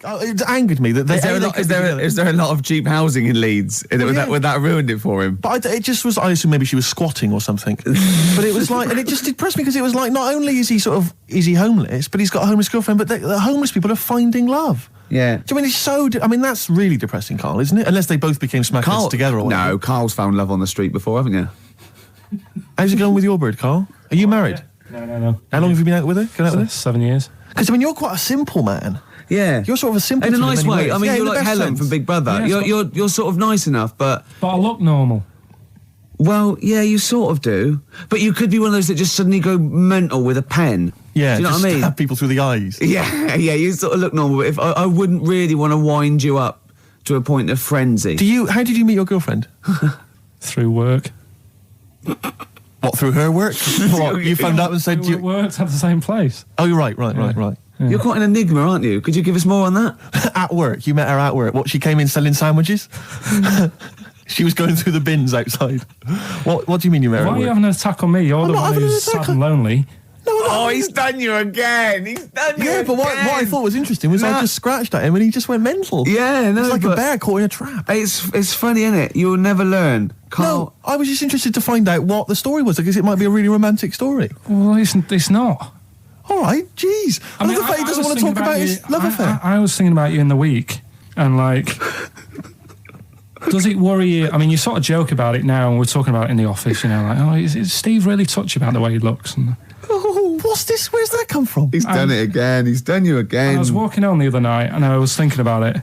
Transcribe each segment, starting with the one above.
It angered me that is there a lot of cheap housing in Leeds? Would that ruined it for him? But it just was. I assume maybe she was squatting or something. But it was like, and it just depressed me because it was like, not only is he homeless, but he's got a homeless girlfriend. But the homeless people are finding love. Yeah. Do you mean that's really depressing, Carl, isn't it? Unless they both became smackheads together. Or whatever. No, Carl's found love on the street before, haven't you? How's it going with your bird, Carl? Are you married? No. How long have you been out with her? 7 years. Because you're quite a simple man. Yeah, you're sort of a simple. In a nice way. Ways. I mean, you're like Helen from Big Brother. Yeah, you're sort of nice enough, but I look normal. Well, yeah, you sort of do, but you could be one of those that just suddenly go mental with a pen. Yeah, do you know what I mean? Stab people through the eyes. Yeah. You sort of look normal. But if I wouldn't really want to wind you up to a point of frenzy. How did you meet your girlfriend? Through work. What, through her work? What, you found out and said you worked at the same place. Oh, you're right. Yeah. You're quite an enigma, aren't you? Could you give us more on that? At work. You met her at work. What, she came in selling sandwiches? She was going through the bins outside. What do you mean you met her at work? Why are you having an attack on me? You're the one who's sad and lonely. No, he's done you again. Yeah, but what I thought was interesting was I just scratched at him and he just went mental. Yeah, no, it's like a bear caught in a trap. It's funny, isn't it? You'll never learn. Carl. No, I was just interested to find out what the story was, because it might be a really romantic story. Well, it's not. All right, jeez. I love the fact he doesn't want to talk about his love affair. I was thinking about you in the week, and like, does it worry you? I mean, you sort of joke about it now, and we're talking about it in the office, you know, like, oh, is Steve really touchy about the way he looks? And, oh, what's this? Where's that come from? He's done it again. He's done you again. I was walking home the other night, and I was thinking about it.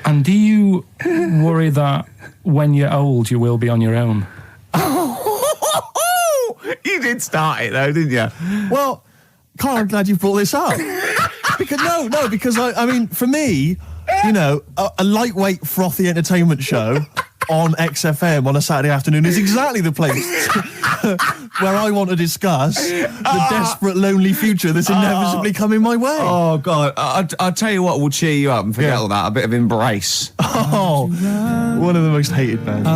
And do you worry that when you're old, you will be on your own? You did start it, though, didn't you? Well, Carl, I'm glad you brought this up. because I mean, for me, you know, a lightweight, frothy entertainment show on XFM on a Saturday afternoon is exactly the place where I want to discuss the desperate, lonely future that's inevitably coming my way. Oh, God. I'll tell you what will cheer you up and forget all that. A bit of Embrace. Oh, one of the most hated bands.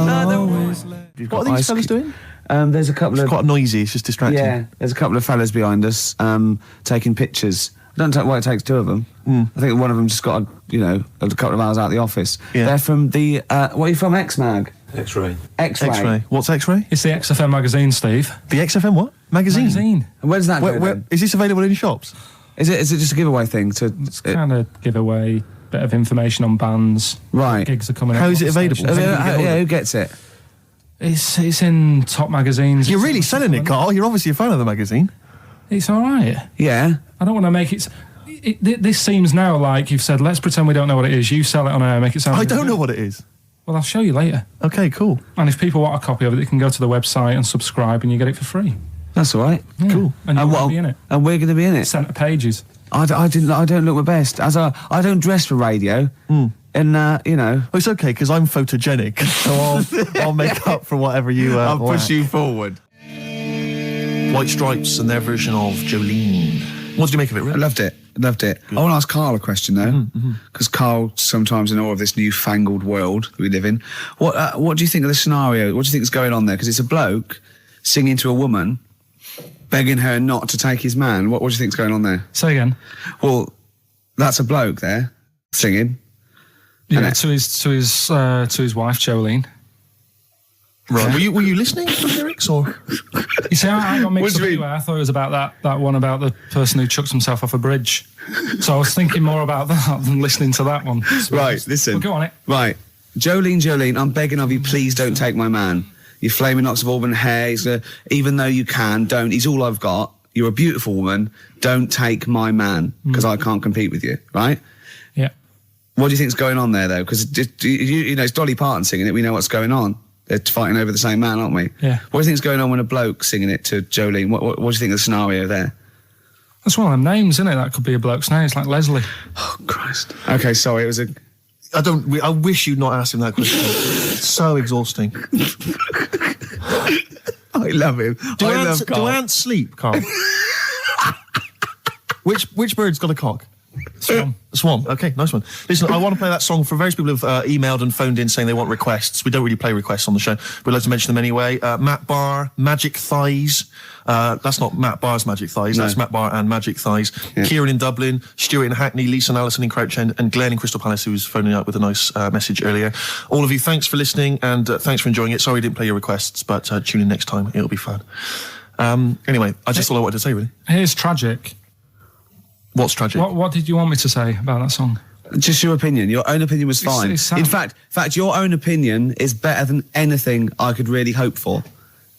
What are these fellas doing? There's a couple it's quite noisy, it's just distracting. Yeah, there's a couple of fellas behind us taking pictures. I don't know why it takes two of them. I think one of them just got, a couple of hours out of the office. Yeah. They're from the, what are you from, X-Mag? X-Ray. X-Ray. What's X-Ray? It's the XFM magazine, Steve. The XFM what? Magazine. And where's that where, is this available in shops? Is it just a giveaway thing? It's kind of giveaway, bit of information on bands. Right. Gigs are coming up. How is it available? Who gets it? It's in top magazines. You're really selling it, Carl. You're obviously a fan of the magazine. It's all right. Yeah. I don't want to make it... This seems now like you've said, let's pretend we don't know what it is. You sell it on air, make it sound... I don't know what it is. Well, I'll show you later. Okay, cool. And if people want a copy of it, they can go to the website and subscribe and you get it for free. That's all right. Yeah. Cool. And you're going to be in it. And we're going to be in it. Centre pages. I don't look my best. I don't dress for radio. And, Well, it's okay, because I'm photogenic, so I'll make up for whatever you... I'll push you forward. White Stripes and their version of Jolene. What did you make of it, Rick? I loved it. Good. I want to ask Carl a question, though, because Carl sometimes in awe of this newfangled world that we live in. What do you think of the scenario? What do you think is going on there? Because it's a bloke singing to a woman, begging her not to take his man. What do you think is going on there? Say again. Well, that's a bloke there singing. Yeah, to his wife Jolene. Right. Were you listening to the lyrics, or? You see, I got mixed up anyway. I thought it was about that one about the person who chucks himself off a bridge. So I was thinking more about that than listening to that one. So right, listen. Well, go on it. Right. Jolene, I'm begging of you, please don't take my man. You flaming locks of auburn hair, even though you can, don't. He's all I've got. You're a beautiful woman. Don't take my man, because I can't compete with you, right? Yeah. What do you think's going on there, though? Because, it's Dolly Parton singing it. We know what's going on. They're fighting over the same man, aren't we? Yeah. What do you think's going on when a bloke's singing it to Jolene? What do you think of the scenario there? That's one of them names, isn't it? That could be a bloke's name. It's like Leslie. Oh, Christ. Okay, sorry, it was a... I wish you'd not asked him that question. It's so exhausting. I love him. Do ants sleep, Carl? Which bird's got a cock? Swan. Okay, nice one. Listen, I want to play that song for various people who've emailed and phoned in saying they want requests. We don't really play requests on the show. We'd like to mention them anyway. Matt Barr, Magic Thighs. That's not Matt Barr's Magic Thighs. No. That's Matt Barr and Magic Thighs. Yeah. Kieran in Dublin, Stuart in Hackney, Lisa and Alison in Crouch End, and Glenn in Crystal Palace, who was phoning up with a nice message earlier. All of you, thanks for listening and thanks for enjoying it. Sorry we didn't play your requests, but tune in next time. It'll be fun. Anyway, I just all I wanted to say, really. Here's Tragic. What's tragic? What did you want me to say about that song? Just your opinion. Your own opinion was fine. In fact, your own opinion is better than anything I could really hope for.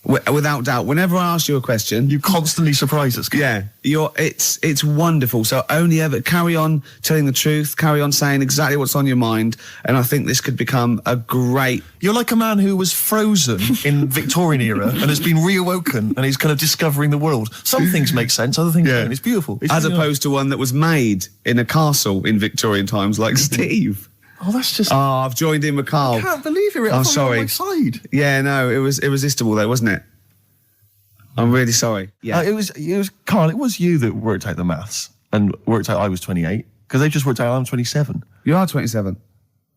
Without doubt. Whenever I ask you a question, you constantly surprise us. Yeah, it's wonderful. So only ever carry on telling the truth, carry on saying exactly what's on your mind, and I think this could become a great... You're like a man who was frozen in Victorian era and has been reawoken, and he's kind of discovering the world. Some things make sense, other things don't. It's beautiful. As opposed to one that was made in a castle in Victorian times, like Steve. Oh, that's just... Oh, I've joined in with Karl. I can't believe you're on my side. Yeah, no, it was irresistible though, wasn't it? I'm really sorry. Yeah, it was Karl. It was you that worked out the maths and worked out I was 28 because they just worked out I'm 27. You are 27.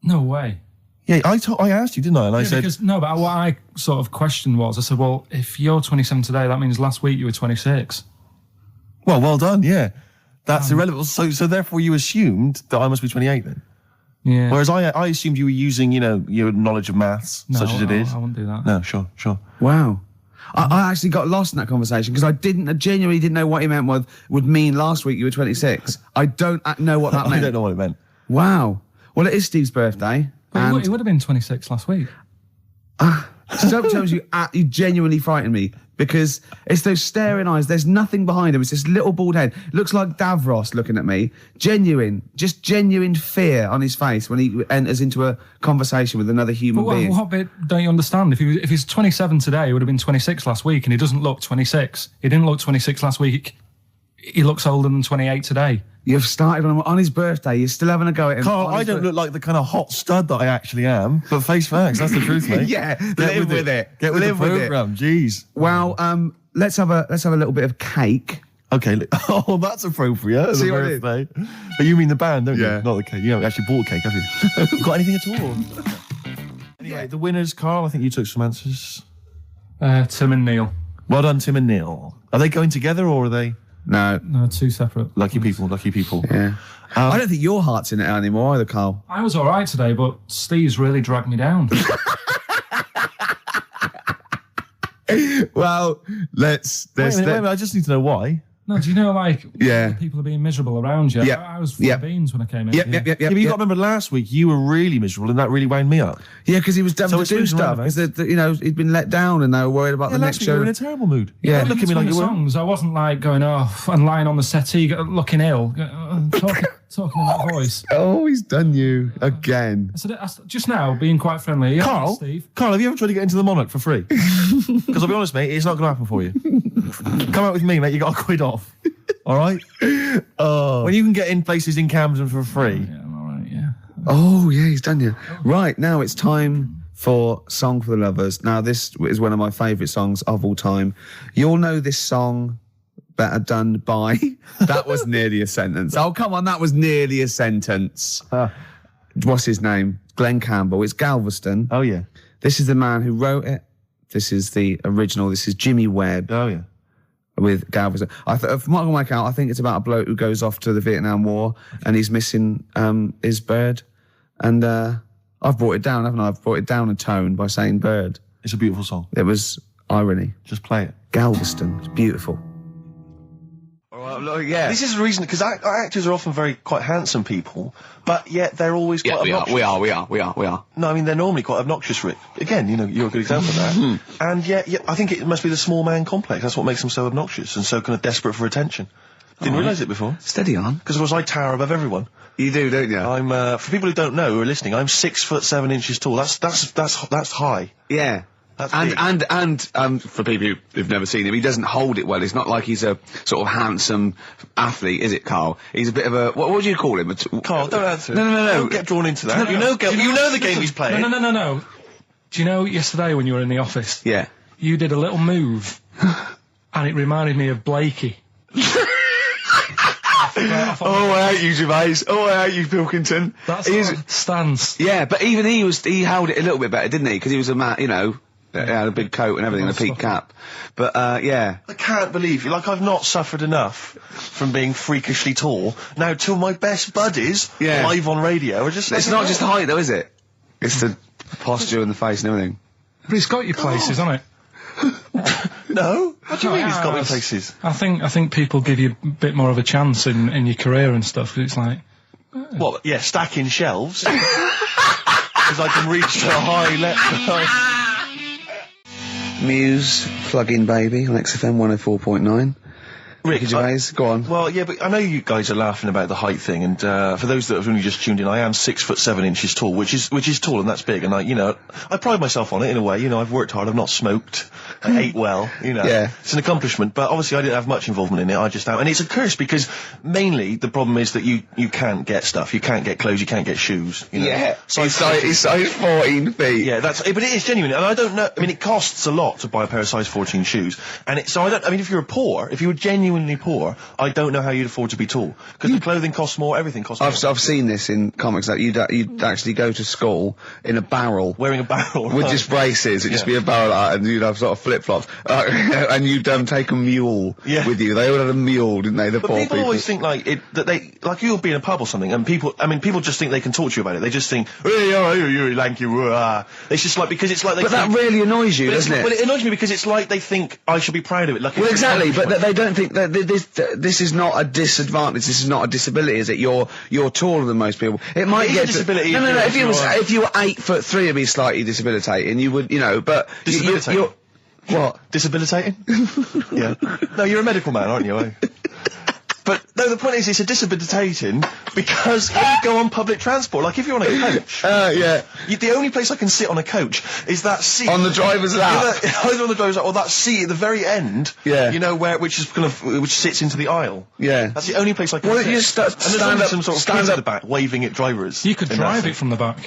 No way. Yeah, I asked you, didn't I? And I said no, but what I sort of questioned was I said, well, if you're 27 today, that means last week you were 26. Well done. Yeah, that's irrelevant. So therefore, you assumed that I must be 28 then. Yeah. Whereas I assumed you were using, your knowledge of maths, such as it is. I wouldn't do that. No, sure. Wow. I actually got lost in that conversation because I genuinely didn't know what he meant would mean last week you were 26. I don't know what that meant. I don't know what it meant. Wow. Well, it is Steve's birthday. But he would have been 26 last week. Sometimes you genuinely frighten me because it's those staring eyes. There's nothing behind him. It's this little bald head. Looks like Davros looking at me. Genuine fear on his face when he enters into a conversation with another human being. What bit don't you understand? If he's 27 today, he would have been 26 last week, and he doesn't look 26. He didn't look 26 last week. He looks older than 28 today. You've started on his birthday. You're still having a go at him. Karl, I don't look like the kind of hot stud that I actually am, but face facts, that's the truth, mate. Yeah, live with it. Get with the programme, jeez. Well, let's have a little bit of cake. Okay. Oh, that's appropriate. See what it is? But you mean the band, don't you? Not the cake. You haven't actually bought cake, have you? Got anything at all? Anyway, the winners, Karl, I think you took some answers. Tim and Neil. Well done, Tim and Neil. Are they going together or are they... No, two separate. Lucky people. Yeah. I don't think your heart's in it anymore either, Karl. I was all right today, but Steve's really dragged me down. Well, let's... Wait a minute, I just need to know why. No, do you know, people are being miserable around you? Yeah. I was full of beans when I came in. Yep. But you got to remember last week, you were really miserable and that really wound me up. Yeah, because he was having to do stuff. Because, he'd been let down and they were worried about the next show. You were in a terrible mood. Yeah. Look at me like you were. Songs, I wasn't like going off and lying on the settee looking ill, talking in that voice. Oh, he's done you again. I said, just now, being quite friendly. Karl, Steve. Karl, have you ever tried to get into the Monarch for free? Because I'll be honest, mate, it's not going to happen for you. Come out with me, mate, you got a quid off. All right? When you can get in places in Camden for free. Yeah, I'm all right, yeah. Oh, yeah, he's done you. Right, now it's time for Song for the Lovers. Now, this is one of my favourite songs of all time. You'll know this song better done by... That was nearly a sentence. Oh, come on, that was nearly a sentence. What's his name? Glenn Campbell. It's Galveston. Oh, yeah. This is the man who wrote it. This is the original. This is Jimmy Webb. Oh, yeah. With Galveston. From what I can work out, I think it's about a bloke who goes off to the Vietnam War and he's missing his bird. And I've brought it down, haven't I? I've brought it down a tone by saying bird. It's a beautiful song. It was irony. Just play it. Galveston. It's beautiful. Yeah. This is the reason, because actors are often quite handsome people, but yet they're always quite obnoxious. We are. No, I mean, they're normally quite obnoxious, Rick. Again, you're a good example of that. And yet, I think it must be the small man complex. That's what makes them so obnoxious and so kind of desperate for attention. Didn't realise it before. Steady on. Because, of course, I tower above everyone. You do, don't you? I'm, for people who don't know, who are listening, I'm 6'7" tall. That's high. Yeah. And for people who've never seen him, he doesn't hold it well. It's not like he's a sort of handsome athlete, is it, Karl? He's a bit of a... What would you call him? Karl, don't answer. No. Don't get drawn into that. You know the game he's playing. No. Do you know yesterday when you were in the office? Yeah. You did a little move, and it reminded me of Blakey. Oh, I hate you, Gervais. Oh, I hate you, Pilkington. That's a stance. Yeah, but even he held it a little bit better, didn't he? Because he was a man, you know, he had a big coat and everything, and a peak cap. But, yeah. I can't believe you. Like, I've not suffered enough from being freakishly tall. Now, two of my best buddies live on radio are just... It's not just the height, though, is it? It's the posture and the face and everything. But it's got your places, hasn't it? No? What do you mean it's got me places? I think people give you a bit more of a chance in your career and stuff, 'cause it's like... What, yeah, stacking shelves? Because I can reach to a high level. Muse, Plug-in Baby on XFM 104.9. Ricky Gervais, go on. Well, yeah, but I know you guys are laughing about the height thing, and for those that have only just tuned in, I am 6'7" tall, which is tall, and that's big, and I pride myself on it in a way. You know, I've worked hard, I've not smoked, I ate well, you know. Yeah. It's an accomplishment, but obviously I didn't have much involvement in it, I just am, and it's a curse because mainly the problem is that you can't get stuff, you can't get clothes, you can't get shoes, you know. Yeah, he's size 14 feet. Yeah, but it is genuine, and I don't know, I mean, it costs a lot to buy a pair of size 14 shoes, and if you were genuinely poor, I don't know how you'd afford to be tall, because the clothing costs more, everything costs more. I've seen this in comics that you'd actually go to school in a barrel. Wearing a barrel. With just braces, it'd just be a barrel, and you'd have sort of flip-flops. And you'd take a mule with you. They all had a mule, didn't they, the poor people? People always think, like you'll be in a pub or something, and people just think they can talk to you about it. They just think, hey, oh, you lanky, it's just like, because it's like they But that really annoys you, doesn't it? Well, it annoys me because it's like they think I should be proud of it. Like, well, exactly, but they don't think that this is not a disadvantage, this is not a disability, is it? You're taller than most people. It might get a disability. No, if you were 8'3", it'd be slightly disabilitating. You would, but disabilitating. What? Disabilitating? Yeah. No, you're a medical man, aren't you? But no, the point is, it's a disabilitating because when you go on public transport, like if you're on a coach, the only place I can sit on a coach is that seat on the driver's lap, either on the driver's lap or that seat at the very end. Yeah, you know which sits into the aile. Yeah, that's the only place I can. Well, sit. You stand up, some sort of kids at the back waving at drivers. You could drive it from the back.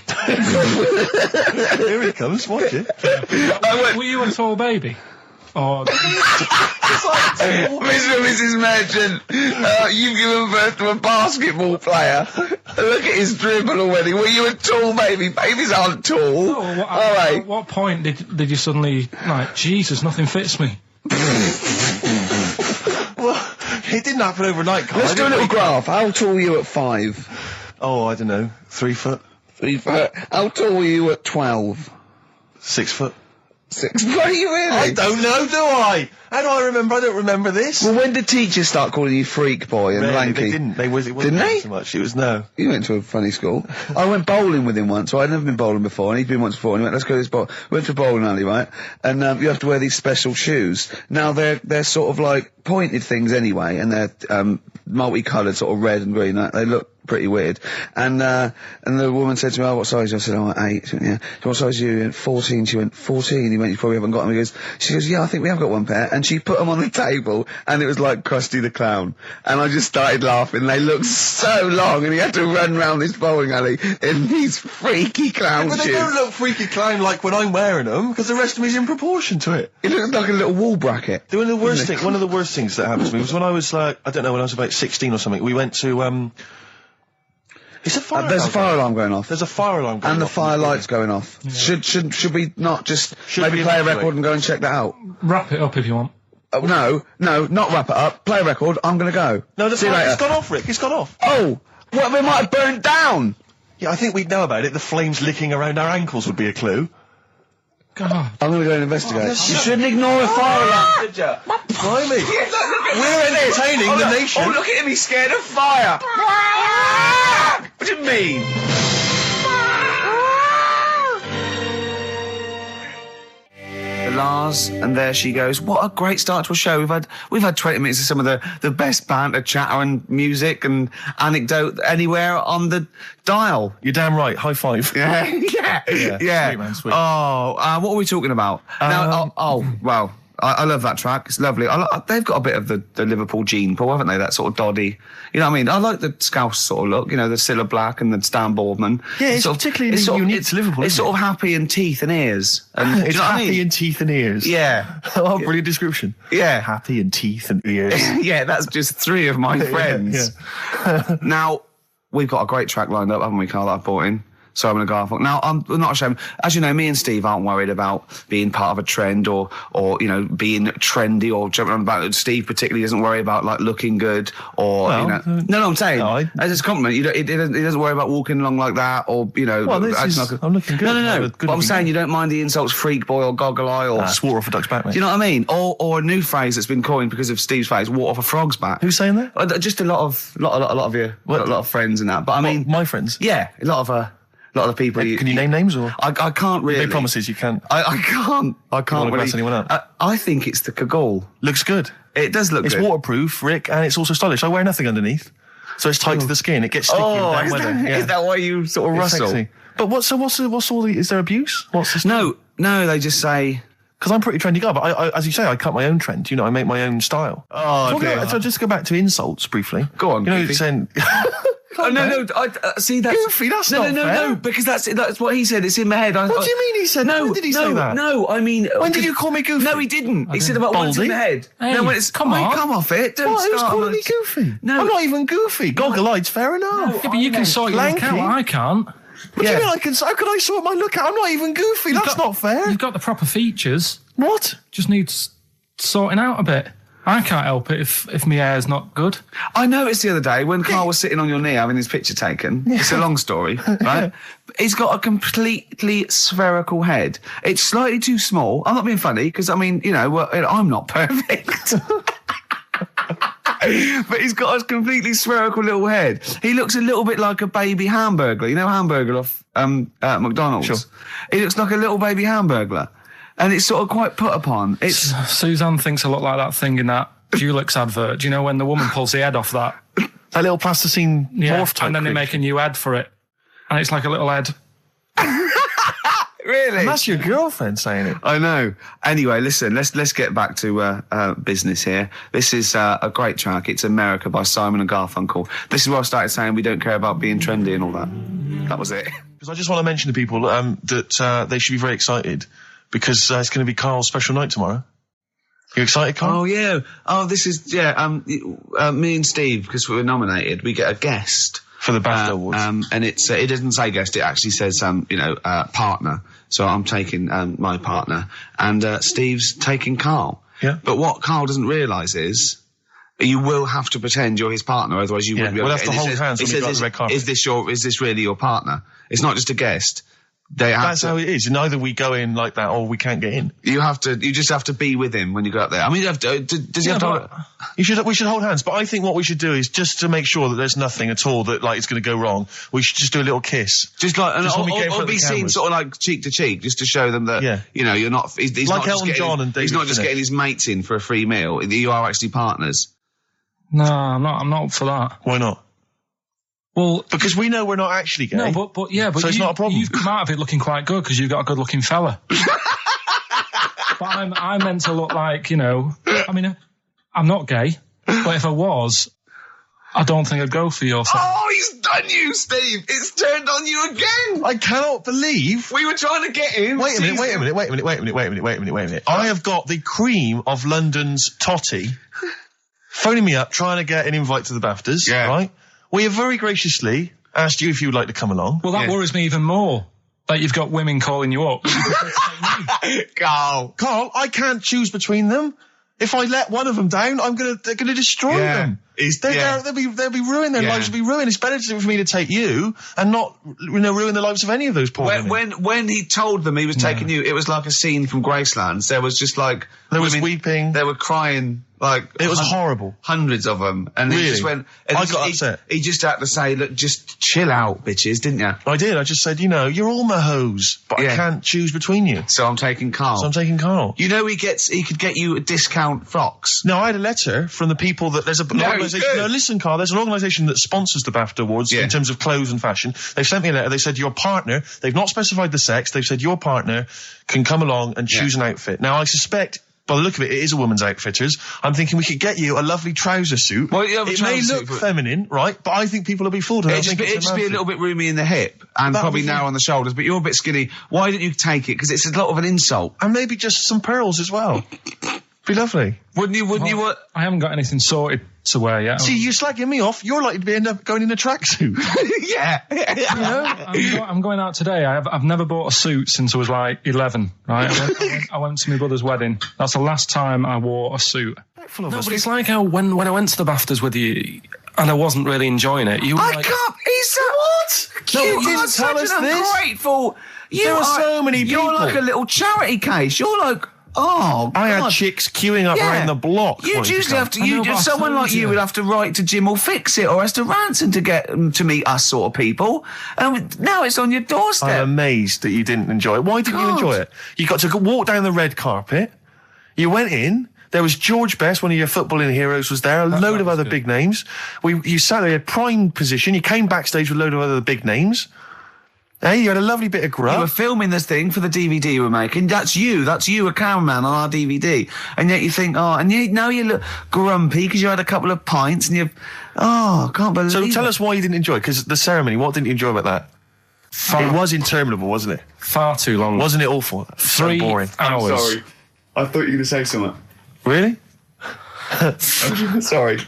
Here he comes. Watch it. Were you a tall baby? Oh, Mr. and Mrs. Merchant, you've given birth to a basketball player. Look at his dribble already. Were you a tall baby? Babies aren't tall. Oh, at what point did you suddenly, like, Jesus, nothing fits me? Well, it didn't happen overnight, Carl. Let's do a little graph. How tall were you at 5? Oh, I don't know. 3 foot. 3 foot. How tall were you at 12? 6 foot. 6. What are you really? I don't know, do I? How do I remember? I don't remember this. Well, when did teachers start calling you freak boy and lanky? They didn't. It wasn't didn't they? So much. It was no. You went to a funny school. I went bowling with him once. So I'd never been bowling before, and he'd been once before. And he went, "Let's go to this bowl." We went to a bowling alley, right? And you have to wear these special shoes. Now they're sort of like pointed things anyway, and they're multicoloured, sort of red and green. They look pretty weird. And the woman said to me, "Oh, what size?" I said, "Oh, 8. She went, "Yeah." "So what size are you?" He went, 14. She went, 14. He went, "You probably haven't got them." She goes, "Yeah, I think we have got one pair." And she put them on the table, and it was like Krusty the Clown. And I just started laughing. They looked so long, and he had to run round this bowling alley in these freaky clown shoes. But they don't look freaky clown like when I'm wearing them, because the rest of me is in proportion to it. It looks like a little wall bracket. One of the worst things that happened to me was when I was like, I don't know, when I was about 16 or something, we went to, There's a fire alarm going off. There's a fire alarm going off. And the fire light's going off. Yeah. Should we not just maybe play a record and go and check that out? Wrap it up if you want. No, not wrap it up. Play a record. I'm going to go. No, it's gone off, Rick. It's gone off. Oh, well, we might have burnt down. Yeah, I think we'd know about it. The flames licking around our ankles would be a clue. God. I'm going to go and investigate. You shouldn't ignore a fire alarm, did you? Blimey. We're entertaining the nation. Oh, look at him. He's scared of fire. What do you mean? Lars, and there she goes. What a great start to a show. We've had 20 minutes of some of the best banter, chatter and music and anecdote anywhere on the dial. You're damn right. High five. Yeah. Sweet, man, sweet. Oh, what are we talking about? Now, well, I love that track. It's lovely. They've got a bit of the Liverpool gene, Paul, haven't they? That sort of doddy. You know what I mean? I like the Scouse sort of look. You know, the Cilla Black and the Stan Boardman. Yeah, it's particularly unique to Liverpool. It's sort of happy in teeth and ears. And, it's happy in teeth and ears. Yeah. Oh, brilliant description. Yeah. Happy in teeth and ears. Yeah, that's just 3 of my friends. Yeah. Now, we've got a great track lined up, haven't we, Carl, that I brought in? Simon and Garfunkel. Now, I'm not ashamed. As you know, me and Steve aren't worried about being part of a trend or you know, being trendy or jumping on about it. Steve particularly doesn't worry about, like, looking good or, well, you know. No, I'm saying, as a compliment, he doesn't worry about walking along like that or, you know. Well, I'm looking good. No. But I'm saying you don't mind the insults freak boy or goggle eye or... swore off a duck's back, mate. Do you know what I mean? Or a new phrase that's been coined because of Steve's face, water off a frog's back. Who's saying that? Just a lot of you, a lot of friends and that. But I mean... my friends? Yeah, a lot of the people. Can you name names or? I can't really. They promises you can't. I can't. I can't really. Anyone up. I think it's the Kagol. Looks good. It does look good. It's waterproof, Rick, and it's also stylish. I wear nothing underneath, so it's tight to the skin. It gets sticky in bad weather. Is that why you sort of rustle? Sexy. But what's all the? Is there abuse? What's this? No. They just say. Because I'm a pretty trendy guy, but I, as you say, I cut my own trend. You know, I make my own style. Oh, dear. So just go back to insults briefly. Go on. You know, saying. Oh, no, I see that's... Goofy, that's not fair. No, because that's what he said, it's in my head. What do you mean he said? When did he say that? No, I mean... When did you call me goofy? No, he didn't. He said about what's in the head. Hey, no, when it's... come on. Come off it. Don't Who's start calling me goofy? No. I'm not even goofy. Goggle-eyed's fair enough. Yeah, but you can sort your look Lanky. out. I can't. What do you mean I can... How could I sort my look out? I'm not even goofy. That's not fair. You've got the proper features. What? Just needs sorting out a bit. I can't help it if my hair's not good. I noticed the other day when Carl was sitting on your knee having his picture taken. It's a long story, right? He's got a completely spherical head. It's slightly too small. I'm not being funny because, I mean, you know, I'm not perfect. But he's got a completely spherical little head. He looks a little bit like a baby Hamburglar. You know Hamburglar off McDonald's? Sure. He looks like a little baby Hamburglar. And it's sort of quite put upon. Suzanne thinks I look like that thing in that Dulux advert. Do you know when the woman pulls the head off that? That little plasticine morph type. And then they make a new ad for it. And it's like a little head. Really? And that's your girlfriend saying it. I know. Anyway, listen, let's get back to business here. This is a great track. It's America by Simon and Garfunkel. This is where I started saying we don't care about being trendy and all that. That was it. Because I just want to mention to people that they should be very excited because it's going to be Carl's special night tomorrow. You excited, Carl? Oh, yeah. Oh, this is, me and Steve, because we were nominated, we get a guest. For the BAFTA Awards. And it doesn't say guest, it actually says, partner. So I'm taking my partner. And Steve's taking Carl. Yeah. But what Carl doesn't realise is you will have to pretend you're his partner, otherwise you wouldn't be able we'll have to hold hands when we go on the red carpet. Is this really your partner? It's not just a guest. That's how it is. And either we go in like that or we can't get in. You just have to be with him when you go up there. I mean, does he have to... We should hold hands, but I think what we should do is just to make sure that there's nothing at all that like it's going to go wrong. We should just do a little kiss, or be seen sort of like cheek to cheek, just to show them that you're not. He's like not Elton John and David he's not just getting his mates in for a free meal. You are actually partners. No, I'm not. I'm not up for that. Why not? Well, because we know we're not actually gay. No, but so it's not a problem. You've come out of it looking quite good because you've got a good-looking fella. But I'm meant to look like, I mean, I'm not gay, but if I was, I don't think I'd go for your thing. Oh, he's done you, Steve. It's turned on you again. I cannot believe. We were trying to get him. Wait a minute. I have got the cream of London's totty phoning me up, trying to get an invite to the BAFTAs, right? We have very graciously asked you if you would like to come along. Well, that worries me even more, that you've got women calling you up. Carl, I can't choose between them. If I let one of them down, they're gonna destroy them. They'll be ruined. Their lives will be ruined. It's better for me to take you and not, ruin the lives of any of those poor women. When he told them he was taking you, it was like a scene from Graceland. There was just like there was weeping. They were crying. Like it was horrible. Hundreds of them, and really? He just went. And I got upset. He just had to say, "Look, just chill out, bitches," didn't you? I did. I just said, you're all my hoes, but I can't choose between you. So I'm taking Carl. He could get you a discount frocks. No, I had a letter from the people that there's an organisation. No, listen, Carl. There's an organisation that sponsors the BAFTA Awards in terms of clothes and fashion. They've sent me a letter. They said your partner. They've not specified the sex. They've said your partner can come along and choose an outfit. Now I suspect by the look of it, it is a woman's outfitters. I'm thinking we could get you a lovely trouser suit. Well, yeah, it may look feminine, right? But I think people will be fooled. It'd just be a little bit roomy in the hip and probably narrow on the shoulders, but you're a bit skinny. Why didn't you take it? Because it's a lot of an insult. And maybe just some pearls as well. Be lovely. Wouldn't you? I haven't got anything sorted to wear yet. See, you're slagging me off. You're likely to end up going in a tracksuit. Yeah. You know, I'm going out today. I've never bought a suit since I was like 11, right? I went to my brother's wedding. That's the last time I wore a suit. No, but it's like how when I went to the BAFTAs with you and I wasn't really enjoying it, you were like... What? No, you you didn't are tell such us an this. ungrateful... There are so many people. You're like a little charity case. You're like... Oh, God. I had chicks queuing up around the block. You usually have to. Someone like you would have to write to Jim or Fix It or Esther Ranson to get them to meet us sort of people. And now it's on your doorstep. I'm amazed that you didn't enjoy it. Why didn't you enjoy it? You got to walk down the red carpet. You went in. There was George Best, one of your footballing heroes, was there. A load of other big names. You sat there in prime position. You came backstage with a load of other big names. Hey, you had a lovely bit of grub. You were filming this thing for the DVD you were making. That's you, a cameraman on our DVD. And yet you think, now you look grumpy because you had a couple of pints and I can't believe it. So tell us why you didn't enjoy it, because the ceremony, what didn't you enjoy about that? It was interminable, wasn't it? Far too long. Wasn't it awful? 3 boring. hours. I'm sorry. I thought you were going to say something. Really? Sorry.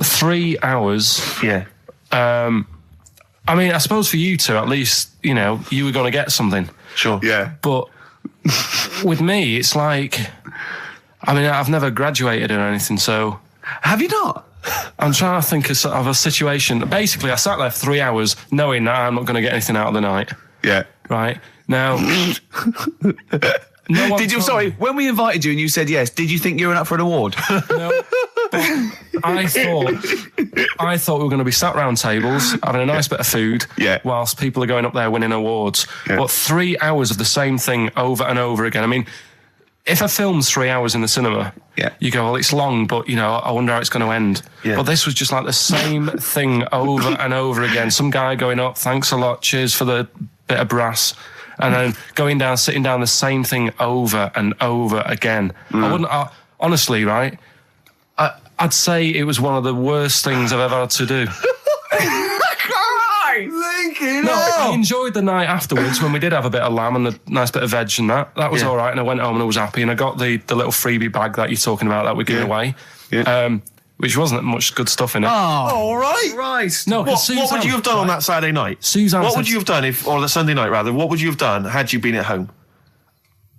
3 hours. Yeah. I mean, I suppose for you two, at least, you know, you were going to get something. Sure. Yeah. But with me, it's like, I mean, I've never graduated or anything, so... Have you not? I'm trying to think of a situation. Basically, I sat there for 3 hours knowing that I'm not going to get anything out of the night. Yeah. Right? Now... Sorry, when we invited you and you said yes, did you think you were up for an award? No. I thought we were going to be sat round tables having a nice bit of food whilst people are going up there winning awards. Yeah. But 3 hours of the same thing over and over again. I mean, if a film's 3 hours in the cinema, you go, well, it's long, but, you know, I wonder how it's going to end. Yeah. But this was just like the same thing over and over again. Some guy going up, thanks a lot, cheers for the bit of brass. And then going down, sitting down, the same thing over and over again. Honestly, right, I'd say it was one of the worst things I've ever had to do. I enjoyed the night afterwards when we did have a bit of lamb and a nice bit of veg and that. That was all right, and I went home and I was happy, and I got the little freebie bag that you're talking about that we're giving away. Yeah. Which wasn't much good stuff in it. Oh, all right. Right. No, what would you have done on that Saturday night? Suzanne what would you have done or the Sunday night rather? What would you have done had you been at home?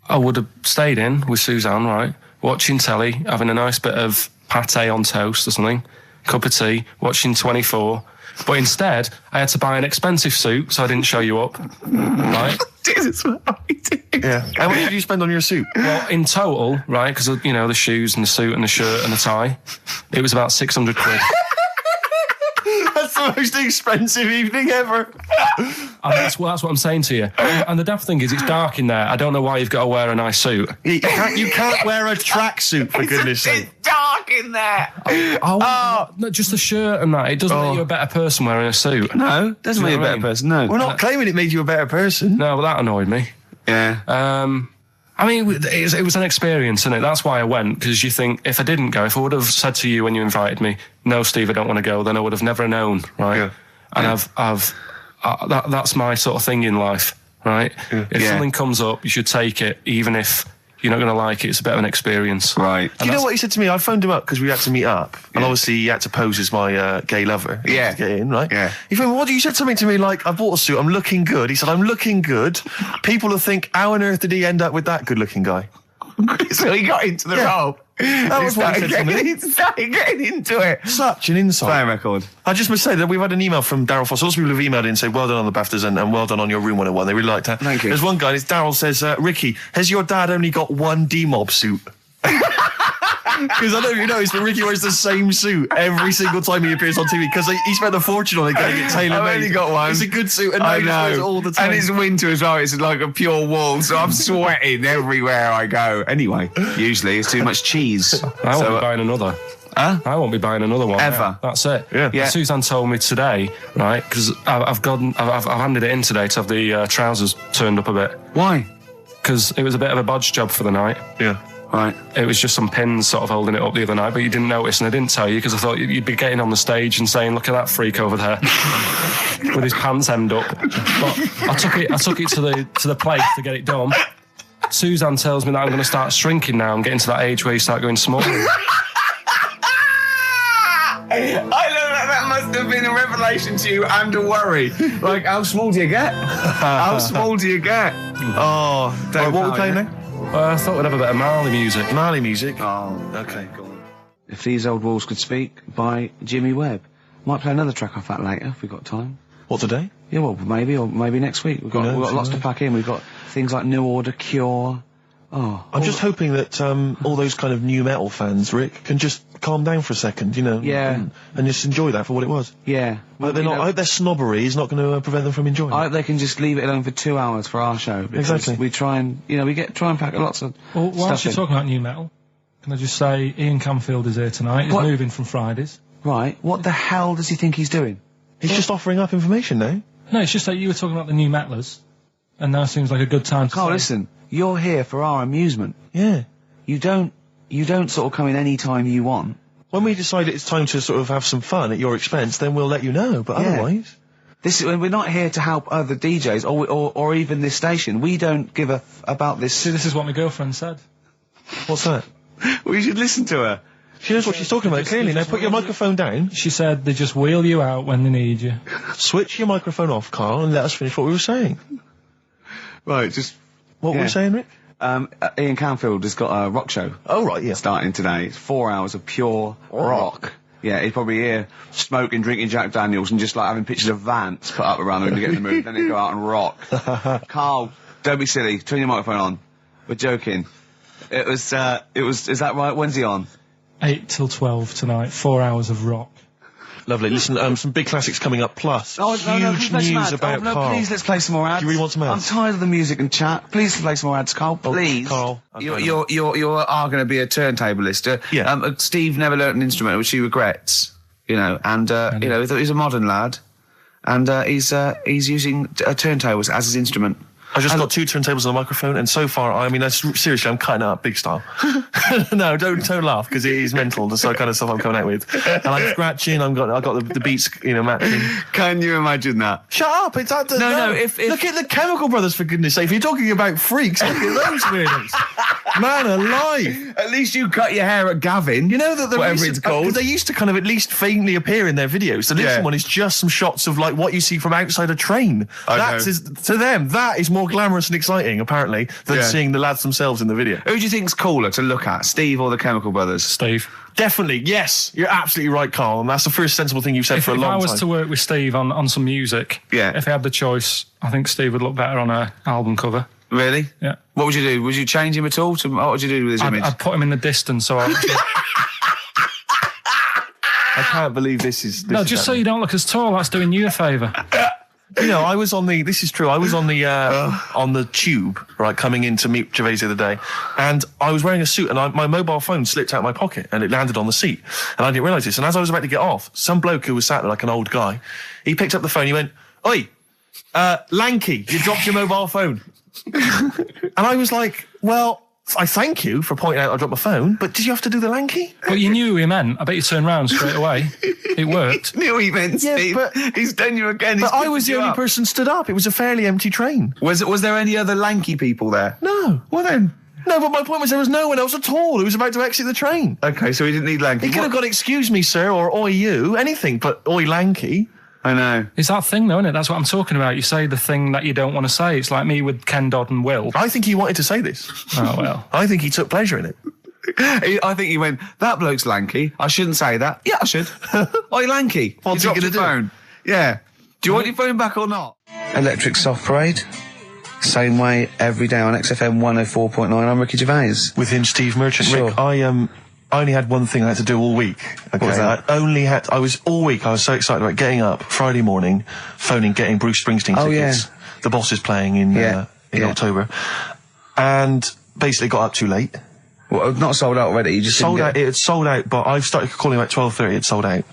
I would have stayed in with Suzanne, right? Watching telly, having a nice bit of pate on toast or something, cup of tea, watching 24. But instead, I had to buy an expensive suit so I didn't show you up, right? Jesus, yeah. How much did you spend on your suit? Well, in total, right, because, you know, the shoes and the suit and the shirt and the tie, it was about 600 quid. That's the most expensive evening ever. And that's what I'm saying to you. And the daft thing is, it's dark in there. I don't know why you've got to wear a nice suit. You can't wear a tracksuit, for goodness sake. It's dark in there. No, just the shirt and that. It doesn't make you a better person wearing a suit. No, doesn't make you a better person, no. We're not claiming it made you a better person. No, but that annoyed me. Yeah. I mean, it was an experience, isn't it? That's why I went, because you think, if I didn't go, if I would have said to you when you invited me, no, Steve, I don't want to go, then I would have never known, right? Yeah. And that's my sort of thing in life, right? Yeah. If something comes up, you should take it, even if you're not going to like it. It's a bit of an experience. Right. Do you know what he said to me? I phoned him up because we had to meet up. Yeah. And obviously he had to pose as my gay lover. Yeah. To get in, right? Yeah. He phoned, you said something to me like, I bought a suit, I'm looking good. He said, I'm looking good. People will think, how on earth did he end up with that good-looking guy? So he got into the role. That was what he said to me. He started getting into it. Such an insight. Fair record. I just must say that we've had an email from Daryl Foss. Lots of people have emailed in and said, well done on the BAFTAs and well done on your Room 101. They really liked that. Thank you. There's one guy, and it's Daryl says, Ricky, has your dad only got one D-Mob suit? Because I don't know if you noticed, but Ricky wears the same suit every single time he appears on TV because he spent a fortune on it getting it tailor-made. I've only got one. It's a good suit, and I know. It all the time. And it's winter as well. It's like a pure wool, so I'm sweating everywhere I go. Anyway, usually it's too much cheese. I won't be buying another. Huh? I won't be buying another one. Ever. Yeah, that's it. Yeah. Suzanne told me today, right, because I've handed it in today to have the trousers turned up a bit. Why? Because it was a bit of a bodge job for the night. Yeah. Right. It was just some pins sort of holding it up the other night, but you didn't notice, and I didn't tell you because I thought you'd be getting on the stage and saying, "Look at that freak over there with his pants hemmed up." But I took it to the place to get it done. Suzanne tells me that I'm going to start shrinking now. I'm getting to that age where you start going smaller. I know that must have been a revelation to you and a worry. Like, how small do you get? How small do you get? Oh, Right, what are we playing now? I thought we'd have a bit of Marley music. Marley music. Oh, Okay, go on. If These Old Walls Could Speak by Jimmy Webb. Might play another track off that later if we've got time. What, today? Yeah, well, maybe next week. We've got lots to pack in. We've got things like New Order, Cure. I'm just hoping that all those kind of new metal fans, Rick, can just calm down for a second, you know, Yeah. and just enjoy that for what it was. Yeah. But they're not. I hope their snobbery is not going to prevent them from enjoying I it. hope they can just leave it alone for 2 hours for our show. Because Exactly. we try and, try and pack lots of Well, whilst stuff you're in. talking about new metal, can I just say Ian Camfield is here tonight. He's What? moving from Fridays. Right, what the hell does he think he's doing? He's just offering up information now. No, it's just that you were talking about the new metalers, and now seems like a good time to Carl, say. listen, you're here for our amusement. Yeah. You don't sort of come in any time you want. When we decide it's time to sort of have some fun at your expense, then we'll let you know. But Yeah. otherwise, We're not here to help other DJs or even this station. We don't give a about this. See, this is what my girlfriend said. what's that? We should listen to her. She knows what she's talking about clearly. Now put your microphone down. She said they just wheel you out when they need you. Switch your microphone off, Carl, and let us finish what we were saying. Right, just What were we saying, Rick? Ian Camfield has got a rock show Oh, right, yeah. starting today. It's 4 hours of pure rock. Yeah, he's probably here smoking, drinking Jack Daniels and just like having pictures of Vance put up around him to get in the mood. Then he'd go out and rock. Carl, don't be silly. Turn your microphone on. We're joking. Is that right? When's he on? 8 till 12 tonight, 4 hours of rock. Lovely. Listen, some big classics coming up, plus huge news about Carl. Please, let's play some more ads. Do you really want some ads? I'm tired of the music and chat. Please play some more ads, Carl. Please. Carl. You are going to be a turntablist. Yeah. Steve never learnt an instrument, which he regrets. You know, and he's a modern lad, and he's using turntables as his instrument. I just got 2 turntables and a microphone, and so far, I mean, seriously, I'm cutting it up big style. No, don't laugh, because it is mental, the kind of stuff I'm coming out with. And I'm scratching, I got the beats, matching. Can you imagine that? Shut up! It's that. No, if look at the Chemical Brothers, for goodness sake. If you're talking about freaks, look at those weirdos. Man alive! At least you cut your hair at Gavin. You know that whatever it's called. They used to kind of at least faintly appear in their videos. The next one is just some shots of like what you see from outside a train. To them, that is more glamorous and exciting, apparently, than seeing the lads themselves in the video. Who do you think's cooler to look at, Steve or the Chemical Brothers? Steve. Definitely, yes. You're absolutely right, Carl, and that's the first sensible thing you've said for a long time. If I was to work with Steve on some music, if I had the choice, I think Steve would look better on an album cover. Really? Yeah. What would you do? Would you change him at all? What would you do with his image? I'd put him in the distance, so I can't believe this is... No, just so you don't look as tall, that's doing you a favour. I was on this is true, I was on the tube, right, coming in to meet Gervais the other day, and I was wearing a suit, and my mobile phone slipped out of my pocket, and it landed on the seat, and I didn't realise this, and as I was about to get off, some bloke who was sat there like an old guy, he picked up the phone, he went, "Oi, lanky, you dropped your mobile phone." And I was like, well, I thank you for pointing out I dropped my phone, but did you have to do the lanky? But you knew who he meant. I bet you turned round straight away. It worked. Knew he meant, Steve. But he's done you again. But I was the only person stood up. It was a fairly empty train. Was there any other lanky people there? No. Well then. No, but my point was there was no one else at all who was about to exit the train. Okay, so he didn't need lanky. He could have gone, "Excuse me, sir," or "Oi, you," anything, but "Oi, lanky." I know. It's that thing, though, isn't it? That's what I'm talking about. You say the thing that you don't want to say. It's like me with Ken Dodd and Will. I think he wanted to say this. Oh, well. I think he took pleasure in it. I think he went, "That bloke's lanky. I shouldn't say that." Yeah, I should. Oi, lanky. What's he dropped gonna your do? phone. Yeah. Do you want your phone back or not? Electric Soft Parade. Same way every day on XFM 104.9. I'm Ricky Gervais. With him, Steve Merchant. Sure. Rick, I only had one thing I had to do all week. Okay? What was that? I was so excited about getting up Friday morning, phoning, getting Bruce Springsteen tickets. Yeah. The Boss is playing in October. And basically got up too late. Well, not sold out already. You just Sold didn't out. It had sold out, but I've started calling about 12:30. It sold out.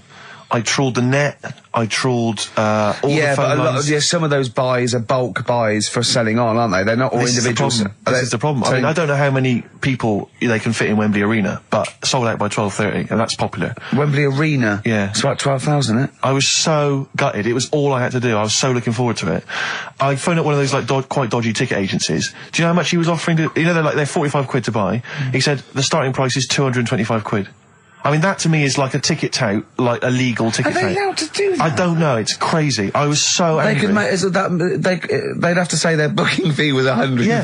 I trawled the net. I trawled all the phone lines. Some of those buys are bulk buys for selling on, aren't they? They're not all individuals. This is the problem. I mean, I don't know how many people they can fit in Wembley Arena, but sold out by 12:30, and that's popular. Wembley Arena? Yeah. It's about 12,000, isn't it? I was so gutted. It was all I had to do. I was so looking forward to it. I phoned up one of those like quite dodgy ticket agencies. Do you know how much he was offering to, they're 45 quid to buy. He said the starting price is 225 quid. I mean, that to me is like a ticket tout, like a legal ticket tout. Are they allowed to do that? I don't know. It's crazy. I was so angry. They'd have to say their booking fee was £150. Yeah,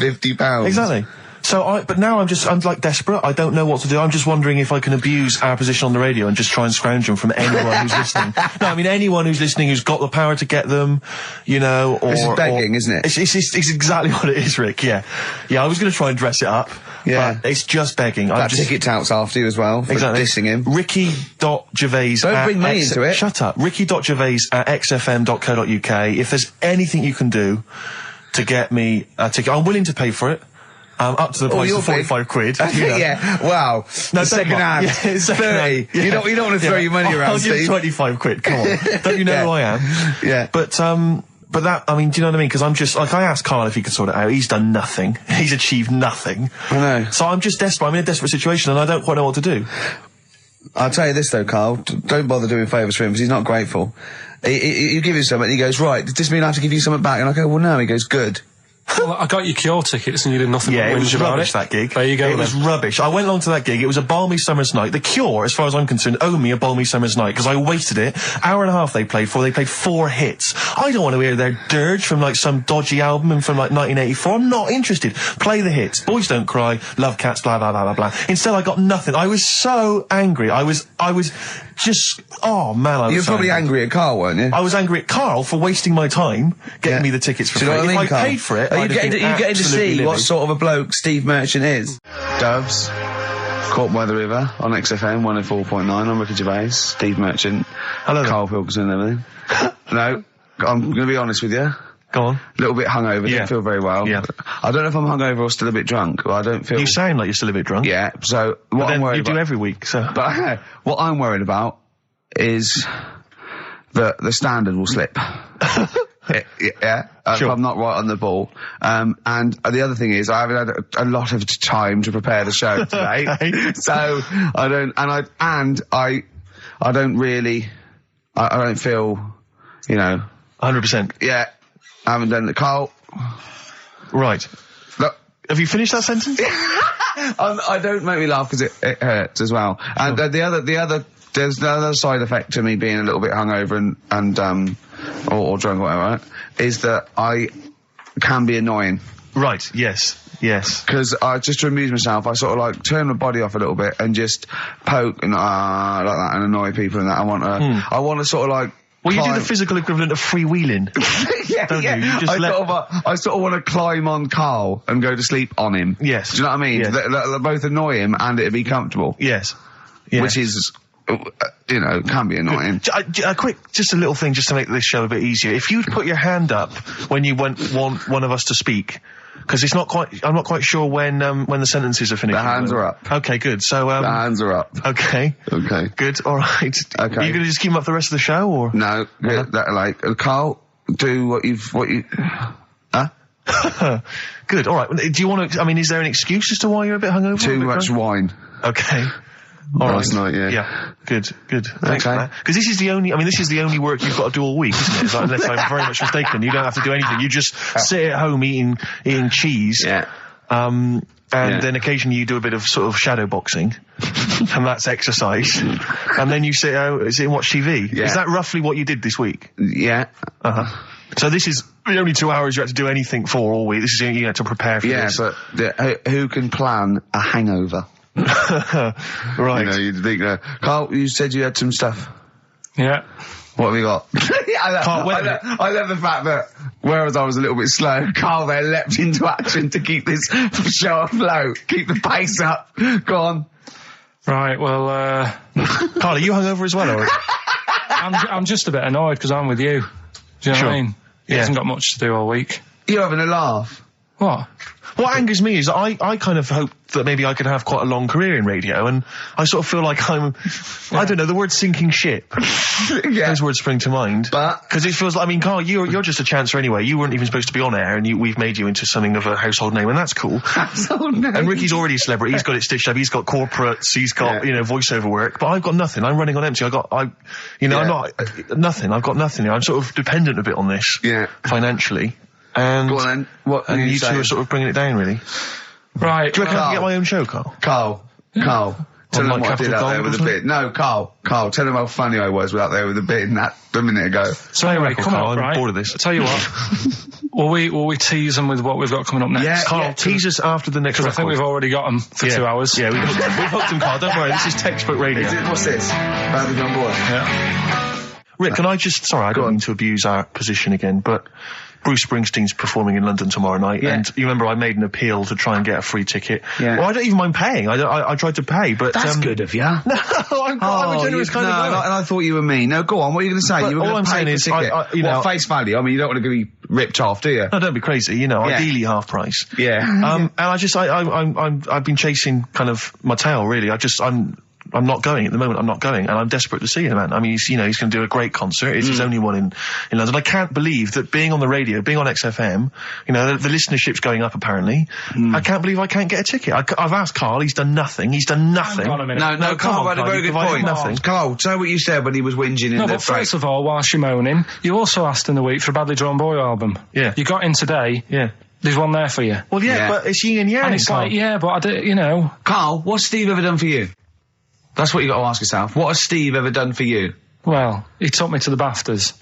exactly. So but now I'm like desperate. I don't know what to do. I'm just wondering if I can abuse our position on the radio and just try and scrounge them from anyone who's listening. No, I mean anyone who's listening who's got the power to get them, or... This is begging, isn't it? It's exactly what it is, Rick, yeah. Yeah, I was going to try and dress it up. Yeah. But it's just begging. That ticket touts after you as well, for dissing him. Ricky.Gervais... Don't bring me into it. Shut up. Ricky.Gervais@xfm.co.uk. If there's anything you can do to get me a ticket, I'm willing to pay for it. Up to the price of 45 quid. Yeah, wow. No, second hand. Yeah, 30. Yeah. You don't want to throw your money around, Steve. I'll give 25 quid, come on. Don't you know who I am? Yeah. But that, I mean, do you know what I mean? Because I'm just, like, I asked Karl if he could sort it out. He's done nothing. He's achieved nothing. I know. So I'm just desperate. I'm in a desperate situation and I don't quite know what to do. I'll tell you this though, Karl. Don't bother doing favours for him because he's not grateful. You give him something and he goes, right, does this mean I have to give you something back? And I go, well, no. He goes, good. Well, I got you Cure tickets and you did nothing but it was whinge about rubbish, it. that gig. There you go. It was rubbish. I went along to that gig. It was a balmy summer's night. The Cure, as far as I'm concerned, owe me a balmy summer's night because I wasted it. Hour and a half they played for. They played 4 hits. I don't want to hear their dirge from like some dodgy album and from like 1984. I'm not interested. Play the hits. Boys Don't Cry, Love Cats, blah, blah, blah, blah, blah. Instead, I got nothing. I was so angry. I was just, oh man, I was You were probably angry at Karl, weren't you? I was angry at Karl for wasting my time getting me the tickets for free. What I mean, if I paid for it, are you getting to see what sort of a bloke Steve Merchant is? Doves, Caught by the River on XFM 104.9. I'm Ricky Gervais, Steve Merchant, hello, Karl Pilkington and everything. No, I'm going to be honest with you. Go on. A little bit hungover, didn't feel very well. Yeah. I don't know if I'm hungover or still a bit drunk, but I don't feel... You sound like you're still a bit drunk. Yeah, so what I'm worried about... You do every week, so... But what I'm worried about is that the standard will slip. Yeah, if I'm not right on the ball. And the other thing is I haven't had a lot of time to prepare the show today. Okay. So I don't feel, 100%. Yeah. I haven't done it. Karl. Right. Look. Have you finished that sentence? I don't make me laugh because it hurts as well. And there's another side effect to me being a little bit hungover or drunk or whatever, right, is that I can be annoying. Right, yes. Because just to amuse myself, I sort of like turn my body off a little bit and just poke and like that and annoy people and that. I want to sort of like... Well, you do the physical equivalent of freewheeling. Don't you? You just I sort of want to climb on Karl and go to sleep on him. Yes. Do you know what I mean? Yes. They both annoy him and it'd be comfortable. Yes. Which is... can be annoying. Just a little thing just to make this show a bit easier. If you'd put your hand up when you want one of us to speak, because I'm not quite sure when the sentences are finished. The hands are up. Okay, good. So, the hands are up. Okay. Good, alright. Okay. Are you gonna just keep them up the rest of the show, or? No, Karl, do what you, huh? Good, alright. Do you want to, is there an excuse as to why you're a bit hungover? Too much wine. Okay. All last night, yeah. Yeah, good. Thanks for that. Because this is the only work you've got to do all week, isn't it? It's like, unless I'm very much mistaken, you don't have to do anything. You just sit at home eating cheese. Yeah. Then occasionally you do a bit of sort of shadow boxing, and that's exercise. And then you sit and watch TV. Yeah. Is that roughly what you did this week? Yeah. So this is the only 2 hours you had to do anything for all week. This is you had to prepare for this. Yeah, but who can plan a hangover? Right. You'd think, Karl, you said you had some stuff. Yeah. What have you got? I love the fact that, whereas I was a little bit slow, Karl there leapt into action to keep this show afloat, keep the pace up. Go on. Right, well, Karl, are you hungover as well, or? I'm just a bit annoyed because I'm with you. Do you know what I mean? He hasn't got much to do all week. You're having a laugh. What? What angers me is I kind of hope that maybe I could have quite a long career in radio, and I sort of feel like I don't know, the word sinking ship. Those words spring to mind. But... Because it feels like, I mean, Carl, you're just a chancer anyway. You weren't even supposed to be on air, and we've made you into something of a household name, and that's cool. Household name. And Ricky's already a celebrity. He's got it stitched up. He's got corporates. He's got, voiceover work. But I've got nothing. I'm running on empty. I'm not, nothing. I've got nothing. I'm sort of dependent a bit on this. Yeah. Financially. And, go on then. What and you two are sort of bringing it down, really. Right. Do you reckon I can get my own show, Carl? Carl. Tell them what I did out there with a bit. No, Carl, tell them how funny I was out there with a bit in that a minute ago. So anyway, come on, I'm bored of this. I'll tell you what. will we tease them with what we've got coming up next? Yeah, Carl, tease us after the next record. I think we've already got them for 2 hours. Yeah, we've hooked them, Carl. Don't worry, this is textbook radio. What's this? Badly Done Boy. Yeah. Rick, can I just... Sorry, I don't mean to abuse our position again, but... Bruce Springsteen's performing in London tomorrow night, and you remember I made an appeal to try and get a free ticket. Yeah. Well, I don't even mind paying. I tried to pay, but that's good of you. No, I'm a generous kind of guy. And I thought you were mean. No, go on. What are you going to say? But you were all I'm saying is, face value. I mean, you don't want to be ripped off, do you? No, don't be crazy. Ideally half price. Yeah. And I've been chasing kind of my tail, really. I'm not going at the moment. I'm not going, and I'm desperate to see him, man. I mean, he's going to do a great concert. It's his only one in London. I can't believe that being on the radio, being on XFM, the listenership's going up apparently. I can't believe I can't get a ticket. I've asked Carl. He's done nothing. Hang on a minute. No, Carl had a very good point. Nothing. Carl, say what you said when he was whinging in the but first of all, whilst you're moaning, you also asked in the week for a Badly Drawn Boy album. Yeah. You got in today. Yeah. There's one there for you. Well, yeah. But it's yin and yang. And it's Carl. like, but I do, Carl, what's Steve ever done for you? That's what you got to ask yourself. What has Steve ever done for you? Well, he took me to the BAFTAs.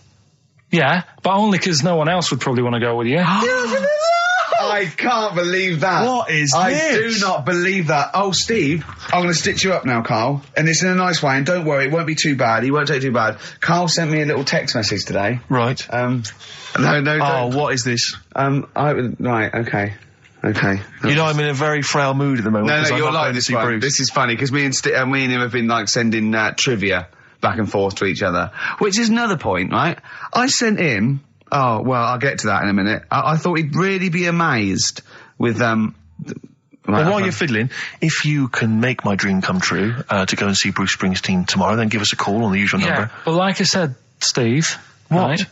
Yeah, but only because no one else would probably want to go with you. I can't believe that. What is this? I do not believe that. Oh, Steve, I'm going to stitch you up now, Carl. And it's in a nice way, and don't worry, it won't be too bad. He won't take it too bad. Carl sent me a little text message today. Right. No, what is this? Right, okay. Okay. I'm in a very frail mood at the moment. No, you're like this one. Bruce. This is funny, because me and him have been, sending trivia back and forth to each other. Which is another point, right? I sent him... Oh, well, I'll get to that in a minute. I thought he'd really be amazed with, Well, while you're fiddling, if you can make my dream come true, to go and see Bruce Springsteen tomorrow, then give us a call on the usual number. But like I said, Steve... What? Right?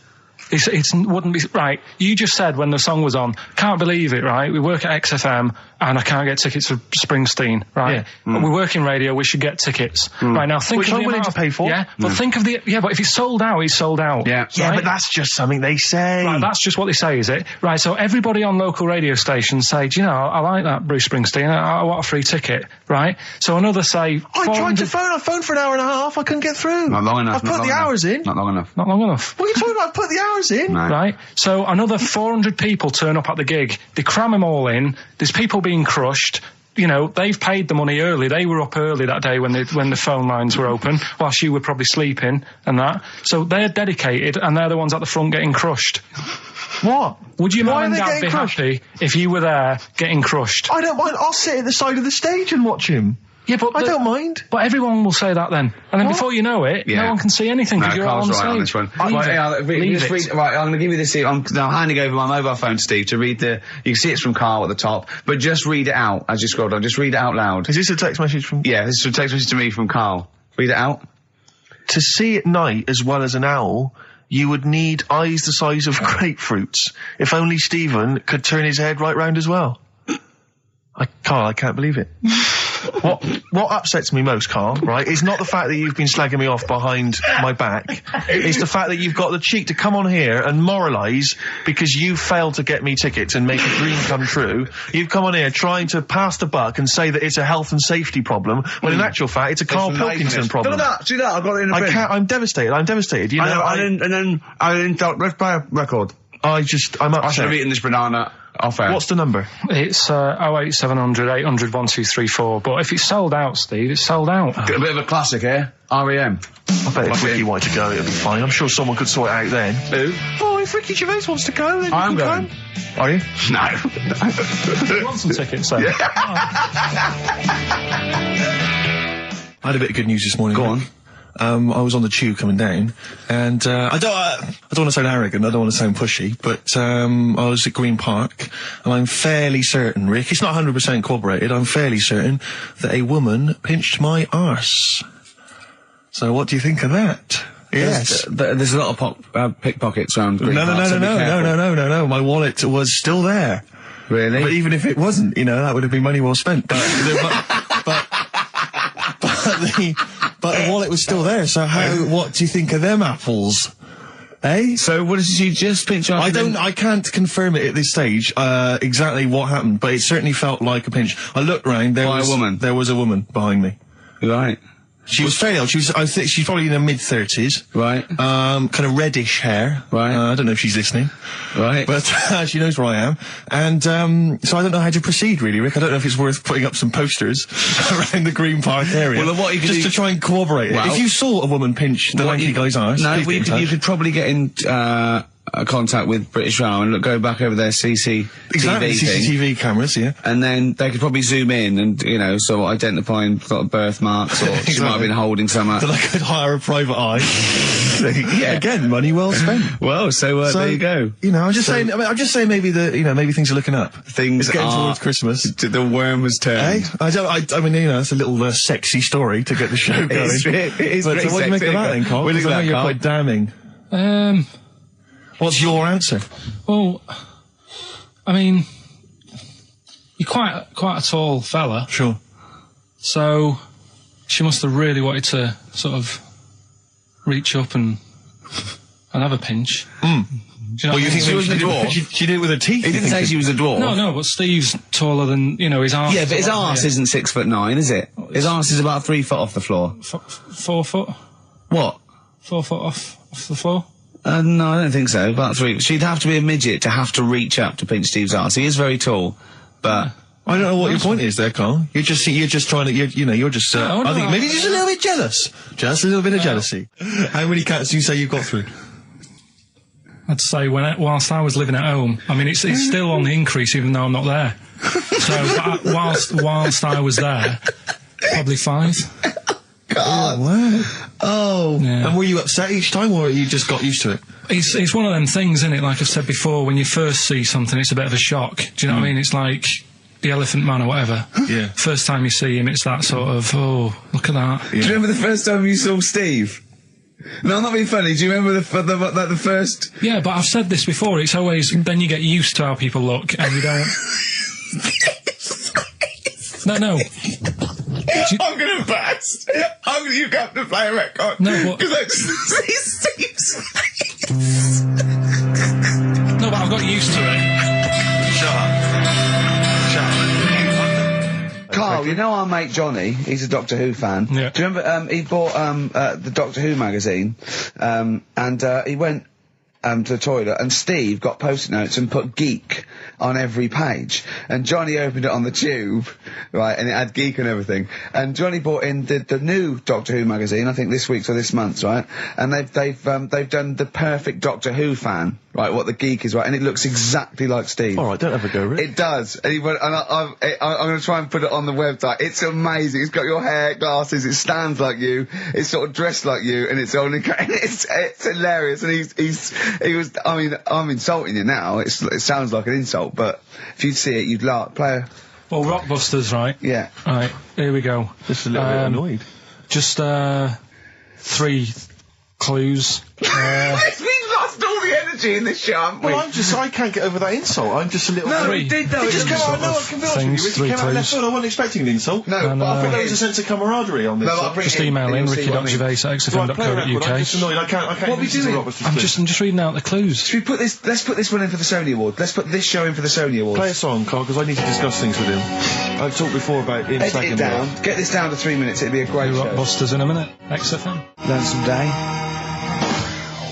It wouldn't be... Right, you just said when the song was on, can't believe it, right? We work at XFM and I can't get tickets for Springsteen, right? Yeah. We work in radio, we should get tickets. Right, now think Which of I'm willing to pay for. Yeah, but think of but if he's sold out, he's sold out. Yeah. Yeah, right? but that's just something they say. Right, that's just what they say, is it? Right, so everybody on local radio stations say, I like that Bruce Springsteen, I want a free ticket, right? So another say... I tried to phone, I phoned for an hour and a half, I couldn't get through. Not long enough. I've put the hours in. Not long enough. Not long enough. What are you talking about? I've put the hours in. No. Right, so another 400 people turn up at the gig. They cram them all in. There's people being crushed. They've paid the money early. They were up early that day when the phone lines were open, whilst you were probably sleeping and that. So they're dedicated, and they're the ones at the front getting crushed. What? Would your mum and dad be happy if you were there getting crushed? I don't mind. I'll sit at the side of the stage and watch him. Yeah, but I don't mind. But everyone will say that then. And then before you know it, no one can see anything because you're all on the stage. On this one. Right, I'm going to give you this. I'm handing over my mobile phone to Steve to read you can see it's from Carl at the top, but just read it out as you scroll down. Just read it out loud. Is this a text message from... Yeah, this is a text message to me from Carl. Read it out. To see at night as well as an owl, you would need eyes the size of grapefruits. If only Stephen could turn his head right round as well. Carl, I can't believe it. What upsets me most, Carl, right, is not the fact that you've been slagging me off behind my back. It's the fact that you've got the cheek to come on here and moralise because you failed to get me tickets and make a dream come true. You've come on here trying to pass the buck and say that it's a health and safety problem, when in actual fact it's a Karl Pilkington problem. Do that, I've got it in a bin. I'm devastated, Let's play a record. I'm upset. I should have eaten this banana off air. What's the number? It's 08700 800 1234. But if it's sold out, Steve, it's sold out. Got a bit of a classic here. R.E.M. I bet if Ricky wanted to go, it'd be fine. I'm sure someone could sort it out then. Who? Oh, if Ricky Gervais wants to go, then I'm going. Are you? No. You want some tickets, then? I had a bit of good news this morning. Go on. I was on the tube coming down, and I don't want to sound arrogant, I don't want to sound pushy, but I was at Green Park, and I'm fairly certain, Rick, it's not 100% corroborated, I'm fairly certain that a woman pinched my arse. So what do you think of that? Yes. There's a lot of pickpockets around Green Park. No. My wallet was still there. Really? But even if it wasn't, that would have been money well spent. But the wallet was still there. So what do you think of them apples? Eh? So what did you just pinch off? I can't confirm it at this stage, exactly what happened, but it certainly felt like a pinch. I looked round, there was a woman behind me. Right. She was fairly old. I think she's probably in her mid-30s. Right. Kind of reddish hair. Right. I don't know if she's listening. Right. But she knows where I am. And so I don't know how to proceed, really, Rick. I don't know if it's worth putting up some posters around the Green Park area. Well, what you could just to try and corroborate it. If you saw a woman pinch the lanky guy's arse, you could probably get in contact with British Rail and go back over their CCTV cameras, yeah. And then they could probably zoom in and, sort of identifying sort of birthmarks, or she might have been holding something. Then I could hire a private eye. Yeah. Again, money well spent. Well, so there you go. I'm just saying maybe maybe things are looking up. Things it's getting towards Christmas. The worm has turned. I mean, it's a little sexy story to get the show going. It is but what do you make of that then, Carl? Because I know you're quite damning. What's your answer? Well, I mean, you're quite a tall fella. Sure. So she must have really wanted to sort of reach up and have a pinch. Mm. Do you know you think she was a dwarf? She did it with her teeth. He didn't say she was a dwarf. No, but Steve's taller than, his arse. Yeah, but his arse isn't 6'9", is it? His arse is about 3 foot off the floor. 4 foot? What? 4 foot off the floor? No, I don't think so. About 3. She'd have to be a midget to have to reach up to pinch Steve's arse. He is very tall, but I don't know what your point is there, Carl. You're just trying to, you're just. I think maybe just a little bit jealous. Just a little bit of jealousy. How many cats do you say you've got through? I'd say whilst I was living at home. I mean, it's still on the increase, even though I'm not there. So whilst I was there, probably 5. God. Oh, wow. Oh. Yeah. And were you upset each time, or you just got used to it? It's one of them things, isn't it? Like I've said before, when you first see something, it's a bit of a shock. Do you know what I mean? It's like the Elephant Man or whatever. Yeah. First time you see him, it's that sort of, oh, look at that. Yeah. Do you remember the first time you saw Steve? No, I'm not being funny. Do you remember the first? Yeah, but I've said this before. It's always, then you get used to how people look, and you don't... No. I'm gonna burst. You have to play a record. No, what? Because I see Steve's face. No, but I've got used to it. Shut up. Carl, you know our mate Johnny, he's a Doctor Who fan. Yeah. Do you remember, he bought, the Doctor Who magazine, and he went, to the toilet, and Steve got post-it notes and put geek on every page, and Johnny opened it on the tube, right, and it had geek and everything, and Johnny bought in the new Doctor Who magazine, I think this week's or this month's, right, and they've done the perfect Doctor Who fan, right, what the geek is, right, and it looks exactly like Steve. Alright, don't ever go, Rick. It does, and he went, and I'm going to try and put it on the website. It's amazing. It's got your hair, glasses, it stands like you, it's sort of dressed like you, and it's only, it's hilarious, and he was, I mean, I'm insulting you now, it sounds like an insult, but if you'd see it, you'd laugh. Play Well, Rockbusters, right? Yeah. Right, here we go. Just a little bit annoyed. Just, 3 clues. We've lost all the energy in this show, haven't we? Well, I can't get over that insult. I'm just a little... No, Three. it did though. It just came out, no, I can be honest with you. It came out of left field. I wasn't expecting an insult. No, and, but I I think thought there was a sense of camaraderie on this. Just email in, ricky.gervais at xfm.co.uk. I'm just annoyed. I can't What are we doing? I'm just reading out the clues. Should we put this, let's put this one in for the Sony Award. Let's put this show in for the Sony Awards. Play a song, Carl, because I need to discuss things with him. I've talked before about him Edit slagging it down. Get this down to 3 minutes. It'd be a great show. Rockbusters in a minute. XFM. Lonesome Day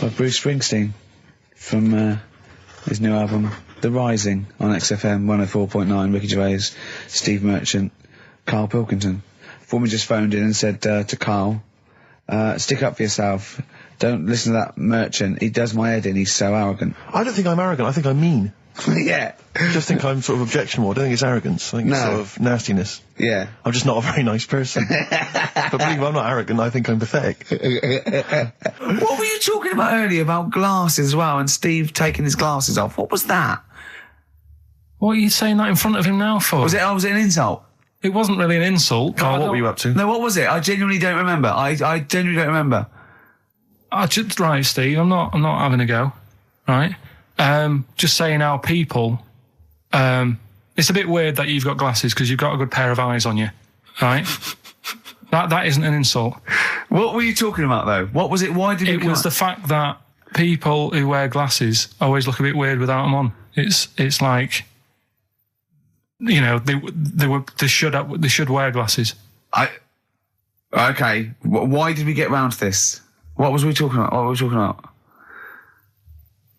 by Bruce Springsteen from his new album The Rising on XFM 104.9. Ricky Gervais, Steve Merchant, Karl Pilkington. Woman just phoned in and said to Karl, stick up for yourself. Don't listen to that Merchant. He does my head in. He's so arrogant. I don't think I'm arrogant. I think I'm mean. Yeah. I just think I'm sort of objectionable. I don't think it's arrogance. I think it's sort of nastiness. Yeah. I'm just not a very nice person. But believe me, I'm not arrogant. I think I'm pathetic. What were you talking about earlier about glasses as well, and Steve taking his glasses off? What was that? What are you saying that in front of him now for? Was it an insult? It wasn't really an insult. Carl, what were you up to? No, what was it? I genuinely don't remember. I genuinely don't remember. Right, Steve, I'm not having a go. Right? Just saying how people, it's a bit weird that you've got glasses because you've got a good pair of eyes on you. Right? That isn't an insult. What were you talking about though? What was it? Why did it was the fact that people who wear glasses always look a bit weird without them on. It's like, you know, they should wear glasses. Okay. Why did we get round to this? What was we talking about? What were we talking about?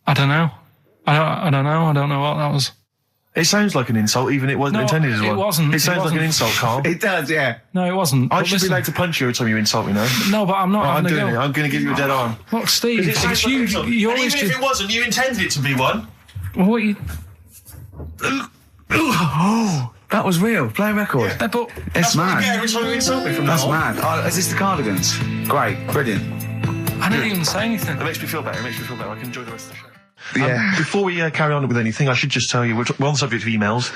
I don't know. I don't know. I don't know what that was. It sounds like an insult, even it wasn't intended as one. It wasn't. It sounds like an insult, Carl. It does, yeah. No, it wasn't. I should be allowed to punch you every time you insult me now. No, but I'm not having a go. I'm going to give you a dead arm. Look, Steve, It sounds like an insult. you And always even if it wasn't, you intended it to be one. What you... Oh, that was real. Play a record. Yeah, but it's mad. What you get every time you insult me from That's now on. mad. Oh, is this the Cardigans? Great. Brilliant. I didn't even say anything. It makes me feel better. I can enjoy the rest of the show. Yeah. Before we carry on with anything, I should just tell you, we're on the subject of emails.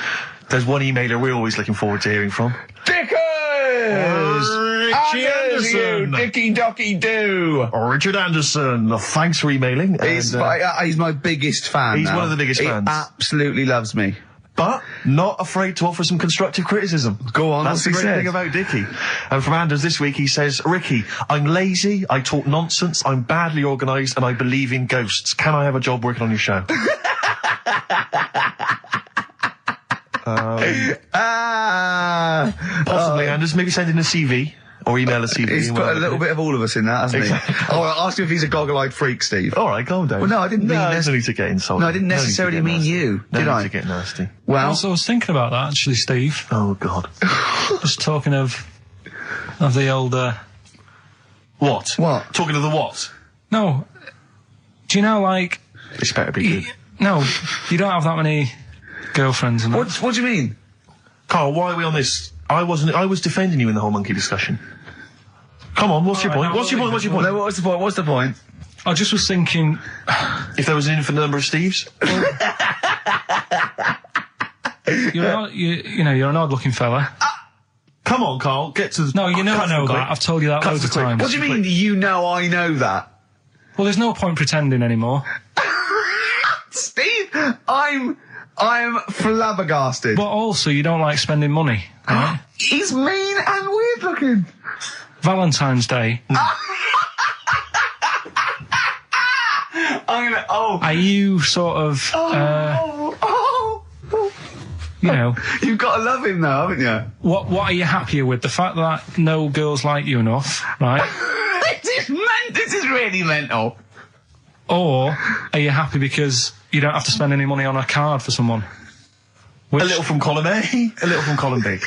There's one emailer we're always looking forward to hearing from. Dickers! Richie Anderson! Dicky Docky Doo! Richard Anderson, thanks for emailing. He's my biggest fan. He's now. one of the biggest fans. He absolutely loves me. But not afraid to offer some constructive criticism. Go on, that's the great thing about Dickie. And from Anders this week, he says, Ricky, I'm lazy, I talk nonsense, I'm badly organised, and I believe in ghosts. Can I have a job working on your show? Possibly, Anders. Maybe send in a CV. Or email a CV. He's put a little bit of all of us in that, hasn't he? Oh, I'll ask him if he's a goggle-eyed freak, Steve. All right, calm down. Well, no, I didn't mean... No need to get insulted. No, I didn't necessarily mean you, did I? No need to get nasty. Well... I was thinking about that, actually, Steve. Oh, God. Just talking of the old... What? What? Talking of the what? No. Do you know, like... This better be good. No, you don't have that many girlfriends and that. What do you mean? Carl, why are we on this? I was defending you in the whole monkey discussion. Come on, what's your point? What's your point? No, what's the point? I just was thinking... If there was an infinite number of Steves? You're an odd-looking fella. Come on, Carl, get to... No, I know that. I've told you that loads of times. What do you mean, I know that? Well, there's no point pretending anymore. Steve, I'm flabbergasted. But also, you don't like spending money, right? He's mean and weird looking. Valentine's Day. Are you sort of... you know... You've got to love him now, haven't you? What are you happier with? The fact that no girls like you enough, right? This is really mental. Or are you happy because you don't have to spend any money on a card for someone? A little from column A, a little from column B.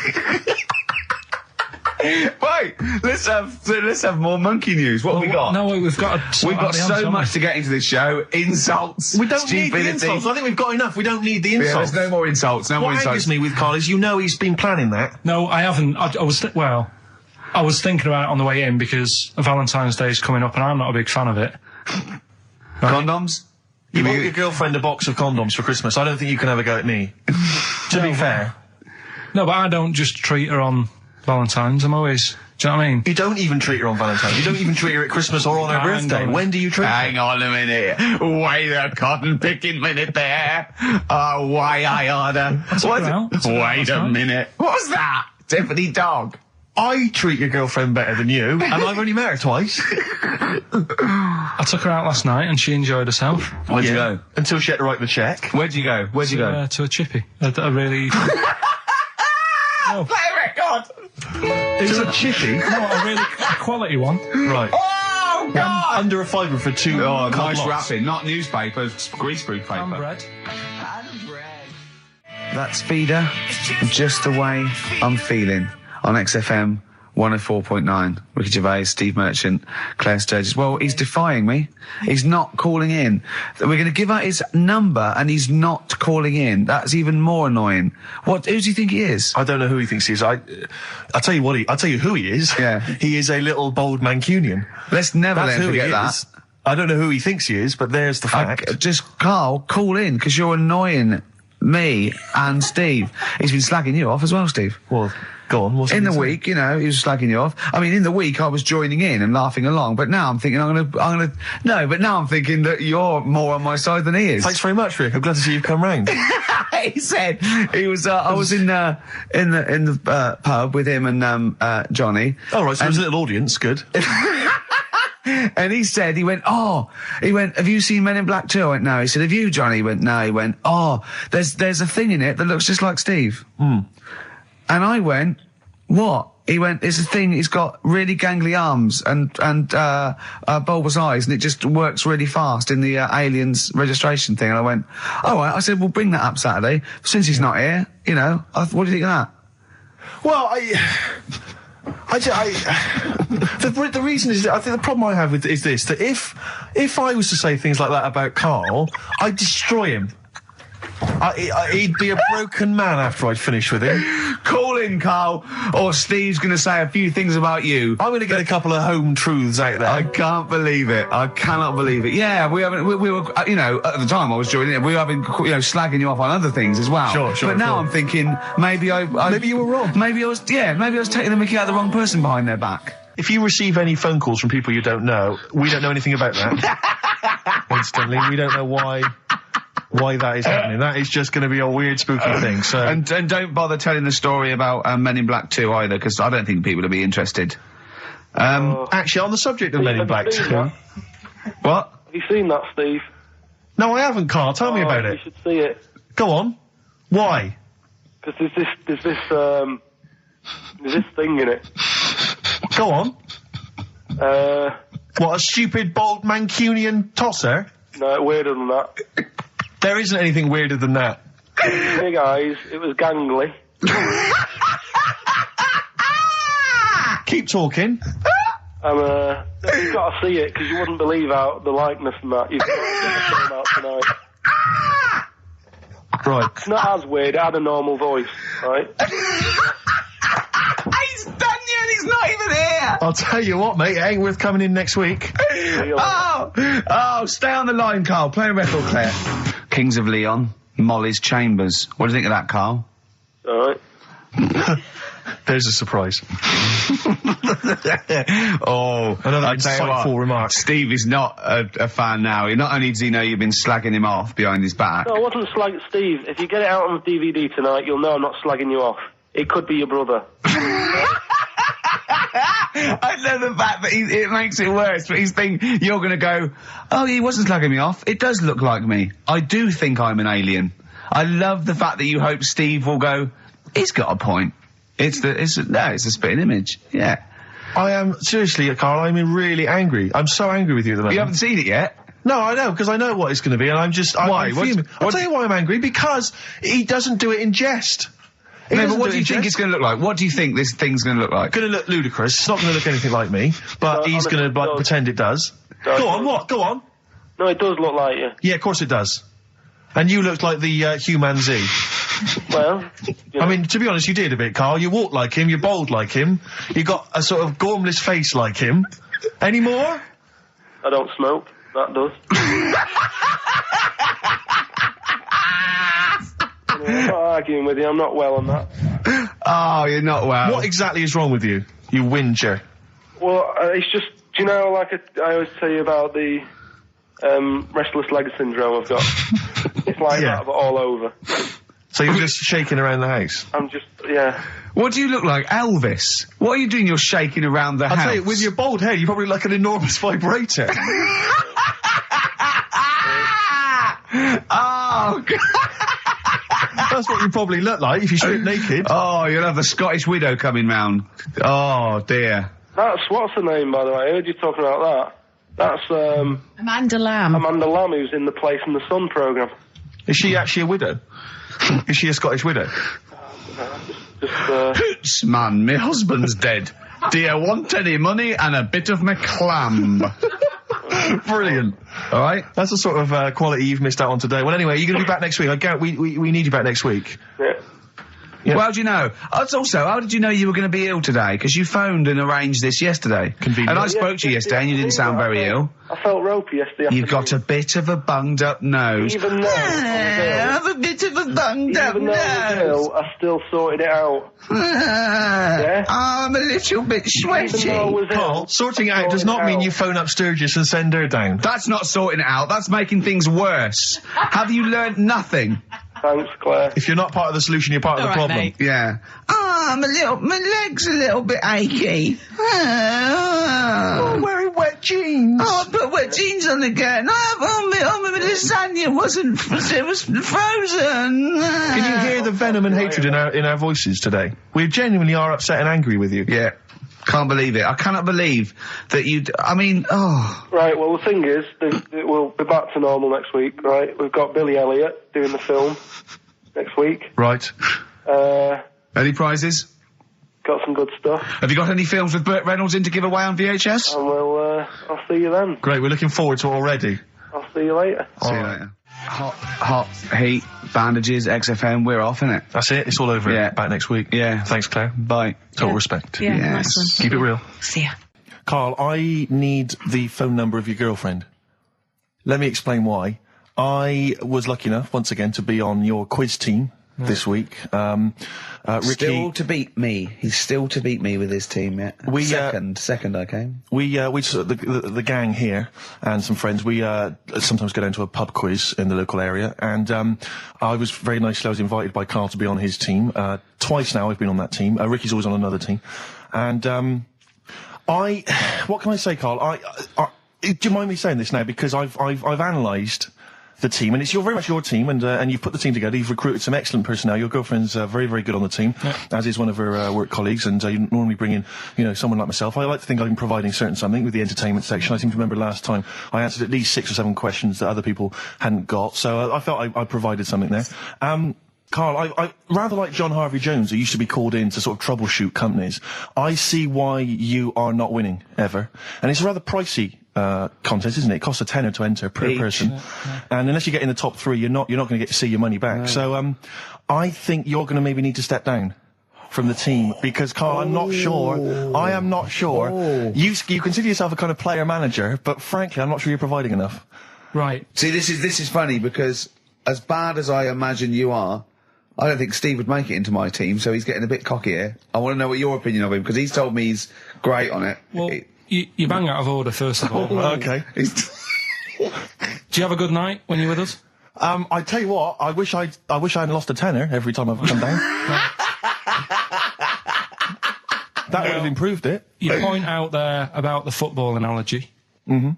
Right, let's have more monkey news. What have we got? No, we've got so much to get into this show. Insults. We don't need the insults. I think we've got enough. We don't need the insults. Yeah, there's no more insults. What angers me with Carl is he's been planning that. No, I haven't. I was thinking about it on the way in because Valentine's Day is coming up and I'm not a big fan of it. Right? Condoms? You bought your girlfriend a box of condoms for Christmas. I don't think you can have a go at me. To be fair. No, but I don't just treat her on Valentine's. I'm always... Do you know what I mean? You don't even treat her on Valentine's. You don't even treat her at Christmas or on her birthday. When do you treat her? Hang on a minute. Wait a cotton picking minute there. Oh, why I order. Wait a minute. What was that? Tiffany dog. I treat your girlfriend better than you, and I've only met her twice. I took her out last night and she enjoyed herself. Where'd you go? Until she had to write the check. Where'd you go? To a chippy. A really... No. Play a record! It was a chippy? No, a really quality one. Right. Oh, God! Under a fiver for two. Oh, nice wrapping. Not newspaper, greaseproof paper. And bread. That's Feeder, Just the Way I'm Feeling, on XFM 104.9. Ricky Gervais, Steve Merchant, Claire Sturgis. Well, he's defying me. He's not calling in. We're going to give out his number and he's not calling in. That's even more annoying. Who do you think he is? I don't know who he thinks he is. I'll tell you what. I'll tell you who he is. Yeah. He is a little bold Mancunian. Let's never let him forget that. Is. I don't know who he thinks he is, but there's the fact. Just, Carl, call in, because you're annoying me and Steve. He's been slagging you off as well, Steve. Well, go on. What's in the week, you know, he was slagging you off. I mean, in the week, I was joining in and laughing along, but now I'm thinking but now I'm thinking that you're more on my side than he is. Thanks very much, Rick. I'm glad to see you've come round. He said he was. I was in the pub with him and Johnny. Oh right, so there's a little audience. Good. And he went, have you seen Men in Black 2? I went, no. He said, have you, Johnny? He went, no. He went, there's a thing in it that looks just like Steve. Mm. And I went, what? He went, it's a thing, it's got really gangly arms and bulbous eyes, and it just works really fast in the aliens registration thing. And I went, all right. I said, we'll bring that up Saturday. Since he's not here, you know, what do you think of that? Well, the reason is, I think the problem I have with is this, that if I was to say things like that about Carl, I'd destroy him. He'd be a broken man after I'd finish with him. Call in, Carl, or Steve's going to say a few things about you. I'm going to get a couple of home truths out there. I can't believe it. I cannot believe it. Yeah, we were, you know, at the time I was joining it, we were having, you know, slagging you off on other things as well. Sure. But now I'm thinking, maybe you were wrong. Maybe I was taking the mickey out of the wrong person behind their back. If you receive any phone calls from people you don't know, we don't know anything about that. Instantly, we don't know why that is happening. That is just going to be a weird, spooky thing. So and don't bother telling the story about Men in Black 2 either, because I don't think people will be interested. Actually, on the subject of Men in Black 2, what? Have you seen that, Steve? No, I haven't, Carl. Tell me about it. You should see it. Go on. Why? Because there's this thing in it. Go on. What, a stupid, bald Mancunian tosser? No, weirder than that. There isn't anything weirder than that. Big eyes, it was gangly. Keep talking. You've got to see it, because you wouldn't believe how the likeness and that. You've got to get the film out tonight. Right. It's not as weird, it had a normal voice, right? He's done you and he's not even here! I'll tell you what, mate, it ain't worth coming in next week. Stay on the line, Carl. Play a record, Claire. Kings of Leon, Molly's Chambers. What do you think of that, Carl? Alright. There's a surprise. Another insightful remark. Steve is not a fan now. Not only does he know you've been slagging him off behind his back. No, I wasn't slagging Steve. If you get it out on DVD tonight, you'll know I'm not slagging you off. It could be your brother. I love the fact that it makes it worse, but he's thinking you're going to go, oh, he wasn't slagging me off. It does look like me. I do think I'm an alien. I love the fact that you hope Steve will go, he's got a point. It's a spitting image. Yeah. I am, seriously, Carl, I'm really angry. I'm so angry with you at the moment. You haven't seen it yet? No, I know, because I know what it's going to be, and I'm just... Why? I'll tell you why I'm angry, because he doesn't do it in jest. No, but what do you think it's going to look like? What do you think this thing's going to look like? Going to look ludicrous. It's not going to look anything like me, but he's going to pretend it does. Go on, what? Go on. No, it does look like you. Yeah, of course it does. And you looked like the Human Z. Well, I mean, to be honest, you did a bit, Carl. You walk like him, you're bold like him, you got a sort of gormless face like him. Any more? I don't smoke. That does. I'm not arguing with you, I'm not well on that. Oh, you're not well. What exactly is wrong with you, you whinger? Well, it's just, do you know, like I always tell you about the restless leg syndrome I've got? It's like that, but all over. So you're just shaking around the house? I'm just, yeah. What do you look like, Elvis? What are you doing? You're shaking around the house. I'll tell you, with your bald head, you probably look like an enormous vibrator. Oh, God. That's what you probably look like if you strip naked. Oh, you'll have the Scottish widow coming round. Oh, dear. That's, what's her name, by the way? I heard you talking about that. That's, Amanda Lamb. Amanda Lamb, who's in the Place in the Sun programme. Is she actually a widow? Is she a Scottish widow? Hoots, man, my husband's dead. Do you want any money and a bit of McClamb? Brilliant. All right. That's the sort of quality you've missed out on today. Well, anyway, you're going to be back next week. We need you back next week. Yeah. Yeah. Well, how do you know? Also, how did you know you were going to be ill today? Because you phoned and arranged this yesterday. Convenient. And I spoke to you yesterday and you didn't sound very ill. I felt ropey yesterday afternoon. You've got a bit of a bunged up nose. Even though I have a bit of a bunged up Even though I was nose. ill, I still sorted it out. Yeah? I'm a little bit sweaty. Even though I was Carl, ill, sorting it out does not mean you phone up Sturgis and send her down. That's not sorting it out. That's making things worse. Have you learnt nothing? Thanks, Claire. If you're not part of the solution, you're part of the problem. Mate. Yeah. My leg's a little bit achy. Oh, wearing wet jeans. Oh, I put wet jeans on again. My lasagna it was frozen. Can you hear the venom and hatred in our voices today? We genuinely are upset and angry with you. Yeah. Can't believe it. I cannot believe that Right, well, the thing is, we'll be back to normal next week, right? We've got Billy Elliot doing the film next week. Right. Any prizes? Got some good stuff. Have you got any films with Burt Reynolds in to give away on VHS? And I'll see you then. Great, we're looking forward to it already. I'll see you later. See you later. Hot heat, bandages, XFM, we're off, innit? That's it, it's all over. Yeah. Back next week. Yeah. Thanks, Claire. Bye. Total respect. Yeah, Yes. nice one. Keep it real. See ya. Carl, I need the phone number of your girlfriend. Let me explain why. I was lucky enough, once again, to be on your quiz team this week. Ricky... Still to beat me. He's still to beat me with his team, yeah. Second I came. The gang here and some friends, we sometimes go down to a pub quiz in the local area, and I was very nicely, I was invited by Carl to be on his team. Twice now I've been on that team. Ricky's always on another team. And what can I say, Carl? Do you mind me saying this now? Because I've analysed the team, and it's very much your team, and you've put the team together. You've recruited some excellent personnel. Your girlfriend's very, very good on the team, as is one of her work colleagues. And you normally bring in, someone like myself. I like to think I'm providing something with the entertainment section. I seem to remember last time I answered at least 6 or 7 questions that other people hadn't got. So I felt I provided something there. Carl, I rather like John Harvey Jones, who used to be called in to sort of troubleshoot companies. I see why you are not winning ever, and it's a rather pricey contest, isn't it? It costs a tenner to enter per person, and unless you get in the top 3, you're not going to get to see your money back. So I think you're going to maybe need to step down from the team, because Carl, I am not sure. You consider yourself a kind of player manager, but frankly, I'm not sure you're providing enough. Right. See, this is funny, because as bad as I imagine you are, I don't think Steve would make it into my team, so he's getting a bit cocky here. I want to know what your opinion of him, because he's told me he's great on it. Well, you bang out of order, first of all. Okay. Do you have a good night when you're with us? I tell you what, I wish I hadn't lost a tenner every time I've come down. That would have improved it. You point out there about the football analogy. Mm-hmm.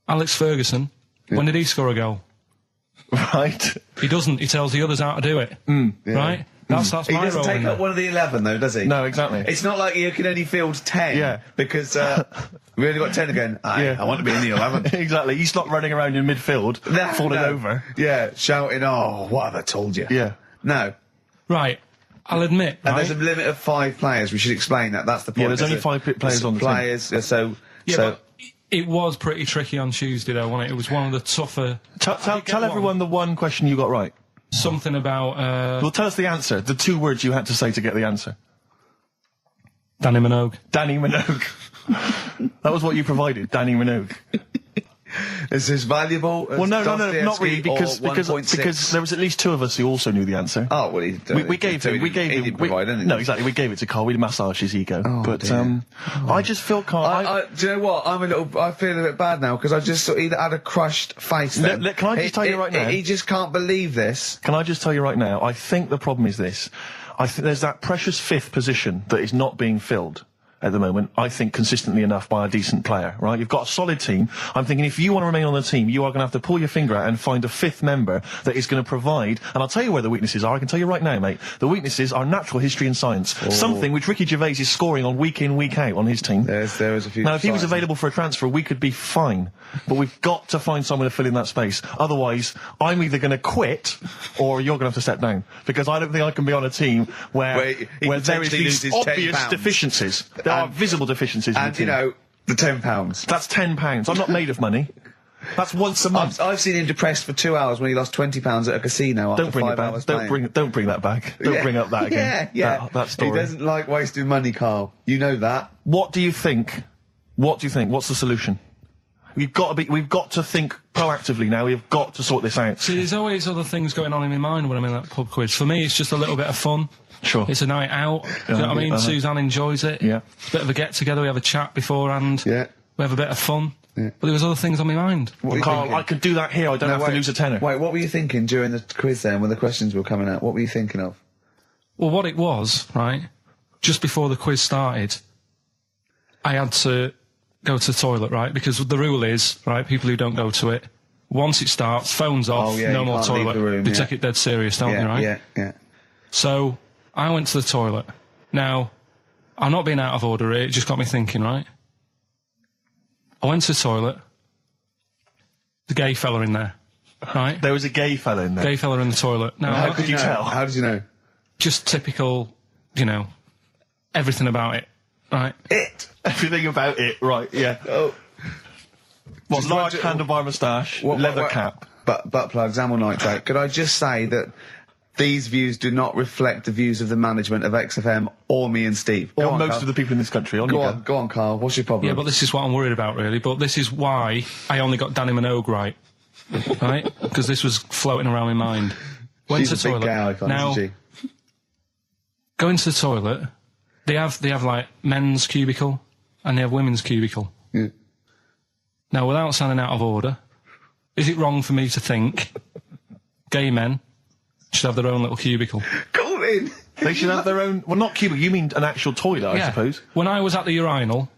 Alex Ferguson, when did he score a goal? Right. He doesn't. He tells the others how to do it. Right? That's He my doesn't role take in up there. one of the 11, though, does he? No, exactly. It's not like you can only field 10. Yeah. Because we only got 10 again. I want to be in the 11. Exactly. He's not running around in midfield, falling over. Yeah, shouting, "Oh, what have I told you?" Yeah. No. Right. I'll admit, And right? there's a limit of 5 players. We should explain that. That's the point. Yeah, there's only 5 players on the team. players, But it was pretty tricky on Tuesday, though, wasn't it? It was one of the tougher... Tell everyone the one question you got right. Something about... Well, tell us the answer. The 2 words you had to say to get the answer. Danny Minogue. Danny Minogue. That was what you provided, Danny Minogue. Is this valuable? Well, no, not really, because there was at least 2 of us who also knew the answer. Oh, well, we gave him. He didn't provide anything. No, exactly. We gave it to Carl. We massaged his ego. I just feel Carl. Do you know what? I feel a bit bad now, because I just sort of had a crushed face. Then. Can I just tell you right now? He just can't believe this. Can I just tell you right now? I think the problem is this. I think there's that precious 5th position that is not being filled. at the moment, I think, consistently enough by a decent player, right? You've got a solid team. I'm thinking if you want to remain on the team, you are going to have to pull your finger out and find a fifth member that is going to provide, and I'll tell you where the weaknesses are. I can tell you right now, mate. The weaknesses are natural history and science. Something which Ricky Gervais is scoring on week in, week out on his team. There is a few. Now, if he was available for a transfer, we could be fine. But we've got to find someone to fill in that space. Otherwise, I'm either going to quit or you're going to have to step down. Because I don't think I can be on a team where there is these obvious deficiencies. There are visible deficiencies in the team. You know, the £10. That's £10. I'm not made of money. That's once a month. I've seen him depressed for 2 hours when he lost £20 at a casino. Don't bring it back. Don't bring that back. Don't bring up that again. Yeah. That story. He doesn't like wasting money, Carl. You know that. What do you think? What's the solution? We've got to think proactively now. We've got to sort this out. See, there's always other things going on in my mind when I'm in that pub quiz. For me, it's just a little bit of fun. Sure. It's a night out. Do you know what I mean? Suzanne enjoys it. Yeah. Bit of a get-together. We have a chat beforehand. Yeah. We have a bit of fun. Yeah. But there was other things on my mind. Carl, I could do that here. I don't have to lose a tenner. Wait, what were you thinking during the quiz then when the questions were coming out? What were you thinking of? Well, what it was, right, just before the quiz started, I had to go to the toilet, right? Because the rule is, right, people who don't go to it, once it starts, phone's off, no more toilet. They take it dead serious, don't they, right? Yeah. So I went to the toilet. Now, I'm not being out of order here, it just got me thinking, right? I went to the toilet. The gay fella in there, right? There was a gay fella in there. Gay fella in the toilet. Now, how could you tell? How did you know? Just typical, everything about it, right? Everything about it, right, yeah. Oh. What, large handlebar moustache, leather cap. Butt plugs, amyl nitrate. Could I just say that these views do not reflect the views of the management of XFM or me and Steve. Or most of the people in this country. Go on, Carl. What's your problem? Yeah, but this is what I'm worried about, really. But this is why I only got Danny Minogue right. Right? Because this was floating around my mind. Went to the toilet. Big gal icon, now, isn't she? Go into the toilet. They have like men's cubicle and they have women's cubicle. Yeah. Now, without sounding out of order, is it wrong for me to think gay men should have their own little cubicle? Go in. They should have their own. Well, not cubicle. You mean an actual toilet, I suppose. When I was at the urinal,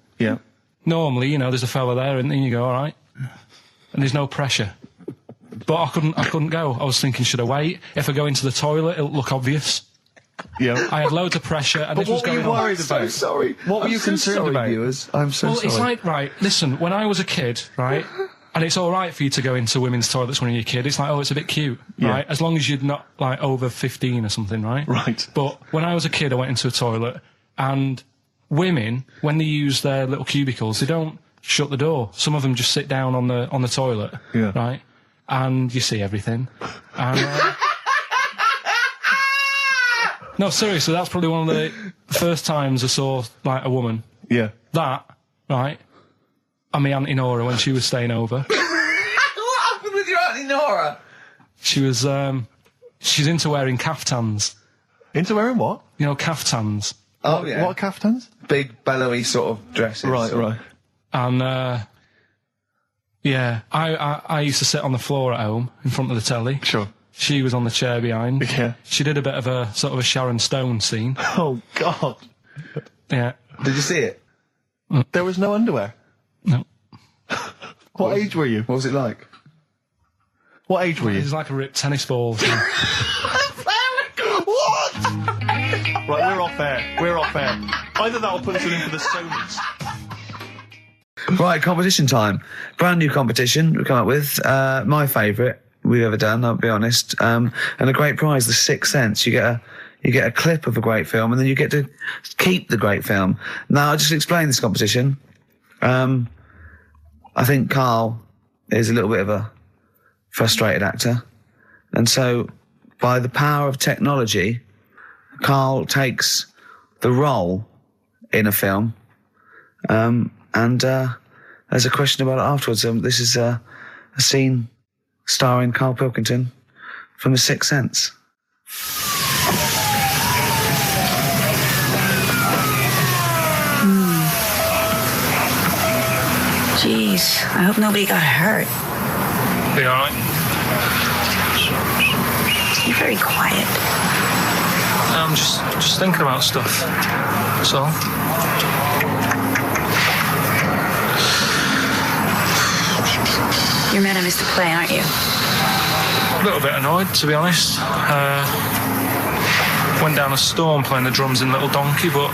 normally, there's a fella there, and then you go, all right, and there's no pressure. But I couldn't go. I was thinking, should I wait? If I go into the toilet, it'll look obvious. Yeah. I had loads of pressure, and but this was going on. What were you worried about? I'm so sorry. What were you concerned about? Viewers? I'm so sorry. Well, it's like, right, listen, when I was a kid, right, and it's all right for you to go into women's toilets when you're a kid. It's like, oh, it's a bit cute, right? As long as you're not, like, over 15 or something, right? Right. But when I was a kid, I went into a toilet, and women, when they use their little cubicles, they don't shut the door. Some of them just sit down on the toilet, right? And you see everything. And, no, seriously, that's probably one of the first times I saw, like, a woman. Yeah. That, right? And my Auntie Nora when she was staying over. What happened with your Auntie Nora? She was, she's into wearing caftans. Into wearing what? Caftans. Oh, yeah. What are caftans? Big, bellowy sort of dresses. Right. And, I used to sit on the floor at home in front of the telly. Sure. She was on the chair behind. Yeah. She did a bit of a sort of a Sharon Stone scene. Oh, God. Yeah. Did you see it? There was no underwear? No. What age were you? What was it like? What age were you? It was like a ripped tennis ball. What? Right, we're off air. Either that or put us in for the Sonys. Right, competition time. Brand new competition we've come up with. My favourite we've ever done, I'll be honest. And a great prize, The Sixth Sense. You get a clip of a great film, and then you get to keep the great film. Now, I'll just explain this competition. I think Carl is a little bit of a frustrated actor. And so, by the power of technology, Carl takes the role in a film. And there's a question about it afterwards. This is a scene starring Karl Pilkington from The Sixth Sense. Jeez, I hope nobody got hurt. Be all right? You're very quiet. I'm just thinking about stuff. That's all. You're mad I missed the play, aren't you? A little bit annoyed, to be honest. Went down a storm playing the drums in Little Donkey, but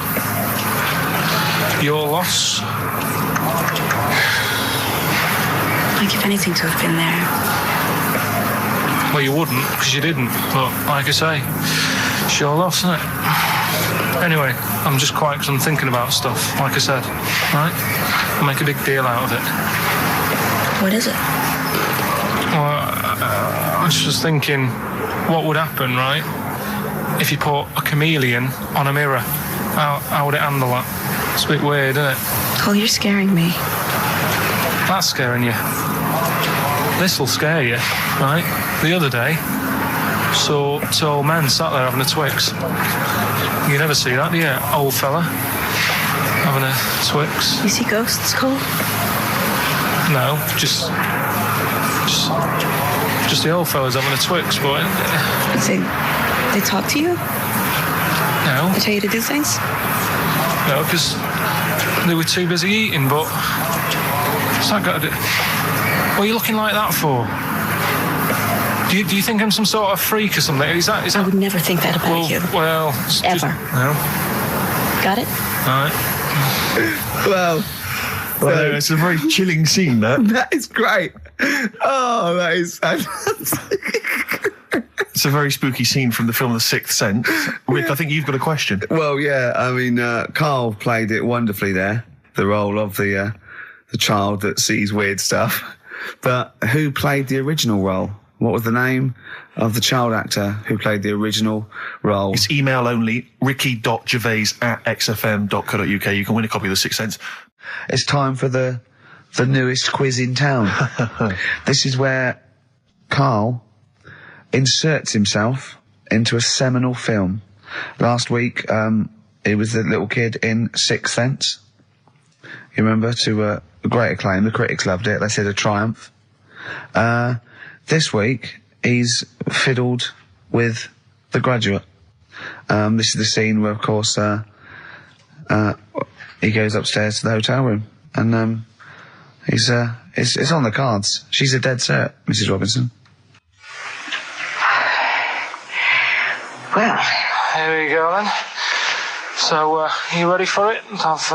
your loss. I'd give anything to have been there. Well, you wouldn't, because you didn't. But like I say, it's your loss, isn't it? Anyway, I'm just quiet because I'm thinking about stuff, like I said. Right? I'll make a big deal out of it. What is it? Well, I was just thinking, what would happen, right, if you put a chameleon on a mirror? How would it handle that? It's a bit weird, isn't it? Oh, you're scaring me. That's scaring you. This'll scare you, right? The other day, saw two old men sat there having a Twix. You never see that, do you? Old fella having a Twix. You see ghosts, Cole? No, just the old fellas having a Twix, boy. They talk to you? No. They tell you to do things? No, because they were too busy eating, but it's not got to do. What are you looking like that for? Do you think I'm some sort of freak or something? Is that? I would never think that about you. Well, ever. No. Got it? All right. Well, it's a very chilling scene, that. That is great. Oh, that is fantastic. It's a very spooky scene from the film The Sixth Sense. Rick, I think you've got a question. Well, yeah, I mean, Karl played it wonderfully there, the role of the child that sees weird stuff. But who played the original role? What was the name of the child actor who played the original role? It's email only, ricky.gervais@xfm.co.uk. You can win a copy of The Sixth Sense. It's time for the newest quiz in town. This is where Karl inserts himself into a seminal film. Last week, it was the little kid in Sixth Sense. You remember, to great acclaim. The critics loved it. They said a triumph. This week, he's fiddled with The Graduate. This is the scene where, of course, he goes upstairs to the hotel room, and it's on the cards. She's a dead cert, Mrs. Robinson. Well, Here we go then. So, you ready for it? I've